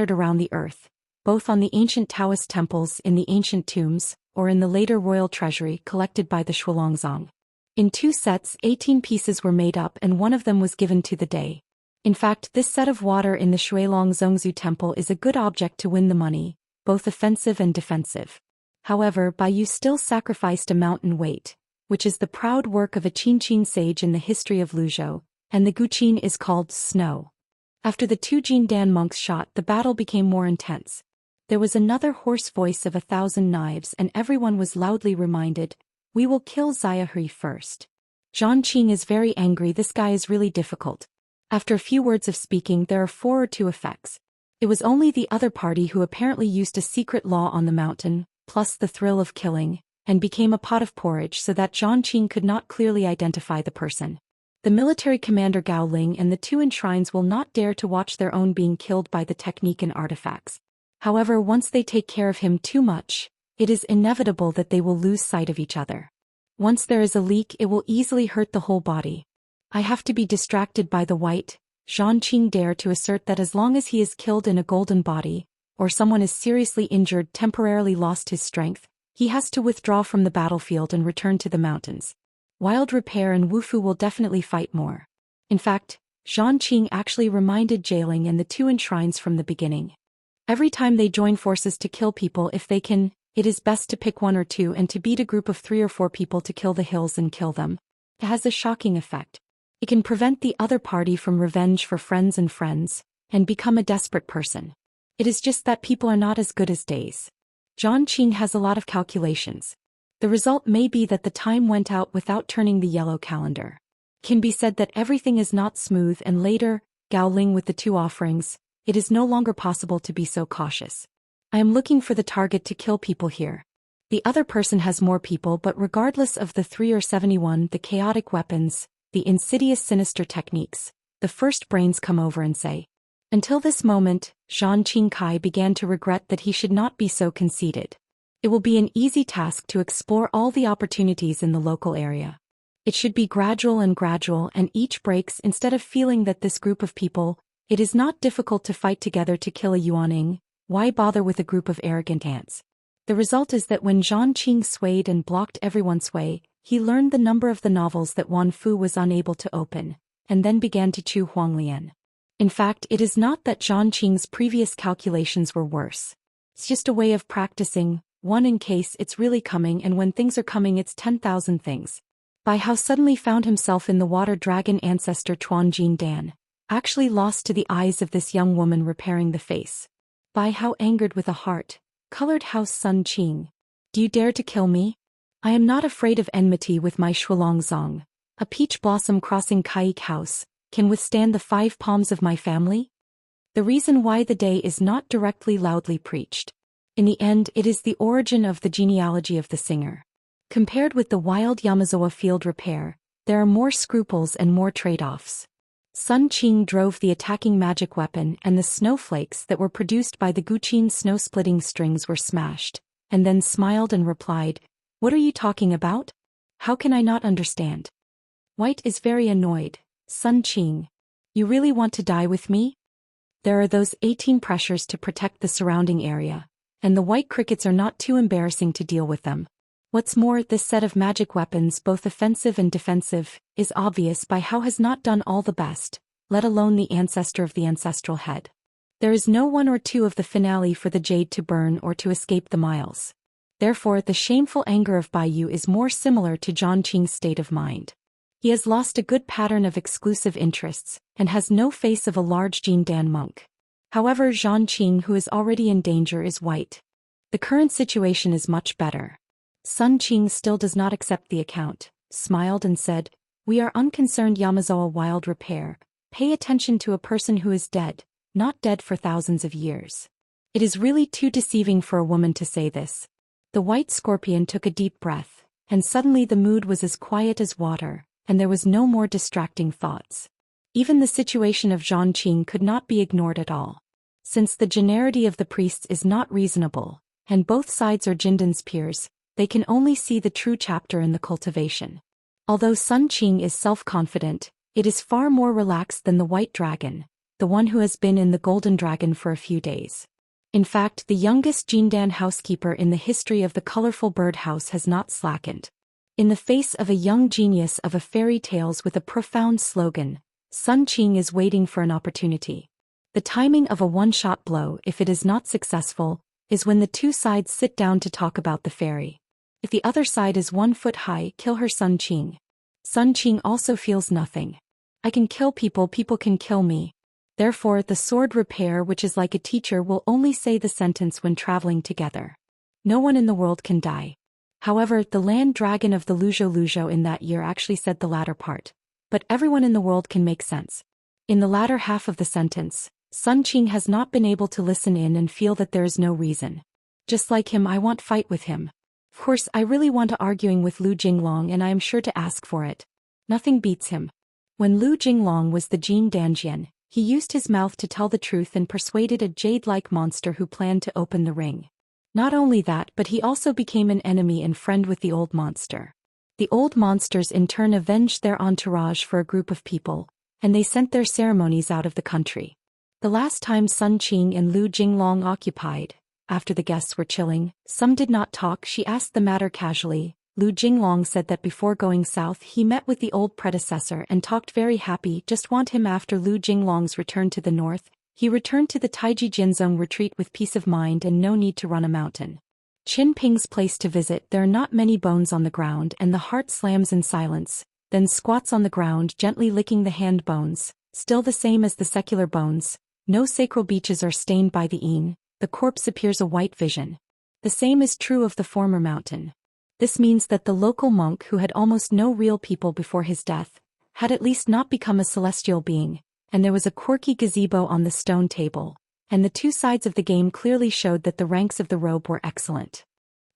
around the earth, both on the ancient Taoist temples, in the ancient tombs, or in the later royal treasury collected by the Shuolongzong. In 2 sets, 18 pieces were made up and 1 of them was given to the day. In fact, this set of water in the Shuilong Zongzu temple is a good object to win the money, both offensive and defensive. However, Baiyu still sacrificed a mountain weight, which is the proud work of a Qinqin sage in the history of Luzhou, and the Guqin is called snow. After the two Jindan monks shot, the battle became more intense. There was another hoarse voice of 1,000 knives and everyone was loudly reminded, "We will kill Xiahui first." Zhang Qing is very angry. This guy is really difficult. After a few words of speaking, there are 4 or 2 effects. It was only the other party who apparently used a secret law on the mountain, plus the thrill of killing, and became a pot of porridge so that Zhang Qing could not clearly identify the person. The military commander Gao Ling and the 2 enshrines will not dare to watch their own being killed by the technique and artifacts. However, once they take care of him too much, it is inevitable that they will lose sight of each other. Once there is a leak, it will easily hurt the whole body. I have to be distracted by the white. Zhang Qing dare to assert that as long as he is killed in a golden body, or someone is seriously injured, temporarily lost his strength, he has to withdraw from the battlefield and return to the mountains. Wild Repair and Wufu will definitely fight more. In fact, Zhang Qing actually reminded Jailing and the 2 enshrines from the beginning. Every time they join forces to kill people, if they can, it is best to pick 1 or 2 and to beat a group of 3 or 4 people to kill the hills and kill them. It has a shocking effect. It can prevent the other party from revenge for friends and become a desperate person. It is just that people are not as good as days. Zhang Qing has a lot of calculations. The result may be that the time went out without turning the yellow calendar. Can be said that everything is not smooth, and later, Gao Ling with the 2 offerings, it is no longer possible to be so cautious. I am looking for the target to kill people here. The other person has more people, but regardless of the 3 or 71, the chaotic weapons, the insidious sinister techniques, the first brains come over and say. Until this moment, Zhang Qingkai began to regret that he should not be so conceited. It will be an easy task to explore all the opportunities in the local area. It should be gradual and each breaks. Instead of feeling that this group of people, it is not difficult to fight together to kill a Yuaning, why bother with a group of arrogant ants? The result is that when Zhang Qing swayed and blocked everyone's way, he learned the number of the novels that Wan Fu was unable to open, and then began to chew Huanglian. In fact, it is not that Zhang Qing's previous calculations were worse. It's just a way of practicing, one in case it's really coming, and when things are coming it's 10,000 things. Bai Hao suddenly found himself in the water dragon ancestor Chuan Jin Dan, actually lost to the eyes of this young woman repairing the face. Bai Hao angered with a heart-colored house Sun Qing. Do you dare to kill me? I am not afraid of enmity with my Shuilongzong. A peach blossom crossing Kaik house can withstand the 5 palms of my family? The reason why the day is not directly loudly preached. In the end, it is the origin of the genealogy of the singer. Compared with the wild Yamazawa field repair, there are more scruples and more trade-offs. Sun Qing drove the attacking magic weapon, and the snowflakes that were produced by the Guqin snow-splitting strings were smashed, and then smiled and replied, "What are you talking about? How can I not understand?" White is very annoyed. Sun Qing. You really want to die with me? There are those 18 pressures to protect the surrounding area, and the white crickets are not too embarrassing to deal with them. What's more, this set of magic weapons, both offensive and defensive, is obvious. Bai Hao has not done all the best, let alone the ancestor of the ancestral head. There is no 1 or 2 of the finale for the jade to burn or to escape the miles. Therefore, the shameful anger of Baiyu is more similar to Zhang Qing's state of mind. He has lost a good pattern of exclusive interests, and has no face of a large Jindan monk. However, Zhang Qing, who is already in danger, is white. The current situation is much better. Sun Qing still does not accept the account, smiled and said, "We are unconcerned Yamazawa wild repair. Pay attention to a person who is dead, not dead for thousands of years." It is really too deceiving for a woman to say this. The white scorpion took a deep breath, and suddenly the mood was as quiet as water, and there was no more distracting thoughts. Even the situation of Zhang Qing could not be ignored at all. Since the generality of the priests is not reasonable, and both sides are Jindan's peers, they can only see the true chapter in the cultivation. Although Sun Qing is self-confident, it is far more relaxed than the white dragon, the one who has been in the golden dragon for a few days. In fact, the youngest Jindan housekeeper in the history of the colorful bird house has not slackened. In the face of a young genius of a fairy tales with a profound slogan, Sun Qing is waiting for an opportunity. The timing of a one-shot blow, if it is not successful, is when the two sides sit down to talk about the fairy. If the other side is 1 foot high, kill her. Sun Qing. Sun Qing also feels nothing. I can kill people, people can kill me. Therefore, the sword repair, which is like a teacher, will only say the sentence when traveling together. No one in the world can die. However, the land dragon of the Luzhou in that year actually said the latter part. But everyone in the world can make sense. In the latter half of the sentence, Sun Qing has not been able to listen in and feel that there is no reason. Just like him, I want fight with him. Of course, I really want to arguing with Lu Jinglong, and I am sure to ask for it. Nothing beats him. When Lu Jinglong was the Jin Danjian, he used his mouth to tell the truth and persuaded a jade-like monster who planned to open the ring. Not only that, but he also became an enemy and friend with the old monster. The old monsters in turn avenged their entourage for a group of people, and they sent their ceremonies out of the country. The last time Sun Qing and Lu Jinglong occupied, after the guests were chilling, some did not talk. She asked the matter casually. Lu Jinglong said that before going south he met with the old predecessor and talked very happy, just want him. After Lu Jinglong's return to the north, he returned to the Taiji Jinzong retreat with peace of mind and no need to run a mountain. Qin Ping's place to visit, there are not many bones on the ground and the heart slams in silence, then squats on the ground gently licking the hand bones, still the same as the secular bones. No sacral beaches are stained by the een, the corpse appears a white vision. The same is true of the former mountain. This means that the local monk, who had almost no real people before his death, had at least not become a celestial being, and there was a quirky gazebo on the stone table, and the two sides of the game clearly showed that the ranks of the robe were excellent.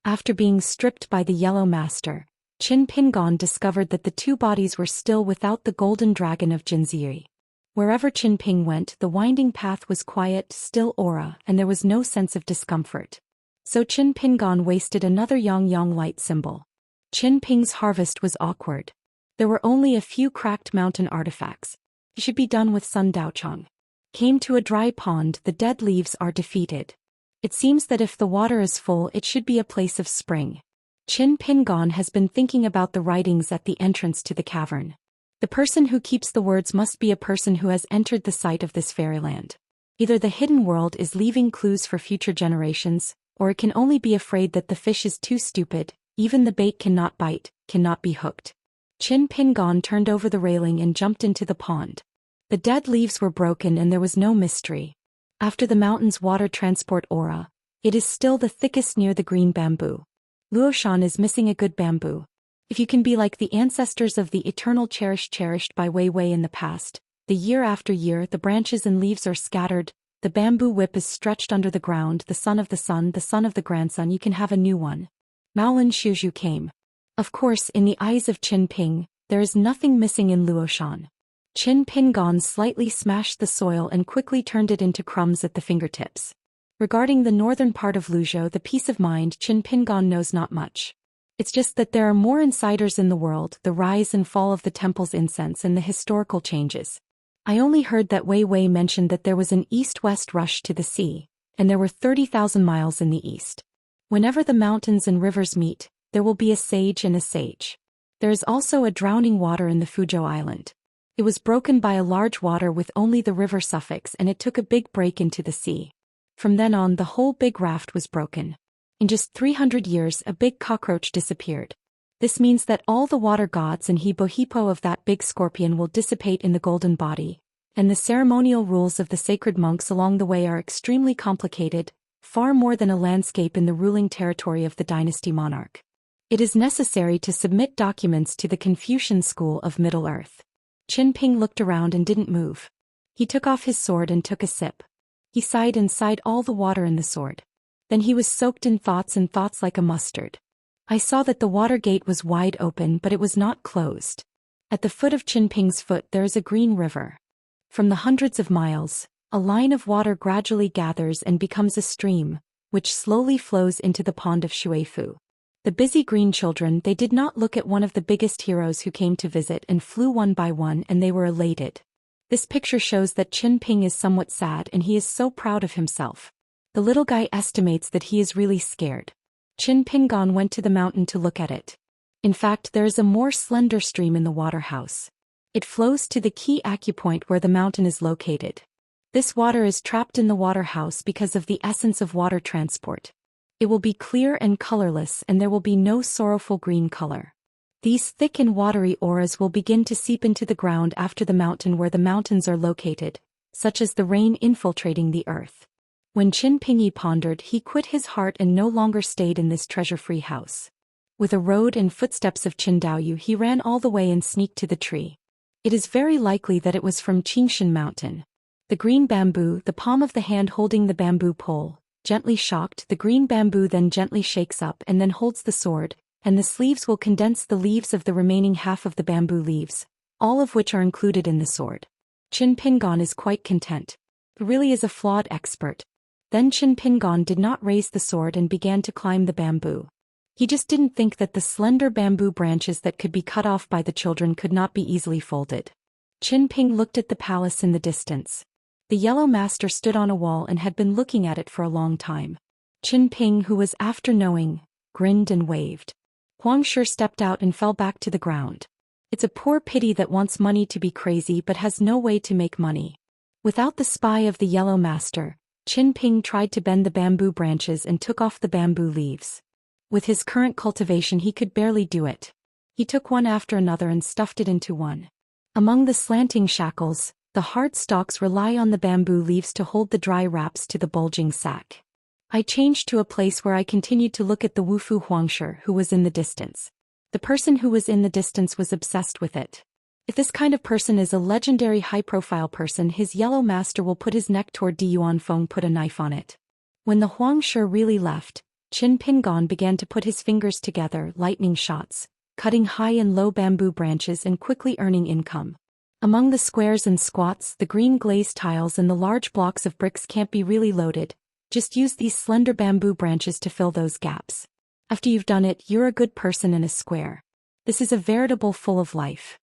After being stripped by the Yellow Master, Qin Pingon discovered that the two bodies were still without the golden dragon of Jinziri. Wherever Qin Ping went, the winding path was quiet, still aura, and there was no sense of discomfort. So Qin Pingon wasted another yang light symbol. Qin Ping's harvest was awkward. There were only a few cracked mountain artifacts. It should be done with Sun Daochang. Came to a dry pond, the dead leaves are defeated. It seems that if the water is full, it should be a place of spring. Qin Pingon has been thinking about the writings at the entrance to the cavern. The person who keeps the words must be a person who has entered the site of this fairyland. Either the hidden world is leaving clues for future generations, or it can only be afraid that the fish is too stupid, even the bait cannot bite, cannot be hooked. Qin Pingon turned over the railing and jumped into the pond. The dead leaves were broken and there was no mystery. After the mountain's water transport aura, it is still the thickest near the green bamboo. Luoshan is missing a good bamboo. If you can be like the ancestors of the eternal cherished by Wei Wei in the past, the year after year the branches and leaves are scattered, the bamboo whip is stretched under the ground, the son of the son of the grandson, you can have a new one. Maolin Shuzhu came. Of course, in the eyes of Qin Ping, there is nothing missing in Luoshan. Qin Pingon slightly smashed the soil and quickly turned it into crumbs at the fingertips. Regarding the northern part of Luzhou, the peace of mind, Qin Pingon knows not much. It's just that there are more insiders in the world, the rise and fall of the temple's incense and the historical changes. I only heard that Wei Wei mentioned that there was an east-west rush to the sea, and there were 30,000 miles in the east. Whenever the mountains and rivers meet, there will be a sage and a sage. There is also a drowning water in the Fuzhou Island. It was broken by a large water with only the river suffix, and it took a big break into the sea. From then on, the whole big raft was broken. In just 300 years, a big cockroach disappeared. This means that all the water gods and hippo of that big scorpion will dissipate in the golden body, and the ceremonial rules of the sacred monks along the way are extremely complicated, far more than a landscape in the ruling territory of the dynasty monarch. It is necessary to submit documents to the Confucian school of Middle-earth. Qin Ping looked around and didn't move. He took off his sword and took a sip. He sighed and sighed all the water in the sword. Then he was soaked in thoughts and thoughts like a mustard. I saw that the water gate was wide open, but it was not closed. At the foot of Qin Ping's foot there is a green river. From the hundreds of miles, a line of water gradually gathers and becomes a stream, which slowly flows into the pond of Shuifu. The busy green children, they did not look at one of the biggest heroes who came to visit and flew one by one, and they were elated. This picture shows that Qin Ping is somewhat sad and he is so proud of himself. The little guy estimates that he is really scared. Qin Pingon went to the mountain to look at it. In fact, there is a more slender stream in the water house. It flows to the key acupoint where the mountain is located. This water is trapped in the water house because of the essence of water transport. It will be clear and colorless, and there will be no sorrowful green color. These thick and watery auras will begin to seep into the ground after the mountain where the mountains are located, such as the rain infiltrating the earth. When Qin Pingyi pondered, he quit his heart and no longer stayed in this treasure-free house. With a road and footsteps of Qin Daoyu, he ran all the way and sneaked to the tree. It is very likely that it was from Qingshan Mountain. The green bamboo, the palm of the hand holding the bamboo pole, gently shocked, the green bamboo then gently shakes up and then holds the sword, and the sleeves will condense the leaves of the remaining half of the bamboo leaves, all of which are included in the sword. Qin Pingon is quite content. He really is a flawed expert. Then Qin Pingon did not raise the sword and began to climb the bamboo. He just didn't think that the slender bamboo branches that could be cut off by the children could not be easily folded. Qin Ping looked at the palace in the distance. The yellow master stood on a wall and had been looking at it for a long time. Qin Ping, who was after knowing, grinned and waved. Huang Shi stepped out and fell back to the ground. It's a poor pity that wants money to be crazy but has no way to make money. Without the spy of the yellow master, Qin Ping tried to bend the bamboo branches and took off the bamboo leaves. With his current cultivation he could barely do it. He took one after another and stuffed it into one. Among the slanting shackles, the hard stalks rely on the bamboo leaves to hold the dry wraps to the bulging sack. I changed to a place where I continued to look at the Wufu Huangshi who was in the distance. The person who was in the distance was obsessed with it. If this kind of person is a legendary high-profile person, his yellow master will put his neck toward Di Yuanfeng, put a knife on it. When the Huangshi really left, Qin Pingon began to put his fingers together, lightning shots, cutting high and low bamboo branches and quickly earning income. Among the squares and squats, the green glazed tiles and the large blocks of bricks can't be really loaded. Just use these slender bamboo branches to fill those gaps. After you've done it, you're a good person in a square. This is a veritable full of life.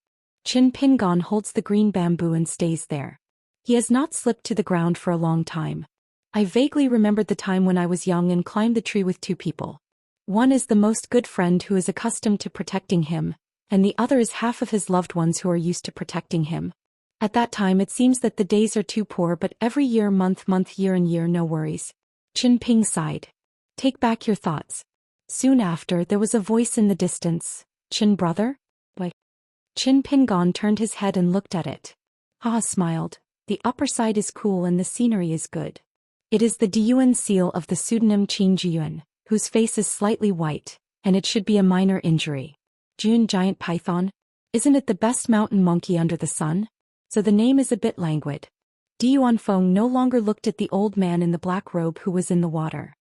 Qin Pingon holds the green bamboo and stays there. He has not slipped to the ground for a long time. I vaguely remembered the time when I was young and climbed the tree with two people. One is the most good friend who is accustomed to protecting him, and the other is half of his loved ones who are used to protecting him. At that time it seems that the days are too poor, but every year, month, year and year, no worries. Qin Ping sighed. Take back your thoughts. Soon after, there was a voice in the distance. Qin brother? What? Qin Pingon turned his head and looked at it. Smiled. The upper side is cool and the scenery is good. It is the Diyuan seal of the pseudonym Qin Jiyuan, whose face is slightly white, and it should be a minor injury. June giant python? Isn't it the best mountain monkey under the sun? So the name is a bit languid. Di Yuanfeng no longer looked at the old man in the black robe who was in the water.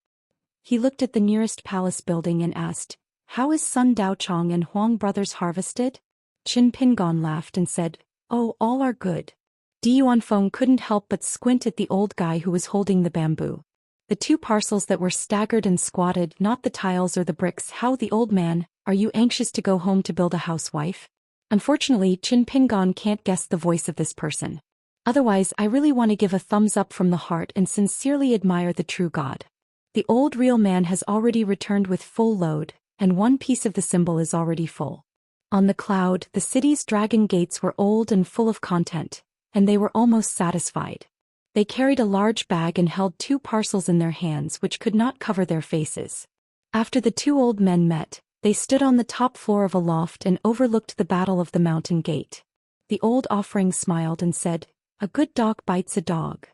He looked at the nearest palace building and asked, "How is Sun Daochong and Huang brothers harvested?" Qin Pingon laughed and said, "Oh, all are good." Di Yuanfeng couldn't help but squint at the old guy who was holding the bamboo. The two parcels that were staggered and squatted, not the tiles or the bricks. How the old man, are you anxious to go home to build a housewife? Unfortunately, Qin Pingon can't guess the voice of this person. Otherwise, I really want to give a thumbs up from the heart and sincerely admire the true God. The old real man has already returned with full load, and one piece of the symbol is already full. On the cloud, the city's dragon gates were old and full of content, and they were almost satisfied. They carried a large bag and held two parcels in their hands which could not cover their faces. After the two old men met, they stood on the top floor of a loft and overlooked the battle of the mountain gate. The old offering smiled and said, "A good dog bites a dog."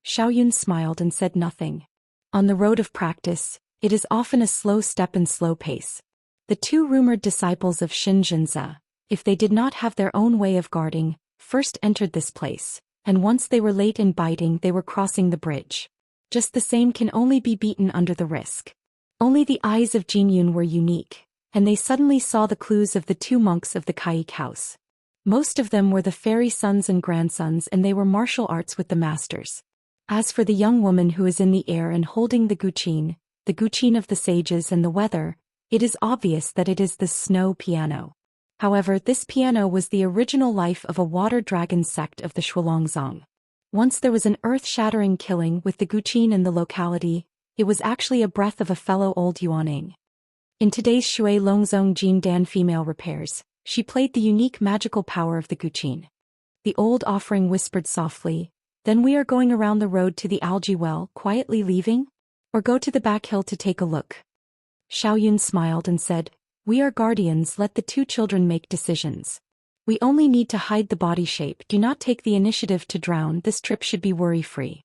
Xiaoyun smiled and said nothing. On the road of practice, it is often a slow step and slow pace. The two rumored disciples of Xianxia, if they did not have their own way of guarding, first entered this place, and once they were late in biting, they were crossing the bridge. Just the same can only be beaten under the risk. Only the eyes of Jinyun were unique, and they suddenly saw the clues of the two monks of the Kaik house. Most of them were the fairy sons and grandsons, and they were martial arts with the masters. As for the young woman who is in the air and holding the guqin of the sages and the weather, it is obvious that it is the snow piano. However, this piano was the original life of a water dragon sect of the Shuilongzong. Once there was an earth-shattering killing with the guqin in the locality. It was actually a breath of a fellow old Yuaning. In today's Shui Longzong Jin Dan female repairs, she played the unique magical power of the guqin. The old offering whispered softly, Then we are going around the road to the algae well, quietly leaving? Or go to the back hill to take a look? Xiaoyun smiled and said, we are guardians, let the two children make decisions. We only need to hide the body shape, do not take the initiative to drown, this trip should be worry-free.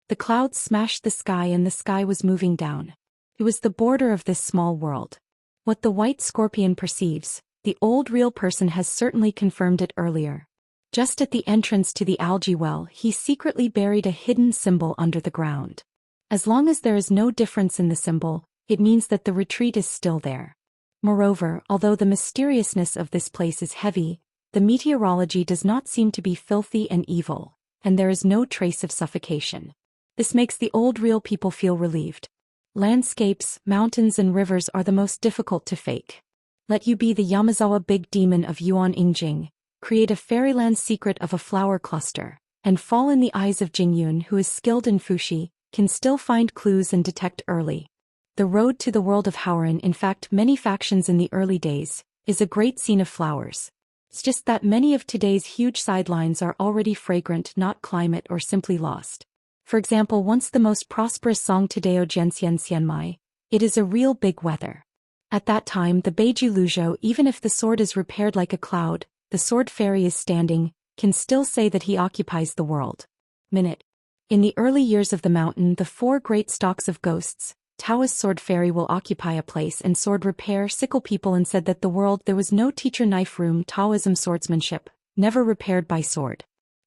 The clouds smashed the sky and the sky was moving down. It was the border of this small world. What the white scorpion perceives, the old real person has certainly confirmed it earlier. Just at the entrance to the algae well, he secretly buried a hidden symbol under the ground. As long as there is no difference in the symbol, it means that the retreat is still there. Moreover, although the mysteriousness of this place is heavy, the meteorology does not seem to be filthy and evil, and there is no trace of suffocation. This makes the old real people feel relieved. Landscapes, mountains and rivers are the most difficult to fake. Let you be the Yamazawa big demon of Yuan Ingjing, create a fairyland secret of a flower cluster, and fall in the eyes of Jingyun, who is skilled in fushi, can still find clues and detect early. The road to the world of Howren, in fact many factions in the early days, is a great scene of flowers. It's just that many of today's huge sidelines are already fragrant, not climate or simply lost. For example, once the most prosperous song Tadeo Genxian Xianmai, it is a real big weather. At that time the Beiju Luzhou, even if the sword is repaired like a cloud, the sword fairy is standing, can still say that he occupies the world. Minute. In the early years of the mountain, the four great stalks of ghosts, Taoist sword fairy will occupy a place and sword repair sickle people, and said that the world there was no teacher knife room Taoism swordsmanship, never repaired by sword.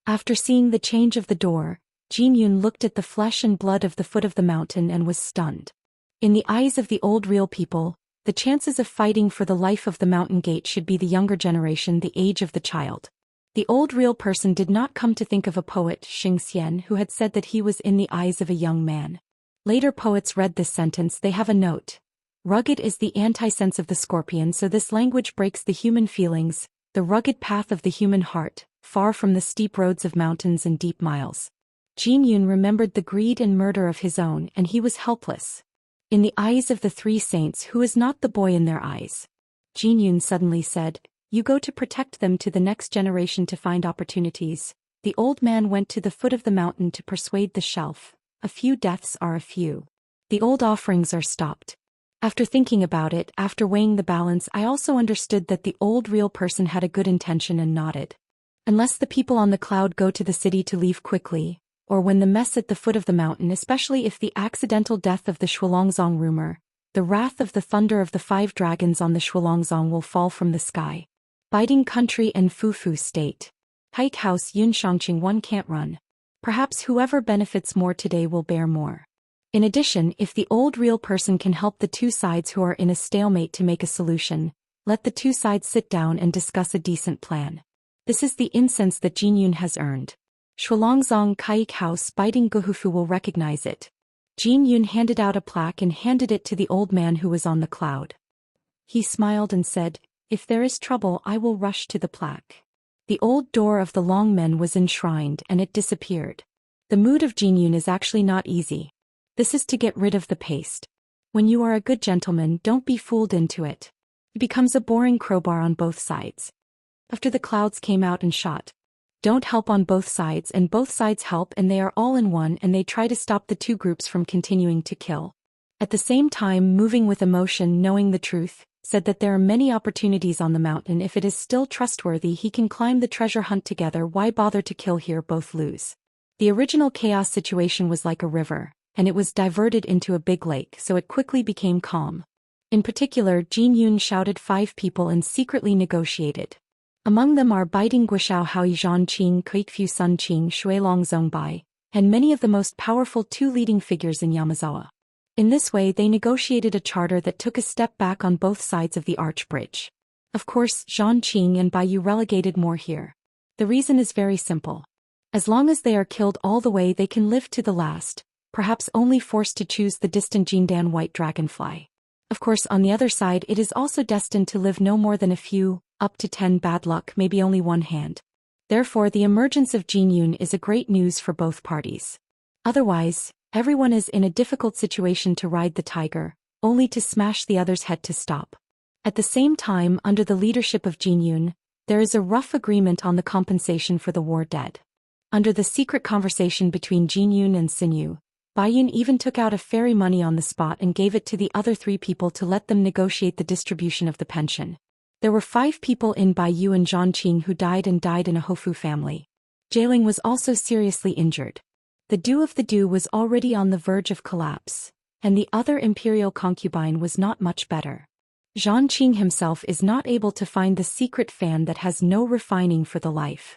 After seeing the change of the door, Jingyun looked at the flesh and blood of the foot of the mountain and was stunned. In the eyes of the old real people, the chances of fighting for the life of the mountain gate should be the younger generation, the age of the child. The old real person did not come to think of a poet, Xianxia, who had said that he was in the eyes of a young man. Later poets read this sentence, they have a note. Rugged is the anti-sense of the scorpion, so this language breaks the human feelings, the rugged path of the human heart, far from the steep roads of mountains and deep miles. Jingyun remembered the greed and murder of his own, and he was helpless. In the eyes of the three saints, who is not the boy in their eyes? Jingyun suddenly said, you go to protect them to the next generation to find opportunities. The old man went to the foot of the mountain to persuade the shelf. A few deaths are a few. The old offerings are stopped. After thinking about it, after weighing the balance, I also understood that the old real person had a good intention and nodded. Unless the people on the cloud go to the city to leave quickly, or when the mess at the foot of the mountain, especially if the accidental death of the Shuolongzong rumor, the wrath of the thunder of the 5 dragons on the Shuolongzong will fall from the sky. Biting country and Fufu state. Hike house Yun Shangqing, one can't run. Perhaps whoever benefits more today will bear more. In addition, if the old real person can help the two sides who are in a stalemate to make a solution, let the two sides sit down and discuss a decent plan. This is the incense that Jinyun has earned. Shuolongzong Kaik House biting Guhufu will recognize it. Jinyun handed out a plaque and handed it to the old man who was on the cloud. He smiled and said, if there is trouble I will rush to the plaque. The old door of the long men was enshrined and it disappeared. The mood of Jinyun is actually not easy. This is to get rid of the paste. When you are a good gentleman, don't be fooled into it. It becomes a boring crowbar on both sides. After the clouds came out and shot. Don't help on both sides, and both sides help, and they are all in one, and they try to stop the two groups from continuing to kill. At the same time, moving with emotion, knowing the truth, said that there are many opportunities on the mountain. If it is still trustworthy, he can climb the treasure hunt together. Why bother to kill here? Both lose. The original chaos situation was like a river, and it was diverted into a big lake, so it quickly became calm. In particular, Jinyun shouted 5 people and secretly negotiated. Among them are Biting Guishao Haoyi Zhanqing, Kuikfu Sun Qing, Shuilong Zongbai, and many of the most powerful 2 leading figures in Yamazawa. In this way they negotiated a charter that took a step back on both sides of the arch bridge. Of course, Zhanqing and Baiyu relegated more here. The reason is very simple. As long as they are killed all the way, they can live to the last, perhaps only forced to choose the distant Jindan white dragonfly. Of course, on the other side it is also destined to live no more than a few, up to 10 bad luck, maybe only one hand. Therefore the emergence of Jinyun is a great news for both parties. Otherwise, everyone is in a difficult situation to ride the tiger, only to smash the other's head to stop. At the same time, under the leadership of Jinyun, there is a rough agreement on the compensation for the war dead. Under the secret conversation between Jinyun and Xinyu, Baiyun even took out a fairy money on the spot and gave it to the other 3 people to let them negotiate the distribution of the pension. There were 5 people in Baiyu and Zhangqing who died in a Hofu family. Jailing was also seriously injured. The Du of the Du was already on the verge of collapse, and the other imperial concubine was not much better. Zhangqing himself is not able to find the secret fan that has no refining for the life.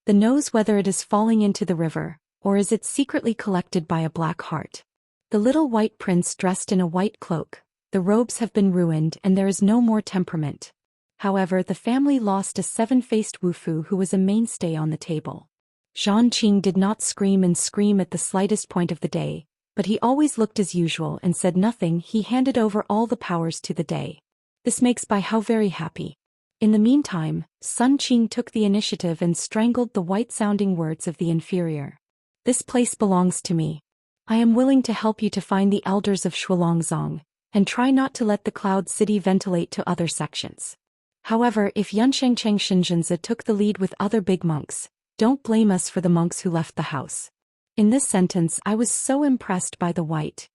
The knows whether it is falling into the river, or is it secretly collected by a black heart. The little white prince dressed in a white cloak, the robes have been ruined and there is no more temperament. However, the family lost a 7-faced Wufu who was a mainstay on the table. Zhangqing did not scream at the slightest point of the day, but he always looked as usual and said nothing. He handed over all the powers to the day. This makes Bai Hao very happy. In the meantime, Sun Qing took the initiative and strangled the white-sounding words of the inferior. This place belongs to me. I am willing to help you to find the elders of Shualongzong, and try not to let the Cloud City ventilate to other sections. However, if Yunshengcheng Shinzhenzi took the lead with other big monks, don't blame us for the monks who left the house. In this sentence I was so impressed by the white.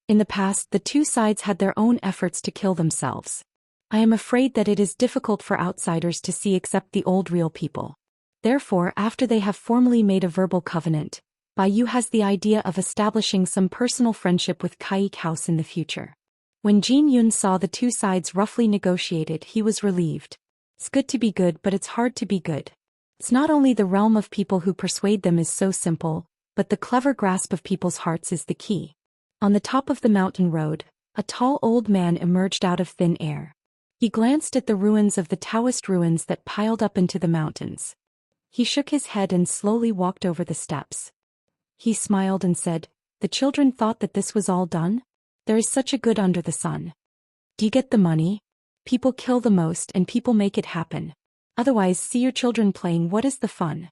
In the past the 2 sides had their own efforts to kill themselves. I am afraid that it is difficult for outsiders to see except the old real people. Therefore, after they have formally made a verbal covenant, Baiyu has the idea of establishing some personal friendship with Kaik House in the future. When Jin Yun saw the 2 sides roughly negotiated, he was relieved. It's good to be good, but it's hard to be good. It's not only the realm of people who persuade them is so simple, but the clever grasp of people's hearts is the key. On the top of the mountain road, a tall old man emerged out of thin air. He glanced at the ruins of the Daoist ruins that piled up into the mountains. He shook his head and slowly walked over the steps. He smiled and said, "The children thought that this was all done? There is such a good under the sun. Do you get the money? People kill the most and people make it happen. Otherwise, see your children playing, what is the fun?"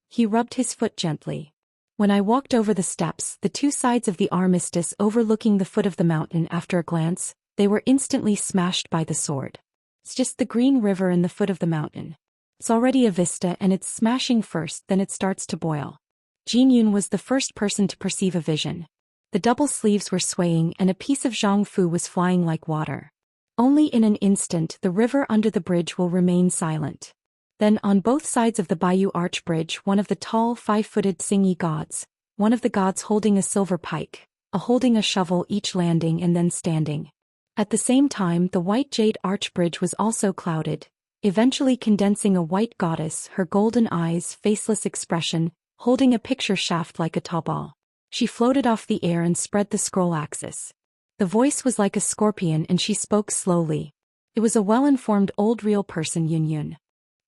He rubbed his foot gently. When I walked over the steps, the 2 sides of the armistice overlooking the foot of the mountain, after a glance, they were instantly smashed by the sword. It's just the green river in the foot of the mountain. It's already a vista and it's smashing first, then it starts to boil. Jin Yun was the first person to perceive a vision. The double sleeves were swaying and a piece of Zhangfu was flying like water. Only in an instant the river under the bridge will remain silent. Then on both sides of the Baiyu Arch Bridge, one of the tall 5-footed Xingyi gods, one of the gods holding a silver pike, a holding a shovel, each landing and then standing. At the same time the white jade arch bridge was also clouded, eventually condensing a white goddess, her golden eyes, faceless expression, holding a picture shaft like a tall ball. She floated off the air and spread the scroll axis. The voice was like a scorpion and she spoke slowly. It was a well-informed old real person, Yun Yun.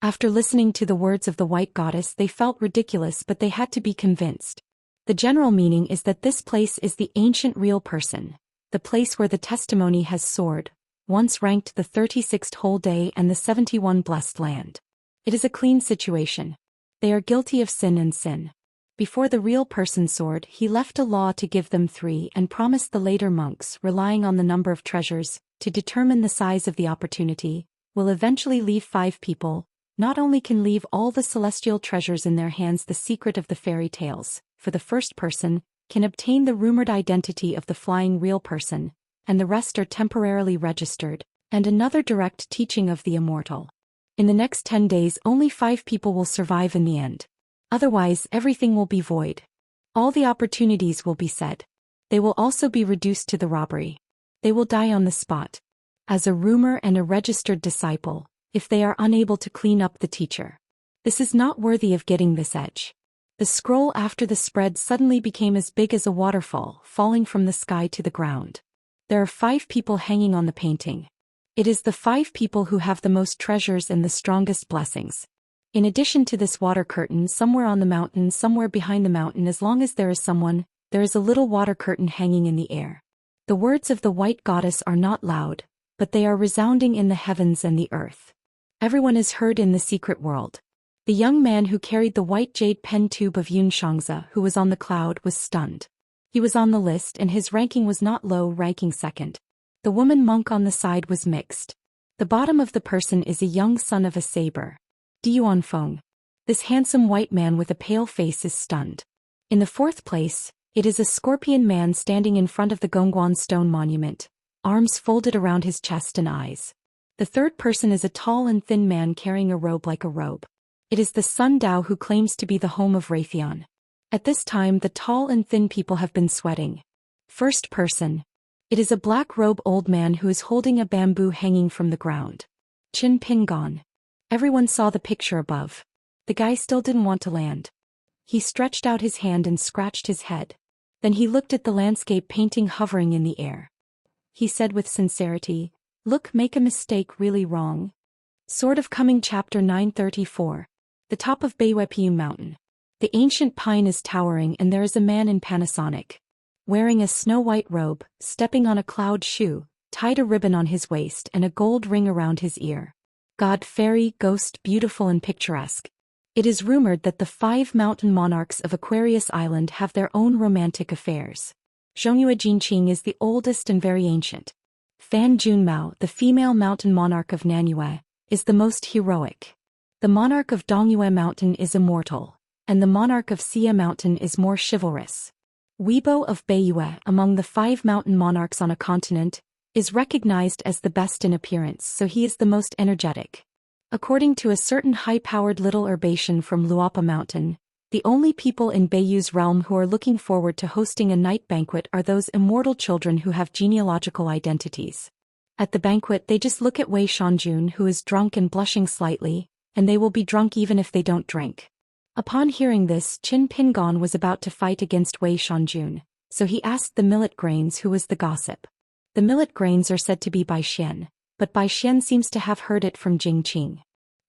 After listening to the words of the white goddess they felt ridiculous, but they had to be convinced. The general meaning is that this place is the ancient real person, the place where the testimony has soared, once ranked the 36th whole day and the 71 blessed land. It is a clean situation. They are guilty of sin and sin. Before the real person soared, he left a law to give them 3 and promised the later monks, relying on the number of treasures, to determine the size of the opportunity, will eventually leave 5 people. Not only can leave all the celestial treasures in their hands, the secret of the fairy tales, for the first person, can obtain the rumored identity of the flying real person, and the rest are temporarily registered, and another direct teaching of the Immortal. In the next 10 days only 5 people will survive in the end. Otherwise everything will be void. All the opportunities will be said. They will also be reduced to the robbery. They will die on the spot. As a rumor and a registered disciple, if they are unable to clean up the teacher. This is not worthy of getting this edge. The scroll after the spread suddenly became as big as a waterfall, falling from the sky to the ground. There are 5 people hanging on the painting. It is the 5 people who have the most treasures and the strongest blessings. In addition to this water curtain, somewhere on the mountain, somewhere behind the mountain, as long as there is someone, there is a little water curtain hanging in the air. The words of the white goddess are not loud, but they are resounding in the heavens and the earth. Everyone is heard in the secret world. The young man who carried the white jade pen tube of Xianxia, who was on the cloud, was stunned. He was on the list and his ranking was not low, ranking second. The woman monk on the side was mixed. The bottom of the person is a young son of a saber. Yuanfeng. This handsome white man with a pale face is stunned. In the fourth place, it is a scorpion man standing in front of the Gongguan stone monument, arms folded around his chest and eyes. The third person is a tall and thin man carrying a robe like a robe. It is the Sun Dao who claims to be the home of Raytheon. At this time the tall and thin people have been sweating. First person. It is a black robe old man who is holding a bamboo hanging from the ground. Qin Pingon. Everyone saw the picture above. The guy still didn't want to land. He stretched out his hand and scratched his head. Then he looked at the landscape painting hovering in the air. He said with sincerity, "Look, make a mistake really wrong." Sword of Coming Chapter 934. The top of Beiwepiu Mountain. The ancient pine is towering and there is a man in Panasonic. Wearing a snow-white robe, stepping on a cloud shoe, tied a ribbon on his waist and a gold ring around his ear. God, fairy, ghost, beautiful and picturesque. It is rumored that the 5 mountain monarchs of Aquarius Island have their own romantic affairs. Zhongyue Jinqing is the oldest and very ancient. Fan Junmao, the female mountain monarch of Nanyue, is the most heroic. The monarch of Dongyue Mountain is immortal, and the monarch of Xia Mountain is more chivalrous. Weibo of Beiyue, among the 5 mountain monarchs on a continent, is recognized as the best in appearance, so he is the most energetic. According to a certain high-powered little urbation from Luapa Mountain, the only people in Beiyu's realm who are looking forward to hosting a night banquet are those immortal children who have genealogical identities. At the banquet they just look at Wei Shanjun, who is drunk and blushing slightly, and they will be drunk even if they don't drink. Upon hearing this, Qin Pingon was about to fight against Wei Shanjun, so he asked the millet grains who was the gossip. The millet grains are said to be Bai Xian, but Bai Xian seems to have heard it from Jing Qing.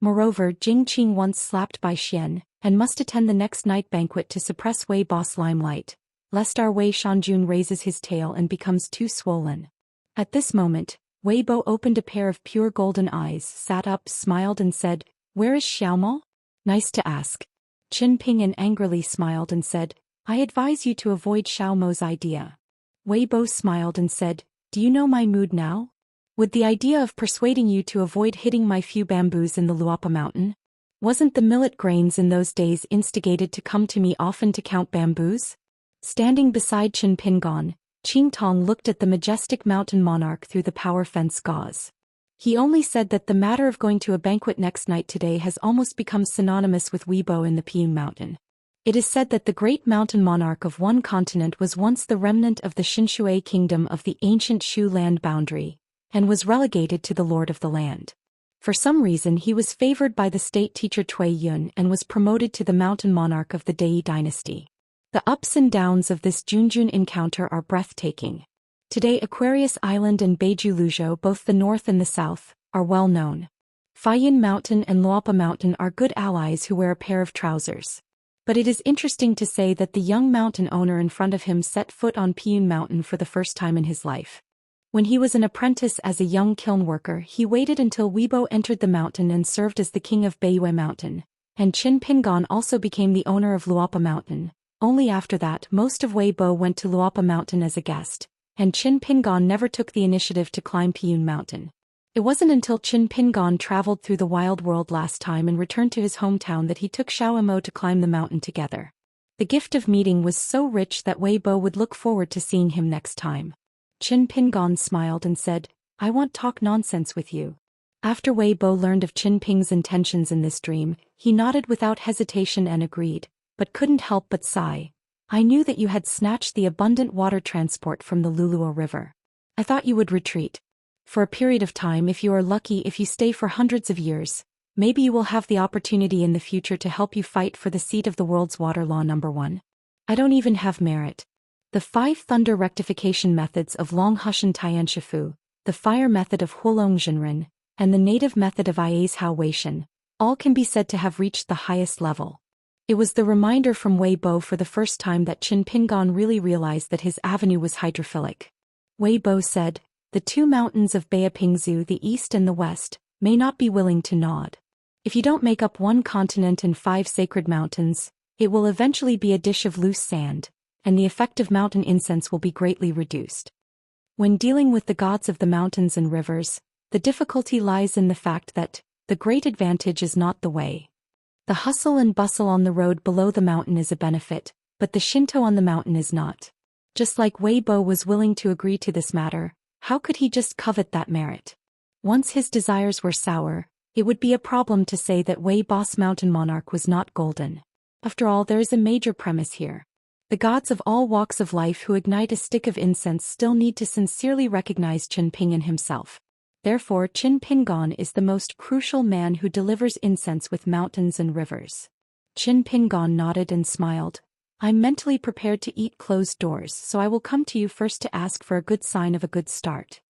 Moreover, Jing Qing once slapped Bai Xian, and must attend the next night banquet to suppress Wei Boss limelight, lest our Wei Shanjun raises his tail and becomes too swollen. At this moment, Wei Bo opened a pair of pure golden eyes, sat up, smiled and said, "Where is Xiaomo?" "Nice to ask." Qin Pingon angrily smiled and said, "I advise you to avoid Xiaomo's idea." Wei Bo smiled and said, "Do you know my mood now? With the idea of persuading you to avoid hitting my few bamboos in the Luapa Mountain? Wasn't the millet grains in those days instigated to come to me often to count bamboos?" Standing beside Qin Pingon, Qing Tong looked at the majestic mountain monarch through the power fence gauze. He only said that the matter of going to a banquet next night today has almost become synonymous with Weibo in the Piun Mountain. It is said that the great mountain monarch of one continent was once the remnant of the Xinshui kingdom of the ancient Shu land boundary, and was relegated to the lord of the land. For some reason he was favored by the state teacher Tui Yun and was promoted to the mountain monarch of the Dai dynasty. The ups and downs of this Junjun encounter are breathtaking. Today Aquarius Island and Beiju Luzhou, both the north and the south, are well known. Faiyun Mountain and Luapa Mountain are good allies who wear a pair of trousers. But it is interesting to say that the young mountain owner in front of him set foot on Piun Mountain for the first time in his life. When he was an apprentice as a young kiln worker, he waited until Weibo entered the mountain and served as the king of Beiyue Mountain, and Qin Pingon also became the owner of Luapa Mountain. Only after that most of Weibo went to Luapa Mountain as a guest, and Qin Pingon never took the initiative to climb Piun Mountain. It wasn't until Qin Pingon traveled through the wild world last time and returned to his hometown that he took Xiaomo to climb the mountain together. The gift of meeting was so rich that Weibo would look forward to seeing him next time. Qin Pingon smiled and said, "I want talk nonsense with you." After Weibo learned of Qin Ping's intentions in this dream, he nodded without hesitation and agreed, but couldn't help but sigh. "I knew that you had snatched the abundant water transport from the Luluo River. I thought you would retreat. For a period of time, if you are lucky, if you stay for hundreds of years, maybe you will have the opportunity in the future to help you fight for the seat of the world's water law number 1. I don't even have merit. The 5 thunder rectification methods of Long Hushan Tianshifu, the fire method of Hulong Zhenren, and the native method of Iase Hao Weishan, all can be said to have reached the highest level." It was the reminder from Weibo for the first time that Qin Pingon really realized that his avenue was hydrophilic. Weibo said, "The 2 mountains of Beipingzu, the east and the west, may not be willing to nod. If you don't make up 1 continent and 5 sacred mountains, it will eventually be a dish of loose sand, and the effect of mountain incense will be greatly reduced. When dealing with the gods of the mountains and rivers, the difficulty lies in the fact that the great advantage is not the way. The hustle and bustle on the road below the mountain is a benefit, but the Shinto on the mountain is not. Just like Weibo was willing to agree to this matter, how could he just covet that merit? Once his desires were sour, it would be a problem to say that Wei Boss Mountain Monarch was not golden. After all, there is a major premise here. The gods of all walks of life who ignite a stick of incense still need to sincerely recognize Qin Pingan himself. Therefore, Qin Pingan is the most crucial man who delivers incense with mountains and rivers. Qin Pingan nodded and smiled. I'm mentally prepared to eat closed doors, so I will come to you first to ask for a good sign of a good start.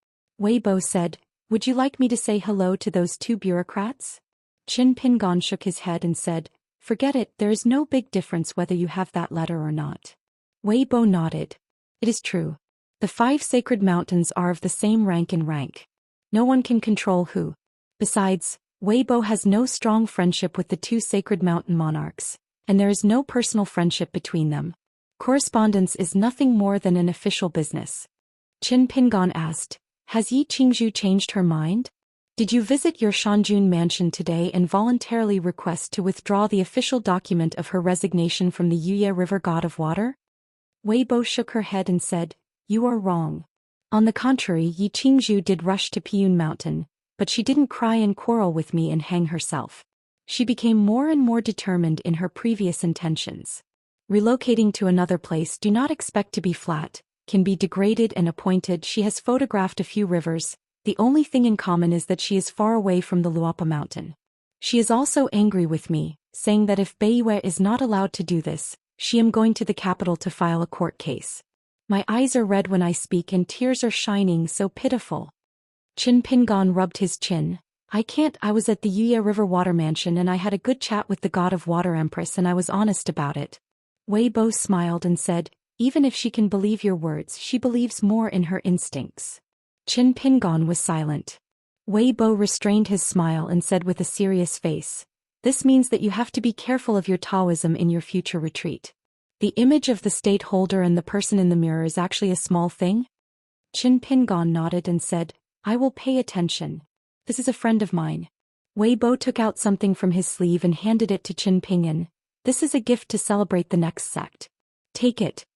Weibo said, would you like me to say hello to those two bureaucrats? Qin Pingan shook his head and said, forget it, there is no big difference whether you have that letter or not. Weibo nodded. It is true. The 5 sacred mountains are of the same rank in rank. No one can control who. Besides, Weibo has no strong friendship with the 2 sacred mountain monarchs, and there is no personal friendship between them. Correspondence is nothing more than an official business. Qin Pingan asked, has Yi Qingzhu changed her mind? Did you visit your Shanjun mansion today and voluntarily request to withdraw the official document of her resignation from the Yuya River god of water? Weibo shook her head and said, you are wrong. On the contrary, Yi Qingzhu did rush to Piyun Mountain, but she didn't cry and quarrel with me and hang herself. She became more and more determined in her previous intentions. Relocating to another place, do not expect to be flat, can be degraded and appointed. She has photographed a few rivers. The only thing in common is that she is far away from the Luapa mountain. She is also angry with me, saying that if Beiyue is not allowed to do this, she am going to the capital to file a court case. My eyes are red when I speak and tears are shining, so pitiful. Qin Pingan rubbed his chin. I was at the Yuya River Water Mansion and I had a good chat with the God of Water Empress and I was honest about it. Weibo smiled and said, even if she can believe your words, she believes more in her instincts. Qin Pingan was silent. Weibo restrained his smile and said with a serious face, this means that you have to be careful of your Taoism in your future retreat. The image of the state holder and the person in the mirror is actually a small thing? Qin Pingan nodded and said, I will pay attention. This is a friend of mine. Weibo took out something from his sleeve and handed it to Qin Pingan. This is a gift to celebrate the next sect. Take it.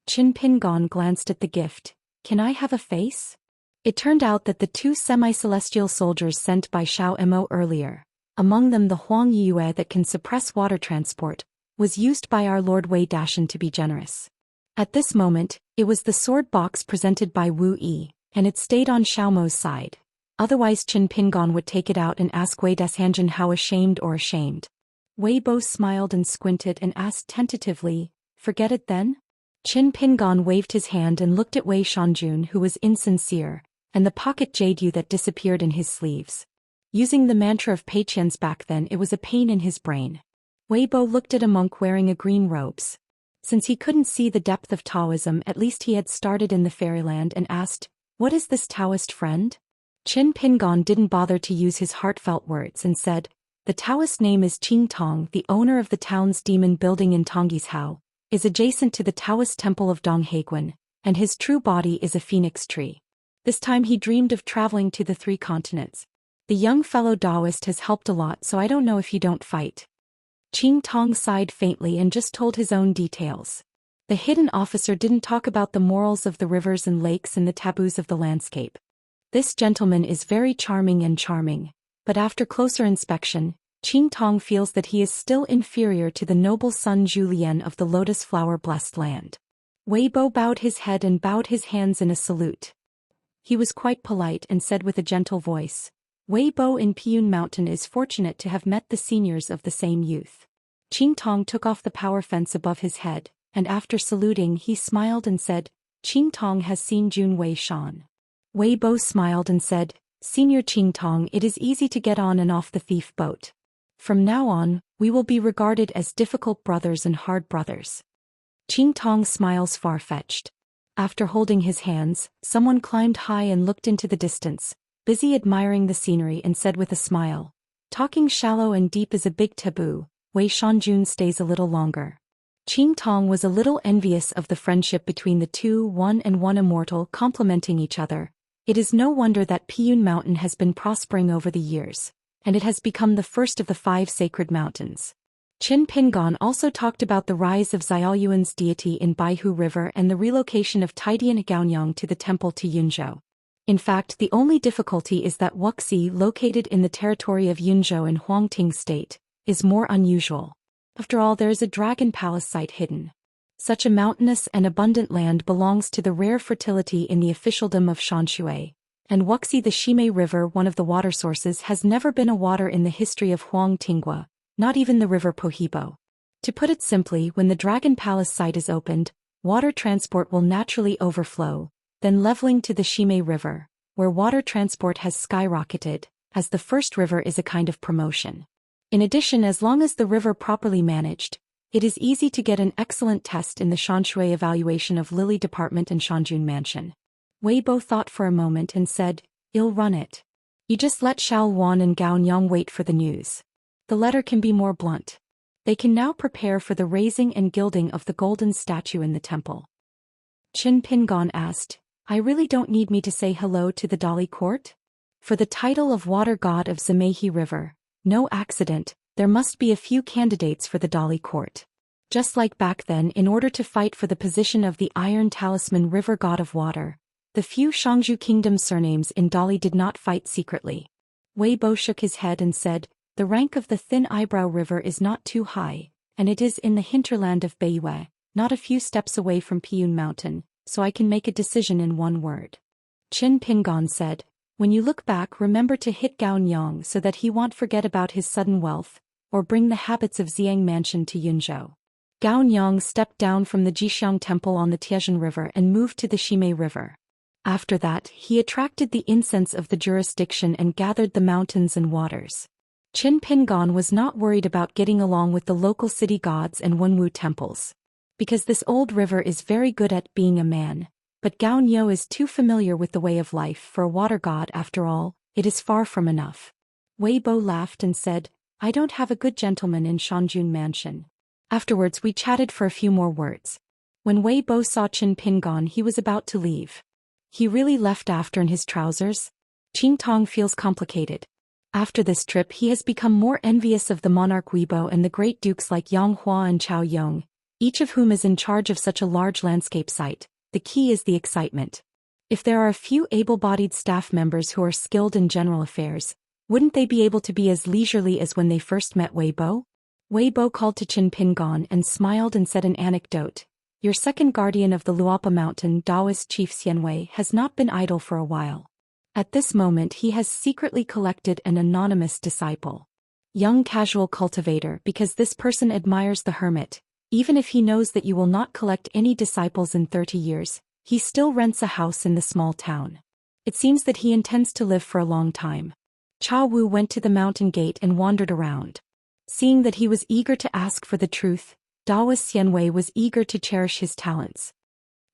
Qin Pingan glanced at the gift. Can I have a face? It turned out that the 2 semi-celestial soldiers sent by Xiao Mo earlier, among them the Huang Yue that can suppress water transport, was used by our Lord Wei Dashan to be generous. At this moment, it was the sword box presented by Wu Yi, and it stayed on Xiao Mo's side. Otherwise Qin Pingan would take it out and ask Wei Dashanjin how ashamed. Weibo smiled and squinted and asked tentatively, forget it then? Qin Pingan waved his hand and looked at Wei Shanjun, who was insincere, and the pocket jade that disappeared in his sleeves. Using the mantra of patience back then, it was a pain in his brain. Weibo looked at a monk wearing a green robes. Since he couldn't see the depth of Taoism, at least he had started in the fairyland, and asked, what is this Taoist friend? Qin Pingan didn't bother to use his heartfelt words and said, the Taoist name is Qing Tong, the owner of the town's demon building in Tongyi's Hao, is adjacent to the Taoist temple of Donghaiguan, and his true body is a phoenix tree. This time he dreamed of traveling to the 3 continents. The young fellow Daoist has helped a lot, so I don't know if you don't fight. Qing Tong sighed faintly and just told his own details. The hidden officer didn't talk about the morals of the rivers and lakes and the taboos of the landscape. This gentleman is very charming, but after closer inspection, Qing Tong feels that he is still inferior to the noble son Zhu Lian of the lotus flower-blessed land. Weibo bowed his head and bowed his hands in a salute. He was quite polite and said with a gentle voice, Weibo in Piyun Mountain is fortunate to have met the seniors of the same youth. Qing Tong took off the power fence above his head, and after saluting he smiled and said, Qing Tong has seen Jun Wei Shan. Weibo smiled and said, Senior Qing Tong, it is easy to get on and off the thief boat. From now on, we will be regarded as difficult brothers and hard brothers. Qing Tong's smiles far-fetched. After holding his hands, someone climbed high and looked into the distance, busy admiring the scenery, and said with a smile, talking shallow and deep is a big taboo, Wei Shanjun stays a little longer. Qing Tong was a little envious of the friendship between the two, one immortal complementing each other. It is no wonder that Piyun Mountain has been prospering over the years, and it has become the first of the 5 sacred mountains. Qin Pingon also talked about the rise of Xiaoyuan's deity in Baihu River and the relocation of Taidian Gaonyang to the temple to Yunzhou. In fact, the only difficulty is that Wuxia, located in the territory of Yunzhou in Huangting State, is more unusual. After all, there is a dragon palace site hidden. Such a mountainous and abundant land belongs to the rare fertility in the officialdom of Xianxia, and Wuxia, the Ximei River, one of the water sources, has never been a water in the history of Huangtinghua, not even the river Pohibo. To put it simply, when the Dragon Palace site is opened, water transport will naturally overflow, then leveling to the Ximei River, where water transport has skyrocketed, as the first river is a kind of promotion. In addition, as long as the river properly managed, it is easy to get an excellent test in the Xianxia evaluation of Lily Department and Shanjun Mansion. Wei Bo thought for a moment and said, "I'll run it. You just let Xiao Wan and Gaonyang wait for the news." The letter can be more blunt. They can now prepare for the raising and gilding of the golden statue in the temple. Qin Pingon asked, "I really don't need me to say hello to the Dali court? For the title of water god of Zimehi River, no accident, there must be a few candidates for the Dali court. Just like back then, in order to fight for the position of the Iron Talisman River god of water, the few Shangju Kingdom surnames in Dali did not fight secretly." Wei Bo shook his head and said, "The rank of the Thin Eyebrow River is not too high, and it is in the hinterland of Beiyue, not a few steps away from Piyun Mountain, so I can make a decision in one word." Qin Pingon said, "When you look back, remember to hit Gaonyang so that he won't forget about his sudden wealth, or bring the habits of Xiang Mansion to Yunzhou." Gaonyang stepped down from the Jixiang Temple on the Tiezhen River and moved to the Ximei River. After that, he attracted the incense of the jurisdiction and gathered the mountains and waters. Qin Pingon was not worried about getting along with the local city gods and Wenwu temples. Because this old river is very good at being a man, but Gaonyou is too familiar with the way of life for a water god after all, it is far from enough. Wei Bo laughed and said, "I don't have a good gentleman in Shanjun Mansion." Afterwards we chatted for a few more words. When Wei Bo saw Qin Pingon, he was about to leave. He really left after in his trousers? Qing Tong feels complicated. After this trip he has become more envious of the monarch Weibo and the great dukes like Yang Hua and Chao Yong, each of whom is in charge of such a large landscape site. The key is the excitement. If there are a few able-bodied staff members who are skilled in general affairs, wouldn't they be able to be as leisurely as when they first met Weibo? Weibo called to Qin Pingon and smiled and said an anecdote. "Your second guardian of the Luapa Mountain, Daoist Chief Xianwei, has not been idle for a while. At this moment he has secretly collected an anonymous disciple. Young casual cultivator, because this person admires the hermit. Even if he knows that you will not collect any disciples in 30 years, he still rents a house in the small town. It seems that he intends to live for a long time." Cha Wu went to the mountain gate and wandered around. Seeing that he was eager to ask for the truth, Daoist Xianwei was eager to cherish his talents.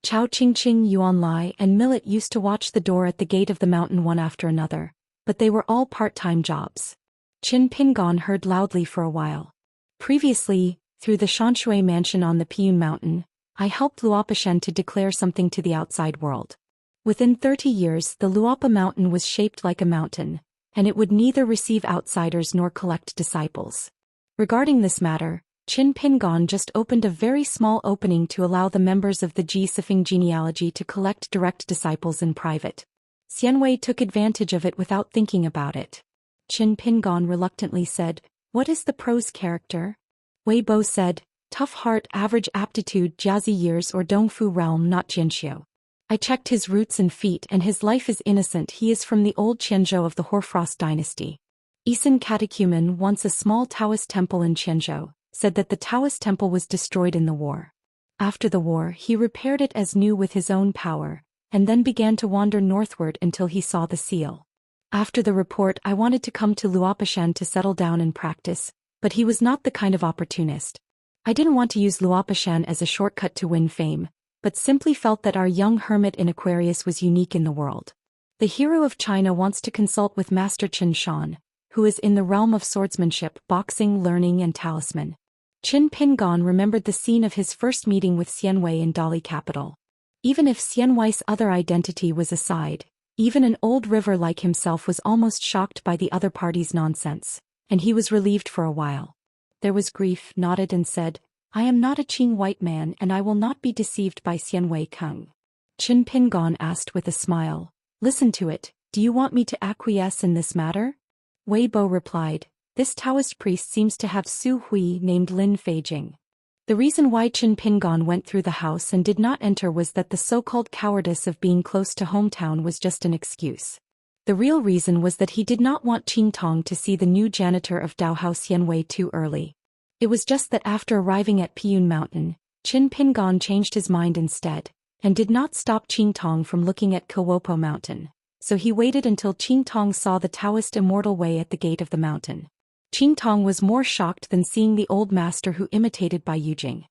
Chao Qingqing, Yuan Lai, and Millet used to watch the door at the gate of the mountain one after another, but they were all part-time jobs. Qin Pingon heard loudly for a while. "Previously, through the Shanshui mansion on the Piyun Mountain, I helped Luapa Shen to declare something to the outside world. Within 30 years, the Luapa Mountain was shaped like a mountain, and it would neither receive outsiders nor collect disciples. Regarding this matter, Qin Pingon just opened a very small opening to allow the members of the Ji Sifeng genealogy to collect direct disciples in private. Xianwei took advantage of it without thinking about it." Qin Pingon reluctantly said, "What is the prose character?" Wei Bo said, "Tough heart, average aptitude, Jiazi years or Dongfu realm, not Jianxiu. I checked his roots and feet and his life is innocent. He is from the old Qianzhou of the Hoarfrost dynasty." Isan Catechumen, once a small Taoist temple in Qianzhou, said that the Taoist temple was destroyed in the war. After the war, he repaired it as new with his own power, and then began to wander northward until he saw the seal. After the report, I wanted to come to Luopishan to settle down and practice, but he was not the kind of opportunist. I didn't want to use Luopishan as a shortcut to win fame, but simply felt that our young hermit in Aquarius was unique in the world. The hero of China wants to consult with Master Chen Shan, who is in the realm of swordsmanship, boxing, learning and talisman. Qin Pingon remembered the scene of his first meeting with Xianwei in Dali capital. Even if Xianwei's other identity was aside, even an old river like himself was almost shocked by the other party's nonsense, and he was relieved for a while. there was grief, nodded and said, I am not a Qing white man and I will not be deceived by Xianwei Keng. Qin Pingon asked with a smile, listen to it, do you want me to acquiesce in this matter? Wei Bo replied, this Taoist priest seems to have Su Hui named Lin Feijing. The reason why Qin Pingon went through the house and did not enter was that the so-called cowardice of being close to hometown was just an excuse. The real reason was that he did not want Qing Tong to see the new janitor of Dao House Xianwei too early. It was just that after arriving at Piyun Mountain, Qin Pingon changed his mind instead, and did not stop Qing Tong from looking at Kawopo Mountain, so he waited until Qing Tong saw the Taoist Immortal Way at the gate of the mountain. Qing Tong was more shocked than seeing the old master who imitated by Yujing.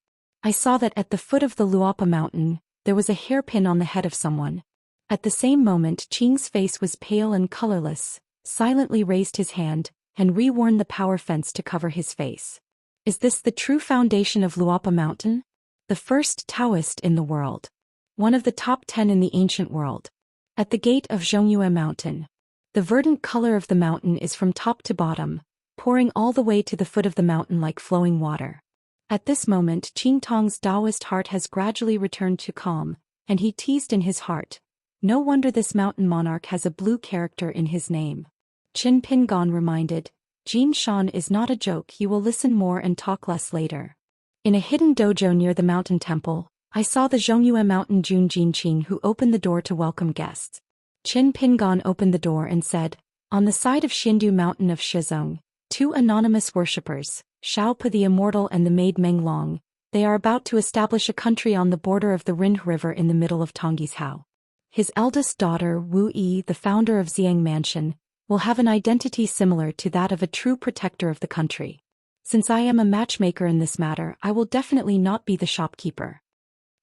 I saw that at the foot of the Luopa Mountain, there was a hairpin on the head of someone. At the same moment Qing's face was pale and colorless, silently raised his hand, and reworn the power fence to cover his face. Is this the true foundation of Luopa Mountain? The first Taoist in the world. One of the top 10 in the ancient world. At the gate of Zhongyue Mountain. The verdant color of the mountain is from top to bottom, pouring all the way to the foot of the mountain like flowing water. At this moment Qing Tong's Daoist heart has gradually returned to calm, and he teased in his heart, no wonder this mountain monarch has a blue character in his name. Qin Pingon reminded, Jin Shan is not a joke, you will listen more and talk less later. In a hidden dojo near the mountain temple, I saw the Zhongyue Mountain Jun Jinqing who opened the door to welcome guests. Qin Pingon opened the door and said, on the side of Xindu Mountain of Shizong, two anonymous worshippers, Xiaopa the Immortal and the maid Meng Long, they are about to establish a country on the border of the Rin River in the middle of Tongyi's Hao. His eldest daughter, Wu Yi, the founder of Xiang Mansion, will have an identity similar to that of a true protector of the country. Since I am a matchmaker in this matter, I will definitely not be the shopkeeper.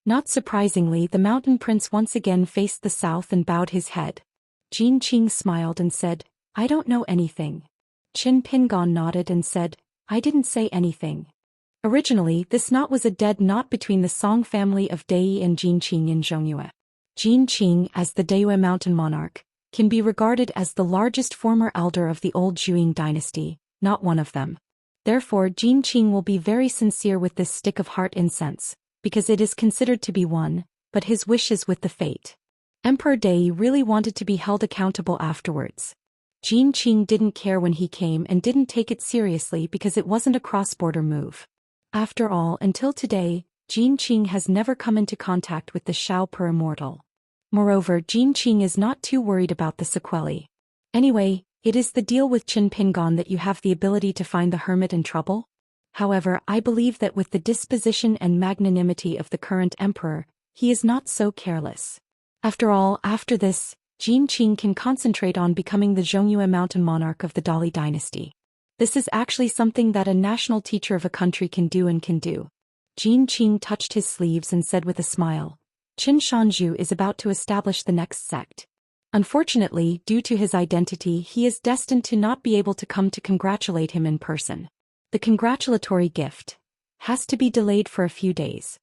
Not surprisingly, the mountain prince once again faced the south and bowed his head. Jin Qing smiled and said, I don't know anything. Qin Pingon nodded and said, I didn't say anything. Originally, this knot was a dead knot between the Song family of Dai and Jin Qing in Zhongyue. Jin Qing, as the Daoist mountain monarch, can be regarded as the largest former elder of the old Zhuang dynasty, not one of them. Therefore Jin Qing will be very sincere with this stick of heart incense, because it is considered to be one, but his wish is with the fate. Emperor Dai really wanted to be held accountable afterwards. Jin Qing didn't care when he came and didn't take it seriously because it wasn't a cross-border move. After all, until today, Jin Qing has never come into contact with the Xiao per Immortal. Moreover, Jin Qing is not too worried about the sequelae. Anyway, it is the deal with Qin Pingon that you have the ability to find the hermit in trouble. However, I believe that with the disposition and magnanimity of the current emperor, he is not so careless. After all, after this, Jin Qing can concentrate on becoming the Zhongyue mountain monarch of the Dali dynasty. This is actually something that a national teacher of a country can do and can do. Jin Qing touched his sleeves and said with a smile, Qin Shanzhu is about to establish the next sect. Unfortunately, due to his identity, he is destined to not be able to come to congratulate him in person. The congratulatory gift has to be delayed for a few days.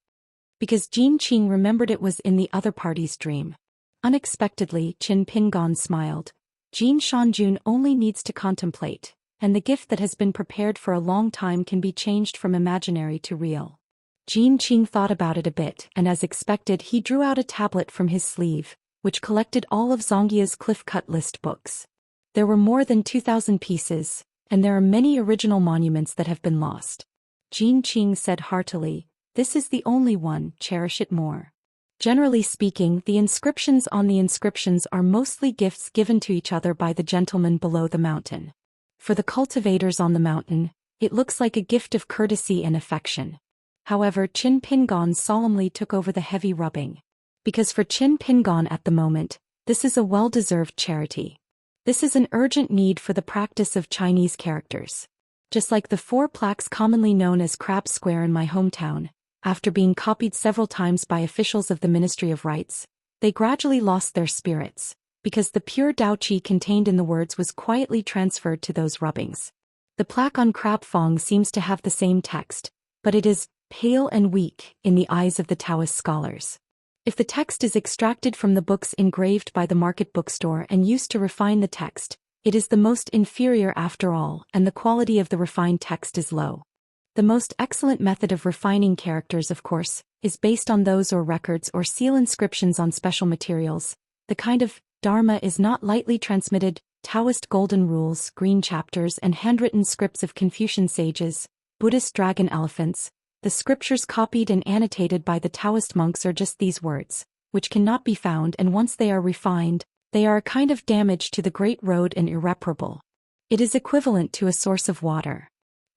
Because Jin Qing remembered it was in the other party's dream. Unexpectedly, Qin Pingon smiled. Jin Shanjun only needs to contemplate, and the gift that has been prepared for a long time can be changed from imaginary to real. Jin Qing thought about it a bit, and as expected he drew out a tablet from his sleeve, which collected all of Zongyia's cliff-cut list books. There were more than 2,000 pieces, and there are many original monuments that have been lost. Jin Qing said heartily, this is the only one, cherish it more. Generally speaking, the inscriptions on the inscriptions are mostly gifts given to each other by the gentlemen below the mountain. For the cultivators on the mountain, it looks like a gift of courtesy and affection. However, Qin Pingon solemnly took over the heavy rubbing. Because for Qin Pingon at the moment, this is a well-deserved charity. This is an urgent need for the practice of Chinese characters. Just like the 4 plaques commonly known as Crab Square in my hometown, after being copied several times by officials of the Ministry of Rites, they gradually lost their spirits, because the pure Dao Qi contained in the words was quietly transferred to those rubbings. The plaque on Crab Fong seems to have the same text, but it is pale and weak in the eyes of the Taoist scholars. If the text is extracted from the books engraved by the market bookstore and used to refine the text, it is the most inferior after all, and the quality of the refined text is low. The most excellent method of refining characters, of course, is based on those or records or seal inscriptions on special materials. The kind of Dharma is not lightly transmitted. Taoist golden rules, green chapters and handwritten scripts of Confucian sages, Buddhist dragon elephants. The scriptures copied and annotated by the Taoist monks are just these words, which cannot be found, and once they are refined, they are a kind of damage to the great road and irreparable. It is equivalent to a source of water.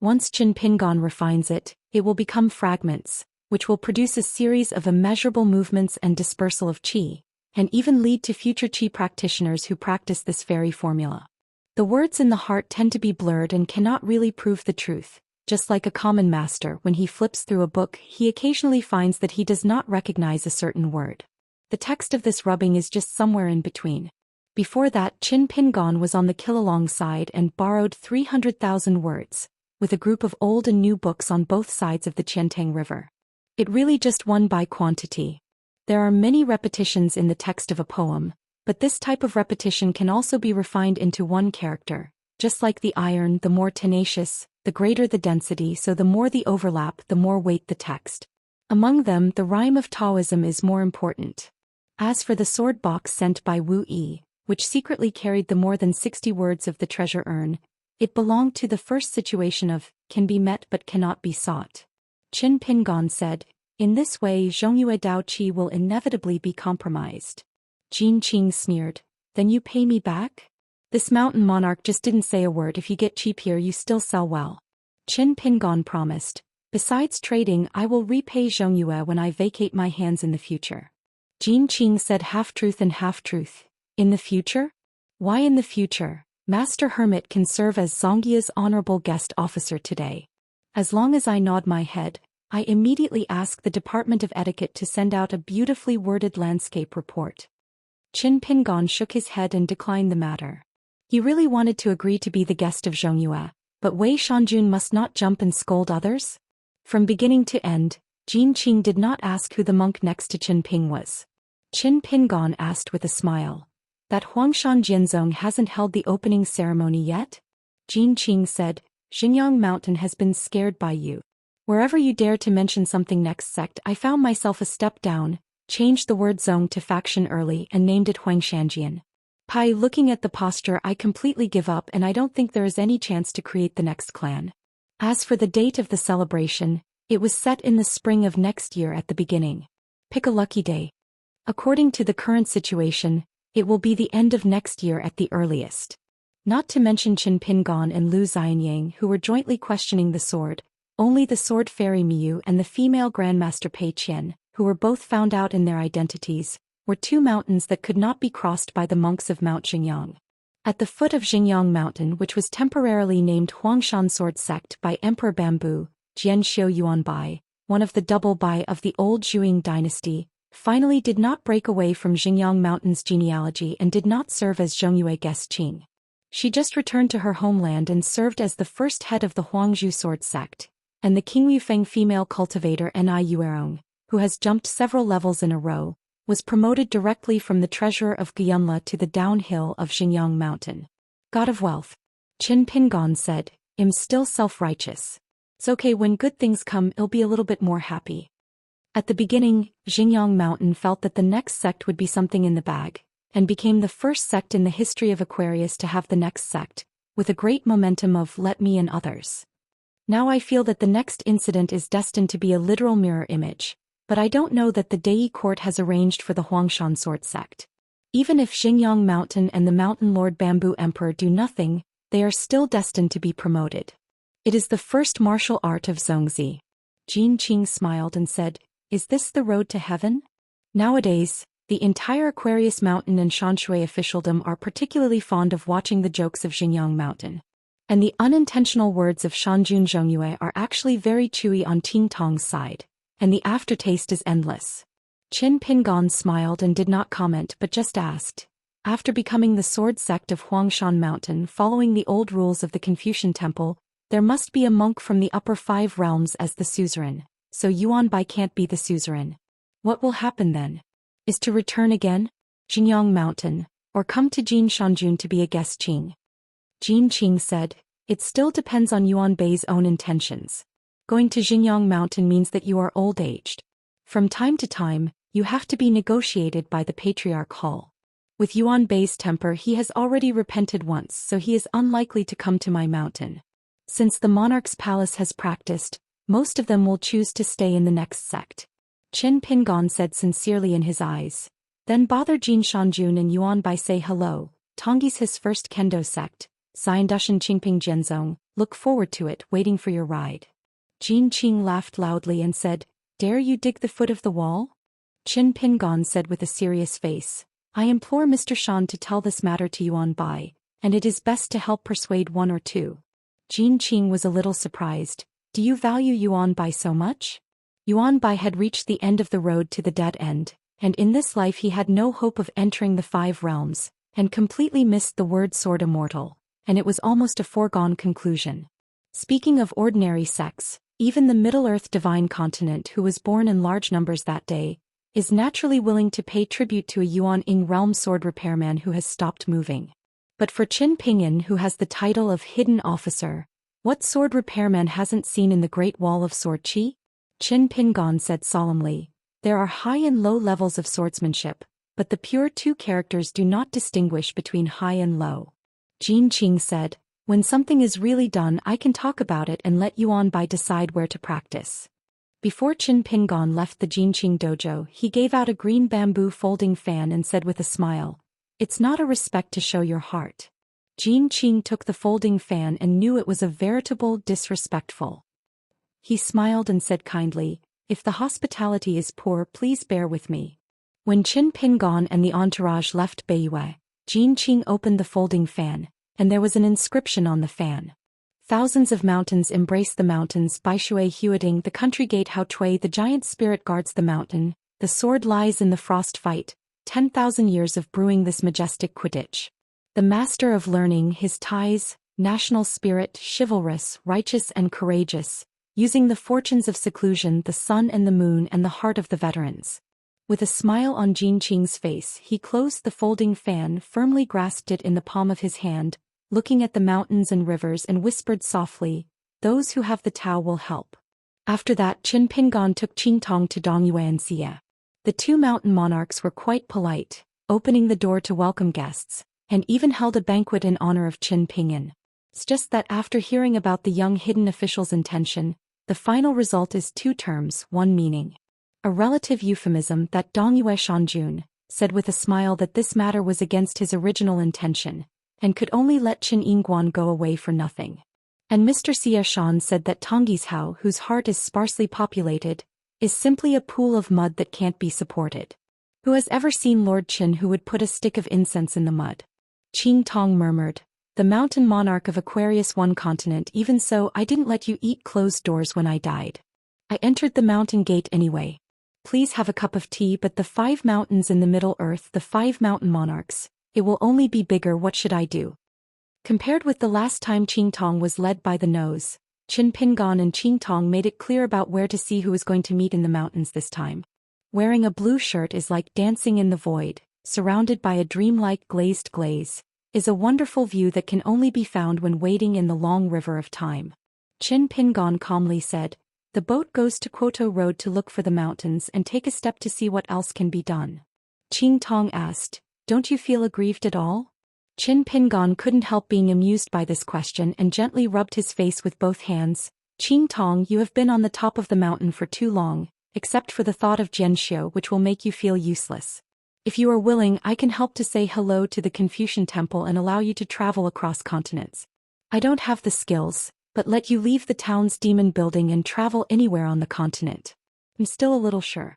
Once Qin Pingon refines it, it will become fragments, which will produce a series of immeasurable movements and dispersal of qi, and even lead to future qi practitioners who practice this very formula. The words in the heart tend to be blurred and cannot really prove the truth. Just like a common master, when he flips through a book, he occasionally finds that he does not recognize a certain word. The text of this rubbing is just somewhere in between. Before that, Qin Pingon was on the Killalong side and borrowed 300,000 words, with a group of old and new books on both sides of the Qiantang River. It really just won by quantity. There are many repetitions in the text of a poem, but this type of repetition can also be refined into one character. Just like the iron, the more tenacious, the greater the density, so the more the overlap, the more weight the text. Among them, the rhyme of Taoism is more important. As for the sword box sent by Wu Yi, which secretly carried the more than 60 words of the treasure urn, it belonged to the first situation of, can be met but cannot be sought. Qin Pingon said, in this way Zhongyue Dao Qi will inevitably be compromised. Jin Qing sneered, then you pay me back? This mountain monarch just didn't say a word. If you get cheap here you still sell well. Qin Pingon promised, besides trading I will repay Zhongyue when I vacate my hands in the future. Jin Qing said half-truth and half-truth. In the future? Why in the future? Master Hermit can serve as Zongyia's honorable guest officer today. As long as I nod my head, I immediately ask the Department of Etiquette to send out a beautifully worded landscape report. Qin Pingon shook his head and declined the matter. He really wanted to agree to be the guest of Zhongyue, but Wei Shanjun must not jump and scold others. From beginning to end, Jin Qing did not ask who the monk next to Qin Ping was. Qin Pingon asked with a smile, that Huangshan Jianzong hasn't held the opening ceremony yet? Jin Qing said, Xinjiang Mountain has been scared by you. Wherever you dare to mention something next sect, I found myself a step down, changed the word zong to faction early and named it Huangshanjian. Pai, looking at the posture, I completely give up and I don't think there is any chance to create the next clan. As for the date of the celebration, it was set in the spring of next year at the beginning. Pick a lucky day. According to the current situation, it will be the end of next year at the earliest. Not to mention Qin Pingon and Lu Xianyang, who were jointly questioning the sword, only the sword fairy Miyu and the female grandmaster Pei Qian, who were both found out in their identities, were two mountains that could not be crossed by the monks of Mount Xingyang. At the foot of Xingyang Mountain, which was temporarily named Huangshan Sword Sect by Emperor Bamboo, Jian Xiu Yuanbai, one of the double Bai of the old Zhuang dynasty, finally did not break away from Xingyang Mountain's genealogy and did not serve as Zhongyue guest Qing. She just returned to her homeland and served as the first head of the Huangzhu Sword Sect, and the King Yufeng female cultivator Ni Yuerong, who has jumped several levels in a row, was promoted directly from the treasurer of Gyunla to the downhill of Xingyang Mountain. God of wealth. Qin Pingon said, I'm still self-righteous. It's okay, when good things come I'll be a little bit more happy. At the beginning, Xingyang Mountain felt that the next sect would be something in the bag, and became the first sect in the history of Aquarius to have the next sect, with a great momentum of let me and others. Now I feel that the next incident is destined to be a literal mirror image. But I don't know that the Dei court has arranged for the Huangshan Sword Sect. Even if Xingyang Mountain and the Mountain Lord Bamboo Emperor do nothing, they are still destined to be promoted. It is the first martial art of Zongzi. Jin Qing smiled and said, is this the road to heaven? Nowadays, the entire Aquarius Mountain and Shanshui officialdom are particularly fond of watching the jokes of Xingyang Mountain. And the unintentional words of Shanjun Zhongyue are actually very chewy on Ting Tong's side. And the aftertaste is endless. Qin Pingon smiled and did not comment but just asked, after becoming the sword sect of Huangshan Mountain following the old rules of the Confucian temple, there must be a monk from the upper 5 realms as the suzerain, so Yuanbai can't be the suzerain. What will happen then? Is to return again? Xingyang Mountain, or come to Jin Shanjun to be a guest Qing? Jin Qing said, it still depends on Yuanbai's own intentions. Going to Xinjiang Mountain means that you are old-aged. From time to time, you have to be negotiated by the Patriarch Hall. With Yuan Bei's temper, he has already repented once, so he is unlikely to come to my mountain. Since the monarch's palace has practiced, most of them will choose to stay in the next sect. Qin Pingon said sincerely in his eyes. Then bother Jin Shanjun and Yuan Bai say hello. Tongyi's his first kendo sect. Xiandushan Qingping Jianzong, look forward to it, waiting for your ride. Jin Qing laughed loudly and said, dare you dig the foot of the wall? Qin Pingon said with a serious face. I implore Mr. Shan to tell this matter to Yuan Bai, and it is best to help persuade one or two. Jin Qing was a little surprised. Do you value Yuan Bai so much? Yuan Bai had reached the end of the road to the dead end, and in this life he had no hope of entering the 5 realms, and completely missed the word sword immortal, and it was almost a foregone conclusion. Speaking of ordinary sects, even the Middle-earth divine continent, who was born in large numbers that day, is naturally willing to pay tribute to a Yuan-ing realm sword repairman who has stopped moving. But for Qin Pinyin, who has the title of Hidden Officer, what sword repairman hasn't seen in the Great Wall of Sword Qi? Qin Pingon said solemnly, there are high and low levels of swordsmanship, but the pure 2 characters do not distinguish between high and low. Jin Qing said, when something is really done, I can talk about it and let Yuan Bai decide where to practice. Before Qin Pingon left the Jinqing dojo, he gave out a green bamboo folding fan and said with a smile, it's not a respect to show your heart. Jin Qing took the folding fan and knew it was a veritable disrespectful. He smiled and said kindly, if the hospitality is poor, please bear with me. When Qin Pingon and the entourage left Beiyue, Jin Qing opened the folding fan, and there was an inscription on the fan. Thousands of mountains embrace the mountains. Baishui Huading, the country gate. Hao Chui, the giant spirit guards the mountain. The sword lies in the frost fight. 10,000 years of brewing this majestic Quidditch. The master of learning, his ties, national spirit, chivalrous, righteous and courageous, using the fortunes of seclusion, the sun and the moon and the heart of the veterans. With a smile on Jin Qing's face, he closed the folding fan, firmly grasped it in the palm of his hand, looking at the mountains and rivers, and whispered softly, those who have the Tao will help. After that, Qin Pingon took Qingtong to Dongyue and Xie. The 2 mountain monarchs were quite polite, opening the door to welcome guests, and even held a banquet in honor of Qin Pinyin. It's just that after hearing about the young hidden official's intention, the final result is 2 terms, 1 meaning. A relative euphemism that Dongyue Shanjun said with a smile that this matter was against his original intention, and could only let Qin Yingguan go away for nothing. And Mr. Xie Shan said that Tongyi's Hao, whose heart is sparsely populated, is simply a pool of mud that can't be supported. Who has ever seen Lord Qin who would put a stick of incense in the mud? Qing Tong murmured, the mountain monarch of Aquarius 1 continent. Even so, I didn't let you eat closed doors when I died. I entered the mountain gate anyway. Please have a cup of tea. But the 5 mountains in the Middle Earth, the 5 mountain monarchs, it will only be bigger. What should I do? Compared with the last time Qing Tong was led by the nose, Qin Pingon and Qing Tong made it clear about where to see who is going to meet in the mountains this time. Wearing a blue shirt is like dancing in the void, surrounded by a dreamlike glazed glaze, is a wonderful view that can only be found when wading in the long river of time. Qin Pingon calmly said, the boat goes to Kwoto Road to look for the mountains and take a step to see what else can be done. Qing Tong asked, don't you feel aggrieved at all? Qin Pingon couldn't help being amused by this question and gently rubbed his face with both hands. Qing Tong, you have been on the top of the mountain for too long, except for the thought of Jianxia, which will make you feel useless. If you are willing, I can help to say hello to the Confucian temple and allow you to travel across continents. I don't have the skills, but let you leave the town's demon building and travel anywhere on the continent. I'm still a little sure.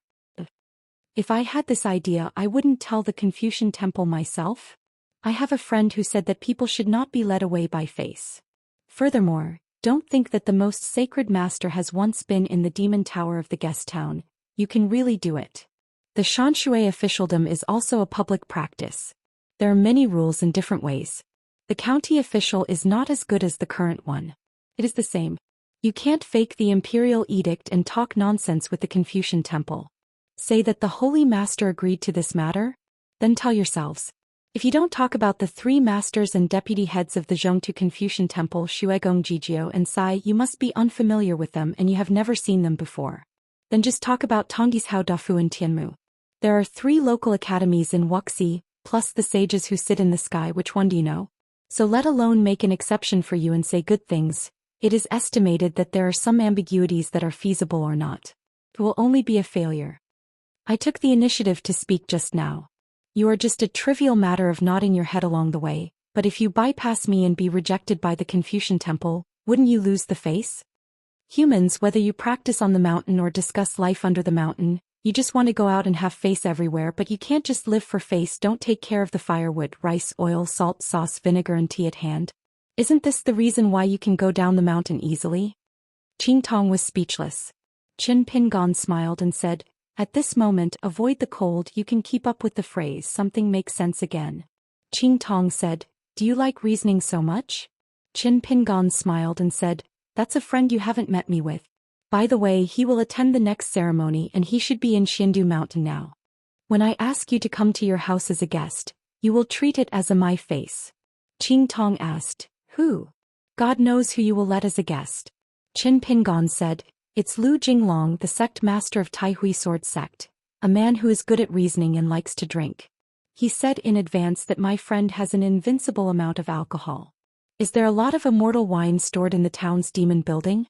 If I had this idea, I wouldn't tell the Confucian temple myself. I have a friend who said that people should not be led away by face. Furthermore, don't think that the most sacred master has once been in the demon tower of the guest town. You can really do it. The Xianxia officialdom is also a public practice. There are many rules in different ways. The county official is not as good as the current one. It is the same. You can't fake the imperial edict and talk nonsense with the Confucian temple. Say that the holy master agreed to this matter? Then tell yourselves. If you don't talk about the three masters and deputy heads of the Zhongtu Confucian Temple Shuegong Jijio and Sai, you must be unfamiliar with them and you have never seen them before. Then just talk about Tongis Hao Dafu and Tianmu. There are 3 local academies in Wuxia, plus the sages who sit in the sky. Which one do you know? So let alone make an exception for you and say good things, it is estimated that there are some ambiguities that are feasible or not. It will only be a failure. I took the initiative to speak just now. You are just a trivial matter of nodding your head along the way, but if you bypass me and be rejected by the Confucian Temple, wouldn't you lose the face? Humans, whether you practice on the mountain or discuss life under the mountain, you just want to go out and have face everywhere, but you can't just live for face. Don't take care of the firewood, rice, oil, salt, sauce, vinegar and tea at hand. Isn't this the reason why you can go down the mountain easily? Qing Tong was speechless. Qin Pingon smiled and said, at this moment, avoid the cold. You can keep up with the phrase, something makes sense again. Qing Tong said, do you like reasoning so much? Qin Pingon smiled and said, that's a friend you haven't met me with. By the way, he will attend the next ceremony and he should be in Xindu Mountain now. When I ask you to come to your house as a guest, you will treat it as a my face. Qing Tong asked, who? God knows who you will let as a guest. Qin Pingon said, it's Lu Jinglong, the sect master of Taihui Sword Sect, a man who is good at reasoning and likes to drink. He said in advance that my friend has an invincible amount of alcohol. Is there a lot of immortal wine stored in the town's demon building?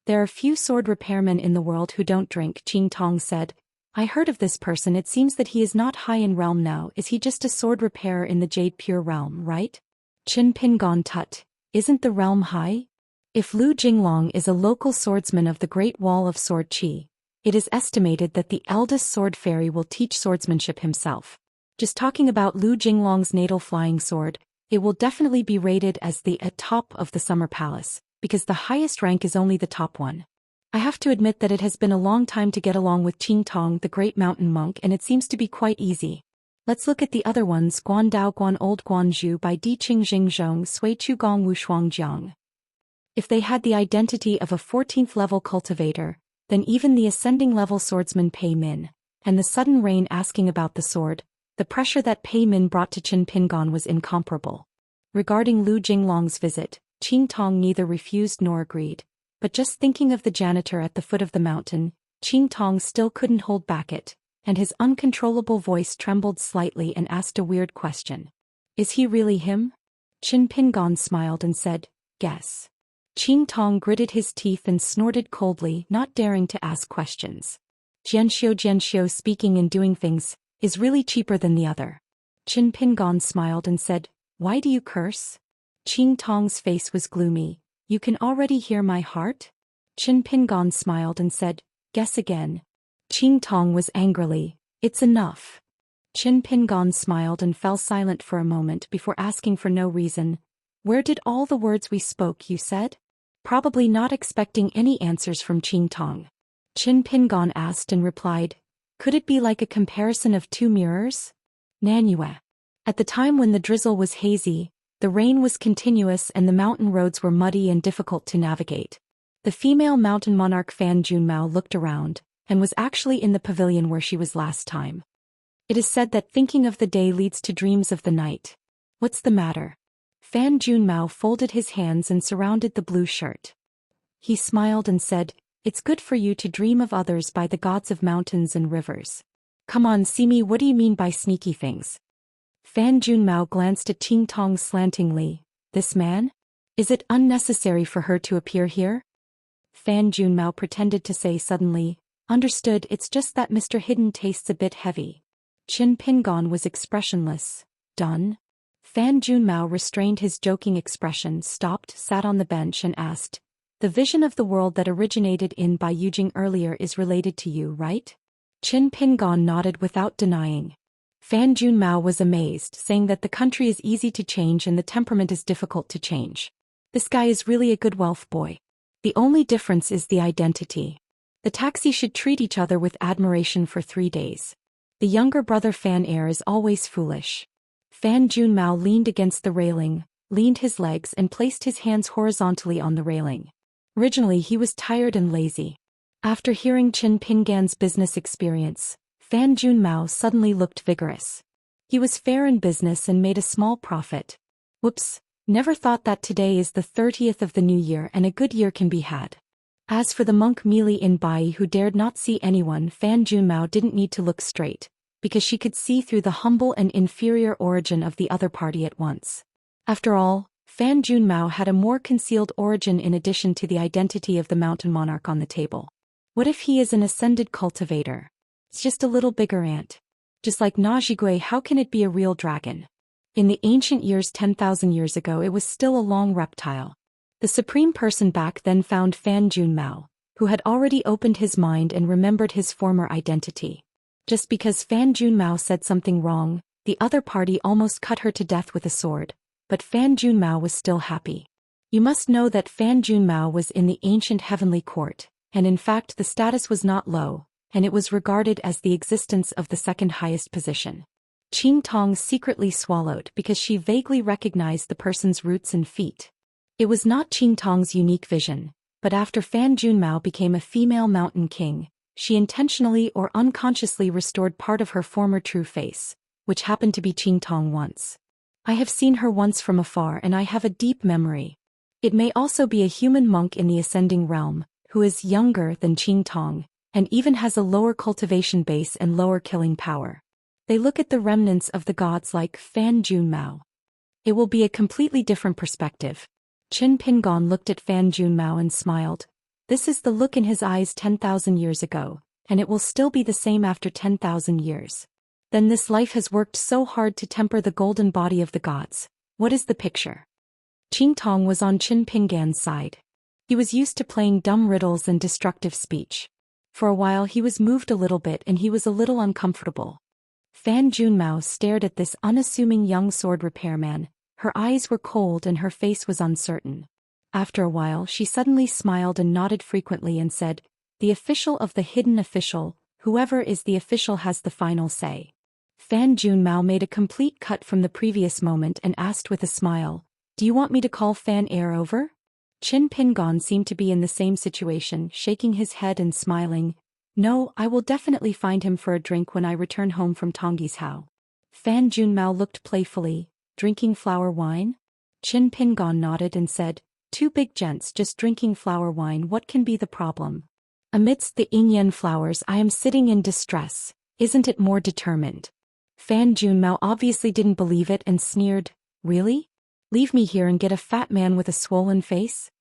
There are few sword repairmen in the world who don't drink, Qing Tong said. I heard of this person. It seems that he is not high in realm now. Is he just a sword repairer in the Jade Pure realm, right? Qin Pingon tut. Isn't the realm high? If Lu Jinglong is a local swordsman of the Great Wall of Sword Qi, it is estimated that the eldest sword fairy will teach swordsmanship himself. Just talking about Lu Jinglong's natal flying sword, it will definitely be rated as the top of the Summer Palace, because the highest rank is only the top one. I have to admit that it has been a long time to get along with Qing Tong, the great mountain monk, and it seems to be quite easy. Let's look at the other ones. Guan Dao Guan Old Guan Zhu by Di Qing Jing Zhong Sui Chu Gong Wu Shuang Jiang. If they had the identity of a 14th level cultivator, then even the ascending level swordsman Pei Min, and the sudden rain asking about the sword, the pressure that Pei Min brought to Qin Pingon was incomparable. Regarding Lu Jinglong's visit, Qing Tong neither refused nor agreed, but just thinking of the janitor at the foot of the mountain, Qing Tong still couldn't hold back it, and his uncontrollable voice trembled slightly and asked a weird question. Is he really him? Qin Pingon smiled and said, guess. Qing Tong gritted his teeth and snorted coldly, not daring to ask questions. Jianxiu speaking and doing things is really cheaper than the other. Qin Pingon smiled and said, why do you curse? Qing Tong's face was gloomy. You can already hear my heart? Qin Pingon smiled and said, guess again. Qing Tong was angrily, it's enough. Qin Pingon smiled and fell silent for a moment before asking for no reason, where did all the words we spoke you said? Probably not expecting any answers from Qing Tong. Qin Pingon asked and replied, could it be like a comparison of 2 mirrors? Nanyue. At the time when the drizzle was hazy, the rain was continuous and the mountain roads were muddy and difficult to navigate. The female mountain monarch Fan Junmao looked around, and was actually in the pavilion where she was last time. It is said that thinking of the day leads to dreams of the night. What's the matter? Fan Junmao folded his hands and surrounded the blue shirt. He smiled and said, it's good for you to dream of others by the gods of mountains and rivers. Come on, see me, what do you mean by sneaky things? Fan Junmao glanced at Qing Tong slantingly. This man? Is it unnecessary for her to appear here? Fan Junmao pretended to say suddenly, understood, it's just that Mr. Hidden tastes a bit heavy. Qin Pingon was expressionless. Done? Fan Junmao restrained his joking expression, stopped, sat on the bench and asked, the vision of the world that originated in Bai Yujing earlier is related to you, right? Qin Pingon nodded without denying. Fan Junmao was amazed, saying that the country is easy to change and the temperament is difficult to change. This guy is really a good wealth boy. The only difference is the identity. The taxi should treat each other with admiration for 3 days. The younger brother Fan Air is always foolish. Fan Junmao leaned against the railing, leaned his legs and placed his hands horizontally on the railing. Originally he was tired and lazy. After hearing Qin Pingan's business experience, Fan Junmao suddenly looked vigorous. He was fair in business and made a small profit. Whoops, never thought that today is the 30th of the new year and a good year can be had. As for the monk Mili in Bai who dared not see anyone, Fan Junmao didn't need to look straight, because she could see through the humble and inferior origin of the other party at once. After all, Fan Junmao had a more concealed origin in addition to the identity of the mountain monarch on the table. What if he is an ascended cultivator? It's just a little bigger ant. Just like Najigui, how can it be a real dragon? In the ancient years 10,000 years ago it was still a long reptile. The supreme person back then found Fan Junmao, who had already opened his mind and remembered his former identity. Just because Fan Junmao said something wrong, the other party almost cut her to death with a sword, but Fan Junmao was still happy. You must know that Fan Junmao was in the ancient heavenly court, and in fact the status was not low, and it was regarded as the existence of the second highest position. Qing Tong secretly swallowed because she vaguely recognized the person's roots and feet. It was not Qing Tong's unique vision, but after Fan Junmao became a female mountain king, she intentionally or unconsciously restored part of her former true face, which happened to be Qing Tong once. I have seen her once from afar and I have a deep memory. It may also be a human monk in the ascending realm, who is younger than Qing Tong, and even has a lower cultivation base and lower killing power. They look at the remnants of the gods like Fan Junmao. It will be a completely different perspective. Qin Pingon looked at Fan Junmao and smiled. This is the look in his eyes 10,000 years ago, and it will still be the same after 10,000 years. Then this life has worked so hard to temper the golden body of the gods. What is the picture? Qing Tong was on Qin Pingan's side. He was used to playing dumb riddles and destructive speech. For a while he was moved a little bit and he was a little uncomfortable. Fan Junmao stared at this unassuming young sword repairman. Her eyes were cold and her face was uncertain. After a while she suddenly smiled and nodded frequently and said, "The official of the hidden official, whoever is the official has the final say." Fan Junmao made a complete cut from the previous moment and asked with a smile, "Do you want me to call Fan Air over?" Qin Pingon seemed to be in the same situation, shaking his head and smiling. "No, I will definitely find him for a drink when I return home from Tongyi's Hao." Fan Junmao looked playfully, "Drinking flower wine?" Qin Pingon nodded and said, "Two big gents just drinking flower wine, what can be the problem? Amidst the Yingyan flowers I am sitting in distress, isn't it more determined?" Fan Junmao obviously didn't believe it and sneered, "Really? Leave me here and get a fat man with a swollen face?"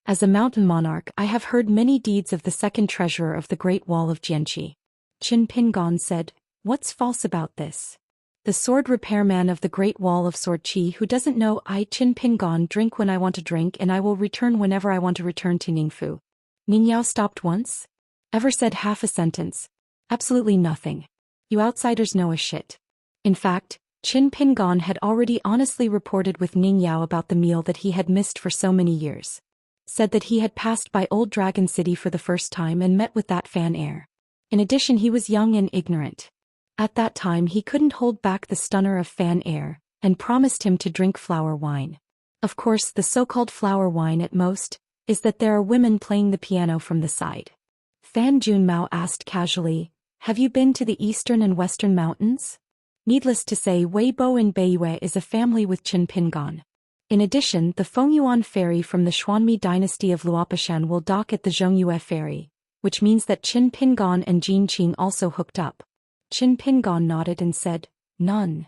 As a mountain monarch I have heard many deeds of the second treasurer of the Great Wall of Jianqi. Qin Pingon said, "What's false about this? The sword repairman of the Great Wall of Swordqi who doesn't know I Qin Pingon drink when I want to drink and I will return whenever I want to return to Ningfu." Ningyao stopped once? Ever said half a sentence? Absolutely nothing. You outsiders know a shit. In fact, Qin Pingon had already honestly reported with Ningyao about the meal that he had missed for so many years. Said that he had passed by Old Dragon City for the first time and met with that Fan Air. In addition he was young and ignorant. At that time he couldn't hold back the stunner of Fan Air, and promised him to drink flower wine. Of course the so-called flower wine at most, is that there are women playing the piano from the side. Fan Junmao asked casually, "Have you been to the eastern and western mountains?" Needless to say Weibo and Beiyue is a family with Qin Pingon. In addition, the Fengyuan ferry from the Xuanmi dynasty of Luopishan will dock at the Zhongyue ferry, which means that Qin Pingon and Jin Qing also hooked up. Qin Pingon nodded and said, "None."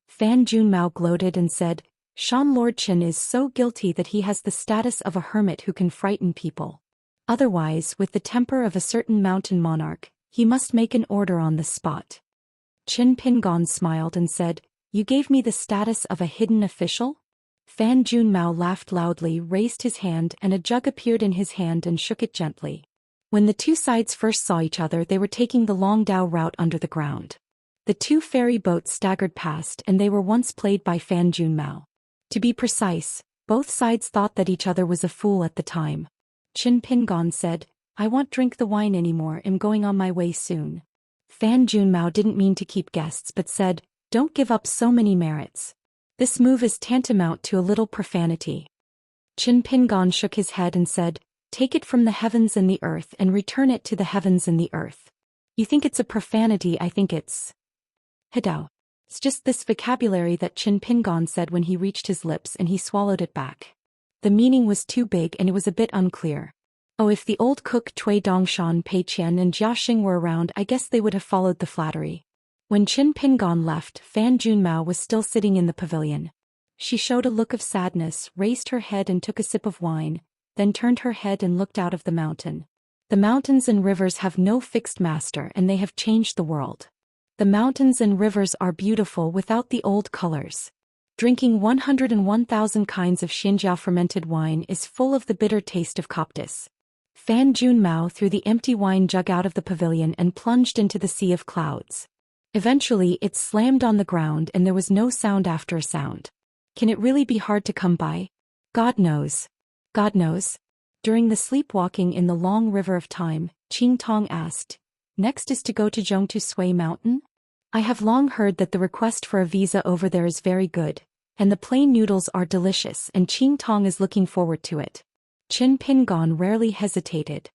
Fan Junmao gloated and said, "Shan Lord Qin is so guilty that he has the status of a hermit who can frighten people. Otherwise, with the temper of a certain mountain monarch, he must make an order on the spot." Qin Pingon smiled and said, "You gave me the status of a hidden official?" Fan Junmao laughed loudly, raised his hand and a jug appeared in his hand and shook it gently. When the two sides first saw each other they were taking the Longdao route under the ground. The two ferry boats staggered past and they were once played by Fan Junmao. To be precise, both sides thought that each other was a fool at the time. Qin Pingon said, "I won't drink the wine anymore, I'm going on my way soon." Fan Junmao didn't mean to keep guests but said, "Don't give up so many merits. This move is tantamount to a little profanity." Qin Pingon shook his head and said, "Take it from the heavens and the earth and return it to the heavens and the earth. You think it's a profanity, I think it's Hidao. It's just this vocabulary that Qin Pingon said when he reached his lips and he swallowed it back. The meaning was too big and it was a bit unclear. Oh, if the old cook Cui Dongshan, Pei Qian and Jiaxing were around, I guess they would have followed the flattery. When Qin Pingon left, Fan Junmao was still sitting in the pavilion. She showed a look of sadness, raised her head and took a sip of wine, then turned her head and looked out of the mountain. The mountains and rivers have no fixed master and they have changed the world. The mountains and rivers are beautiful without the old colors. Drinking 101,000 kinds of Xianxia fermented wine is full of the bitter taste of coptis. Fan Junmao threw the empty wine jug out of the pavilion and plunged into the sea of clouds. Eventually it slammed on the ground and there was no sound after a sound. Can it really be hard to come by? God knows. God knows. During the sleepwalking in the long river of time, Qing Tong asked, "Next is to go to Zhongtu Sui Mountain? I have long heard that the request for a visa over there is very good, and the plain noodles are delicious and Qing Tong is looking forward to it." Qin Pingon rarely hesitated.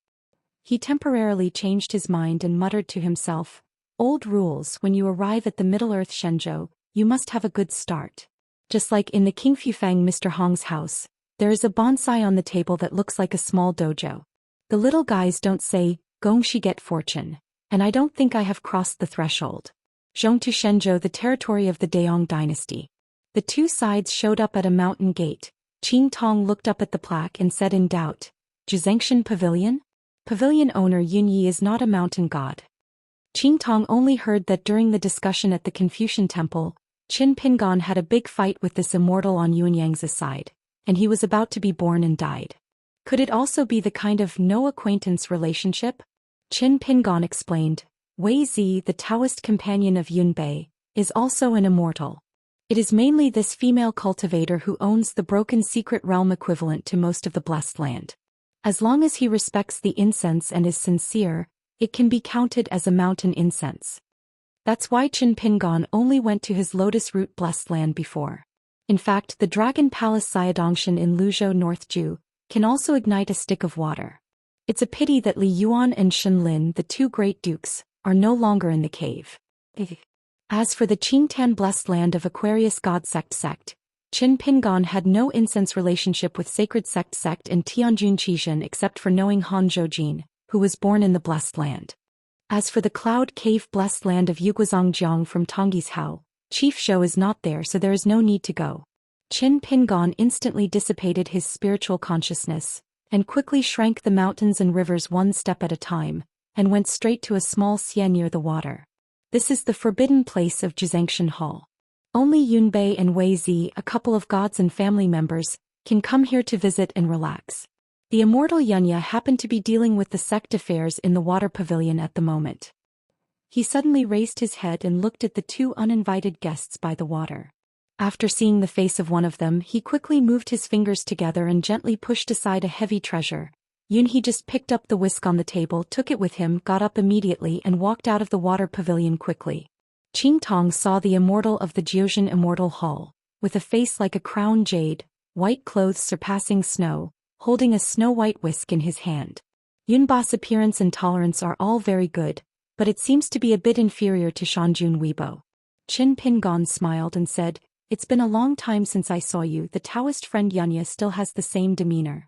He temporarily changed his mind and muttered to himself, "Old rules, when you arrive at the Middle-earth Shenzhou, you must have a good start. Just like in the Qingfufang Mr. Hong's house, there is a bonsai on the table that looks like a small dojo. The little guys don't say, 'Gongxi get fortune,' and I don't think I have crossed the threshold." Zhongtu Shenzhou, the territory of the Daong dynasty. The two sides showed up at a mountain gate. Qing Tong looked up at the plaque and said in doubt, "Jizangshan Pavilion? Pavilion owner Yunyi is not a mountain god." Qing Tong only heard that during the discussion at the Confucian temple, Qin Pingon had a big fight with this immortal on Yuanyang's side, and he was about to be born and died. Could it also be the kind of no-acquaintance relationship? Qin Pingon explained, "Wei Zi, the Taoist companion of Yunbei, is also an immortal. It is mainly this female cultivator who owns the broken secret realm equivalent to most of the blessed land. As long as he respects the incense and is sincere, it can be counted as a mountain incense. That's why Qin Pingon only went to his lotus root blessed land before. In fact, the Dragon Palace Xiadongshan in Luzhou North Ju can also ignite a stick of water. It's a pity that Li Yuan and Shen Lin, the two great dukes, are no longer in the cave." As for the Qingtan blessed land of Aquarius God sect, Qin Pingon had no incense relationship with sacred sect and Tianjun Qizhen except for knowing Han Zhoujin, who was born in the blessed land. As for the cloud cave blessed land of Yuguazhangjiang from Tongyi's Hao, Chief Shou is not there, so there is no need to go. Qin Pingon instantly dissipated his spiritual consciousness, and quickly shrank the mountains and rivers one step at a time, and went straight to a small xie near the water. This is the forbidden place of Jizangshan Hall. Only Yunbei and Wei Zi, a couple of gods and family members, can come here to visit and relax. The immortal Yunya happened to be dealing with the sect affairs in the water pavilion at the moment. He suddenly raised his head and looked at the two uninvited guests by the water. After seeing the face of one of them, he quickly moved his fingers together and gently pushed aside a heavy treasure. He just picked up the whisk on the table, took it with him, got up immediately and walked out of the water pavilion quickly. Qing Tong saw the immortal of the Jiuzhen Immortal Hall, with a face like a crown jade, white clothes surpassing snow, holding a snow-white whisk in his hand. Yunba's appearance and tolerance are all very good, but it seems to be a bit inferior to Shanjun Weibo. Qin Pingon smiled and said, "It's been a long time since I saw you. The Taoist friend Yunya still has the same demeanor."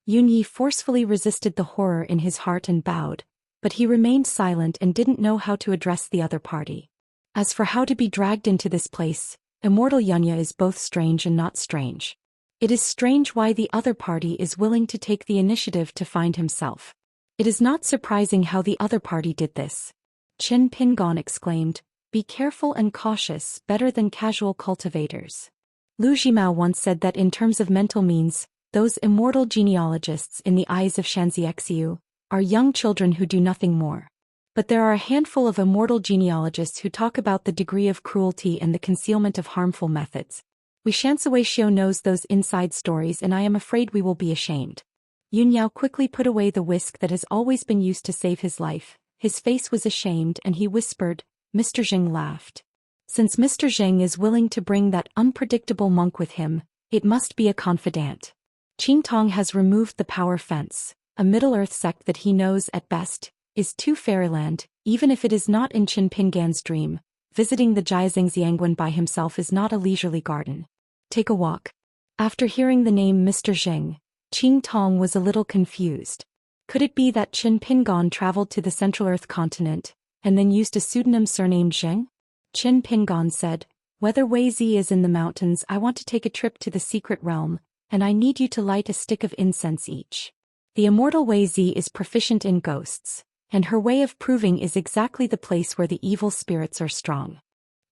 Yunyi forcefully resisted the horror in his heart and bowed, but he remained silent and didn't know how to address the other party. As for how to be dragged into this place, immortal Yunya is both strange and not strange. It is strange why the other party is willing to take the initiative to find himself. It is not surprising how the other party did this. Qin Pingon exclaimed, "Be careful and cautious, better than casual cultivators." Lu Jimao once said that in terms of mental means, those immortal genealogists in the eyes of Xianxia are young children who do nothing more. But there are a handful of immortal genealogists who talk about the degree of cruelty and the concealment of harmful methods. We Xianxia knows those inside stories and I am afraid we will be ashamed. Yun Yao quickly put away the whisk that has always been used to save his life. His face was ashamed and he whispered, "Mr. Zheng laughed. Since Mr. Zheng is willing to bring that unpredictable monk with him, it must be a confidant. Qing Tong has removed the power fence, a Middle-earth sect that he knows at best is too fairyland, even if it is not in Qin Pingan's dream. visiting the Jiazhangjiangguan by himself is not a leisurely garden. Take a walk. After hearing the name Mr. Zheng, Qing Tong was a little confused. Could it be that Qin Pingon traveled to the Central Earth continent, and then used a pseudonym surnamed Zheng? Qin Pingon said, "Whether Wei Zi is in the mountains, I want to take a trip to the secret realm, and I need you to light a stick of incense each." The immortal Wei Zi is proficient in ghosts, and her way of proving is exactly the place where the evil spirits are strong.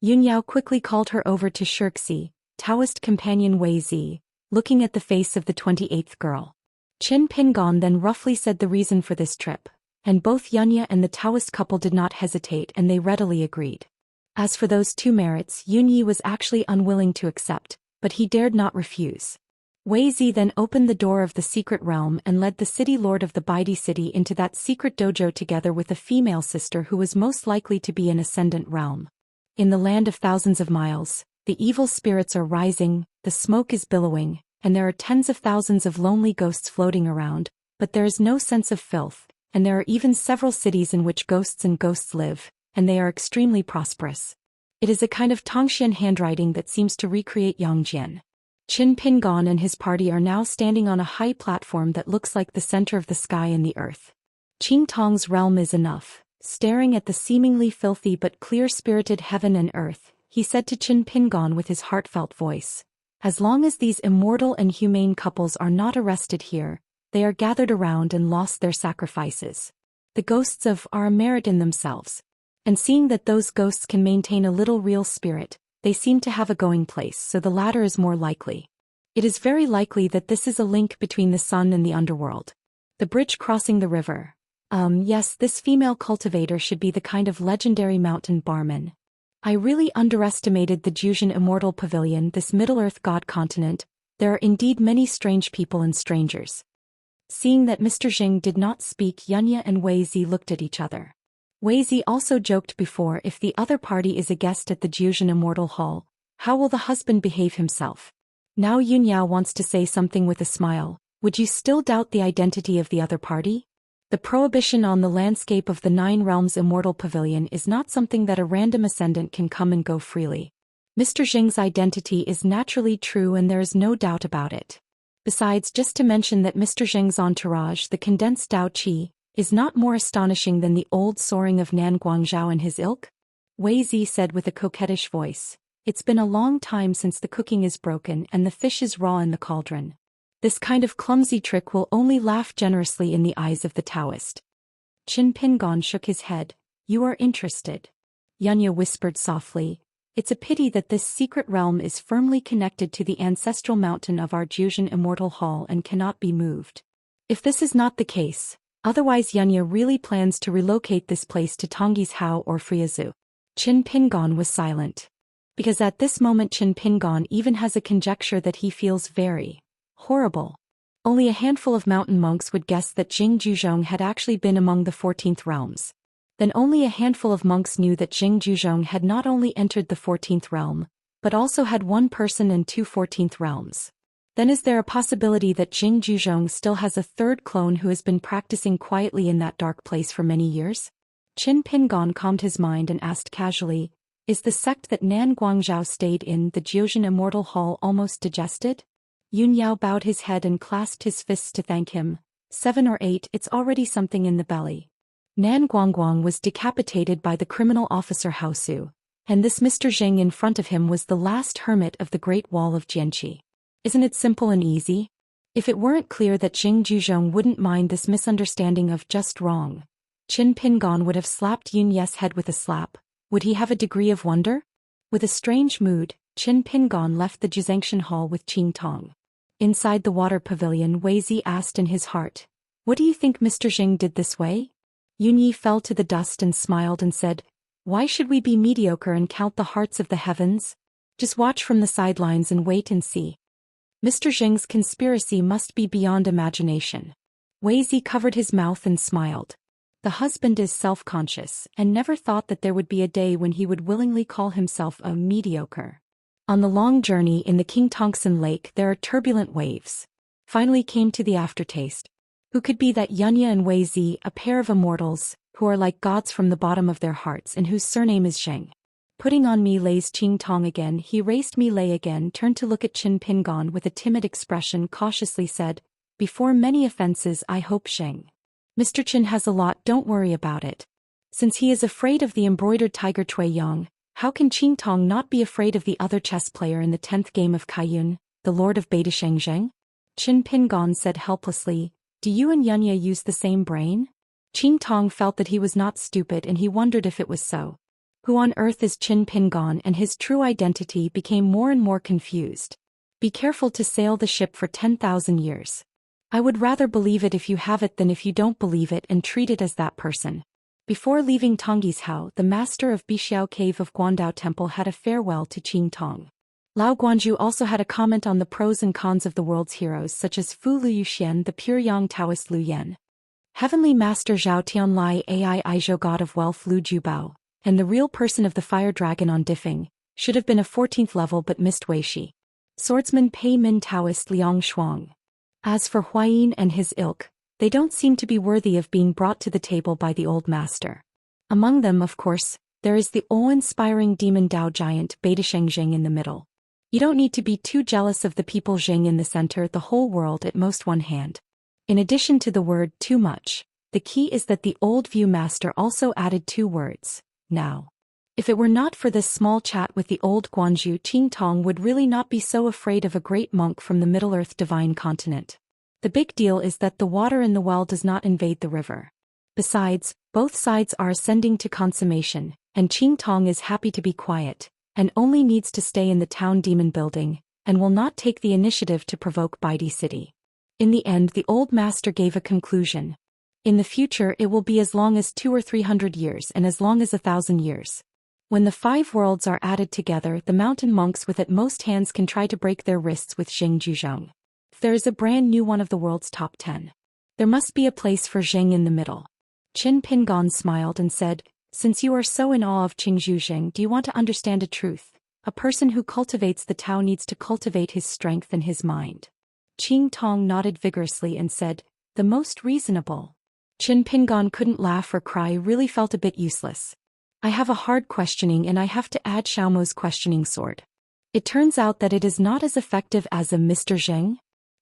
Yun Yao quickly called her over to Xianxia, Taoist companion Wei Zi, looking at the face of the 28th girl. Qin Pingon then roughly said the reason for this trip, and both Yunya and the Taoist couple did not hesitate and they readily agreed. As for those two merits, Yun Yi was actually unwilling to accept, but he dared not refuse. Wei Zi then opened the door of the secret realm and led the city lord of the Baidi city into that secret dojo together with a female sister who was most likely to be an ascendant realm. In the land of thousands of miles, the evil spirits are rising, the smoke is billowing, and there are tens of thousands of lonely ghosts floating around, but there is no sense of filth, and there are even several cities in which ghosts and ghosts live, and they are extremely prosperous. It is a kind of Tongxian handwriting that seems to recreate Yangjian. Qin Pingon and his party are now standing on a high platform that looks like the center of the sky and the earth. Qing Tong's realm is enough. Staring at the seemingly filthy but clear-spirited heaven and earth, he said to Qin Pingon with his heartfelt voice, "As long as these immortal and humane couples are not arrested here, they are gathered around and lost their sacrifices. The ghosts of are a merit in themselves. And seeing that those ghosts can maintain a little real spirit, they seem to have a going place, so the latter is more likely. It is very likely that this is a link between the sun and the underworld. The bridge crossing the river. Yes, this female cultivator should be the kind of legendary mountain barman. I really underestimated the Zhou Immortal Pavilion, this Middle-earth god continent. There are indeed many strange people and strangers." Seeing that Mr. Zheng did not speak, Yunya and Wei Zi looked at each other. Wei Zi also joked before, if the other party is a guest at the Zhou Immortal Hall, how will the husband behave himself? Now Yun Yao wants to say something with a smile. Would you still doubt the identity of the other party? The prohibition on the landscape of the Nine Realms Immortal Pavilion is not something that a random ascendant can come and go freely. Mr. Zheng's identity is naturally true and there is no doubt about it. Besides, just to mention that Mr. Zheng's entourage, the condensed Dao Qi, is not more astonishing than the old soaring of Nan Guangzhou and his ilk? Wei Zi said with a coquettish voice, "It's been a long time since the cooking is broken and the fish is raw in the cauldron. This kind of clumsy trick will only laugh generously in the eyes of the Taoist." Qin Pingon shook his head. "You are interested." Yunya whispered softly, "It's a pity that this secret realm is firmly connected to the ancestral mountain of our Zhou Immortal Hall and cannot be moved. If this is not the case, otherwise Yunya really plans to relocate this place to Tongyi's Hao or Friazu." Qin Pingon was silent. Because at this moment Qin Pingon even has a conjecture that he feels very horrible. Only a handful of mountain monks would guess that Jing Juzhong had actually been among the 14th realms. Then only a handful of monks knew that Jing Juzhong had not only entered the 14th realm, but also had one person and two 14th realms. Then is there a possibility that Jing Juzhong still has a third clone who has been practicing quietly in that dark place for many years? Qin Pingon calmed his mind and asked casually, "Is the sect that Nan Guangzhou stayed in, the Zhou Immortal Hall, almost digested?" Yun Yao bowed his head and clasped his fists to thank him. 7 or 8, it's already something in the belly. Nan Guangguang was decapitated by the criminal officer Hao Su, and this Mr. Zheng in front of him was the last hermit of the Great Wall of Jianqi. Isn't it simple and easy? If it weren't clear that Jing Juzhong wouldn't mind this misunderstanding of just wrong, Qin Pingon would have slapped Yun Ye's head with a slap. Would he have a degree of wonder? With a strange mood, Qin Pingon left the Jiangxian Hall with Qing Tong. Inside the water pavilion, Wei Zi asked in his heart, "What do you think Mr. Zheng did this way?" Yun Yi fell to the dust and smiled and said, "Why should we be mediocre and count the hearts of the heavens? Just watch from the sidelines and wait and see. Mr. Zheng's conspiracy must be beyond imagination." Wei Zi covered his mouth and smiled. The husband is self-conscious and never thought that there would be a day when he would willingly call himself a mediocre. On the long journey in the King Tongson Lake there are turbulent waves. Finally came to the aftertaste. Who could be that Yunya and Wei Zi, a pair of immortals, who are like gods from the bottom of their hearts and whose surname is Zheng? Putting on me lays Qing Tong again. He erased me lay again, turned to look at Qin Pingon with a timid expression, cautiously said, "Before many offenses I hope Sheng. Mr. Qin has a lot, don't worry about it. Since he is afraid of the embroidered tiger Cui Yang, how can Qing Tong not be afraid of the other chess player in the 10th game of Kaiyun, the Lord of Beta Shengzheng?" Qin Pingon said helplessly, "Do you and Yunya use the same brain?" Qing Tong felt that he was not stupid and he wondered if it was so. Who on earth is Qin Pingon, and his true identity became more and more confused. Be careful to sail the ship for 10,000 years. I would rather believe it if you have it than if you don't believe it, and treat it as that person. Before leaving Tongyi's house, the master of Bixiao Cave of Guandao Temple had a farewell to Qing Tong. Lao Guanju also had a comment on the pros and cons of the world's heroes, such as Fu Luxian, the pure Yang Taoist Lu Yan, Heavenly Master Zhao Tianlai Ai Aizhou God of Wealth Lu Jubao, and the real person of the fire dragon on Diffing, should have been a 14th level but missed Wei Shi. Swordsman Pei Min Taoist Liang Shuang. As for Huayin and his ilk, they don't seem to be worthy of being brought to the table by the old master. Among them, of course, there is the awe-inspiring demon Dao giant Beta Shengzheng in the middle. You don't need to be too jealous of the people Zheng in the center, the whole world at most one hand. In addition to the word too much, the key is that the old view master also added 2 words, now. If it were not for this small chat with the old Guanju, Qing Tong would really not be so afraid of a great monk from the Middle-earth divine continent. The big deal is that the water in the well does not invade the river. Besides, both sides are ascending to consummation, and Qing Tong is happy to be quiet, and only needs to stay in the town demon building, and will not take the initiative to provoke Baidi City. In the end, the old master gave a conclusion. In the future it will be as long as 200 or 300 years and as long as 1,000 years. When the 5 worlds are added together, the mountain monks with at most hands can try to break their wrists with Xing Juzhong. There is a brand new one of the world's top 10. There must be a place for Zheng in the middle. Qin Pingon smiled and said, "Since you are so in awe of Qing Zhuzheng, do you want to understand a truth? A person who cultivates the Tao needs to cultivate his strength and his mind." Qing Tong nodded vigorously and said, "The most reasonable." Qin Pingon couldn't laugh or cry, really felt a bit useless. I have a hard questioning and I have to add Xiaomo's questioning sword. It turns out that it is not as effective as a Mr. Zheng.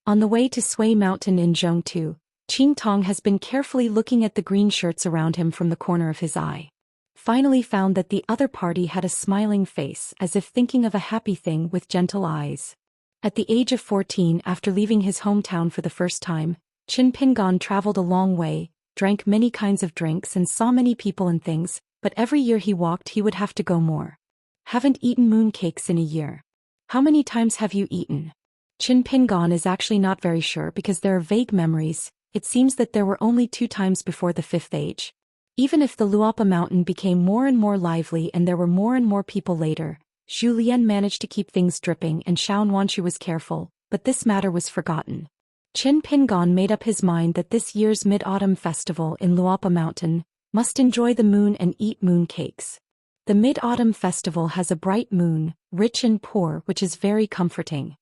On the way to Sui Mountain in Zhongtu, Qing Tong has been carefully looking at the green shirts around him from the corner of his eye. Finally found that the other party had a smiling face, as if thinking of a happy thing with gentle eyes. At the age of 14, after leaving his hometown for the first time, Qin Pingon traveled a long way, drank many kinds of drinks and saw many people and things, but every year he walked he would have to go more. Haven't eaten mooncakes in a year. How many times have you eaten? Qin Pingon is actually not very sure because there are vague memories. It seems that there were only 2 times before the 5th age. Even if the Luopa mountain became more and more lively and there were more and more people later, Zhu Lian managed to keep things dripping and Xiao Wanchu was careful, but this matter was forgotten. Qin Pingon made up his mind that this year's Mid-Autumn Festival in Luopa Mountain must enjoy the moon and eat moon cakes. The Mid-Autumn Festival has a bright moon, rich and poor, which is very comforting.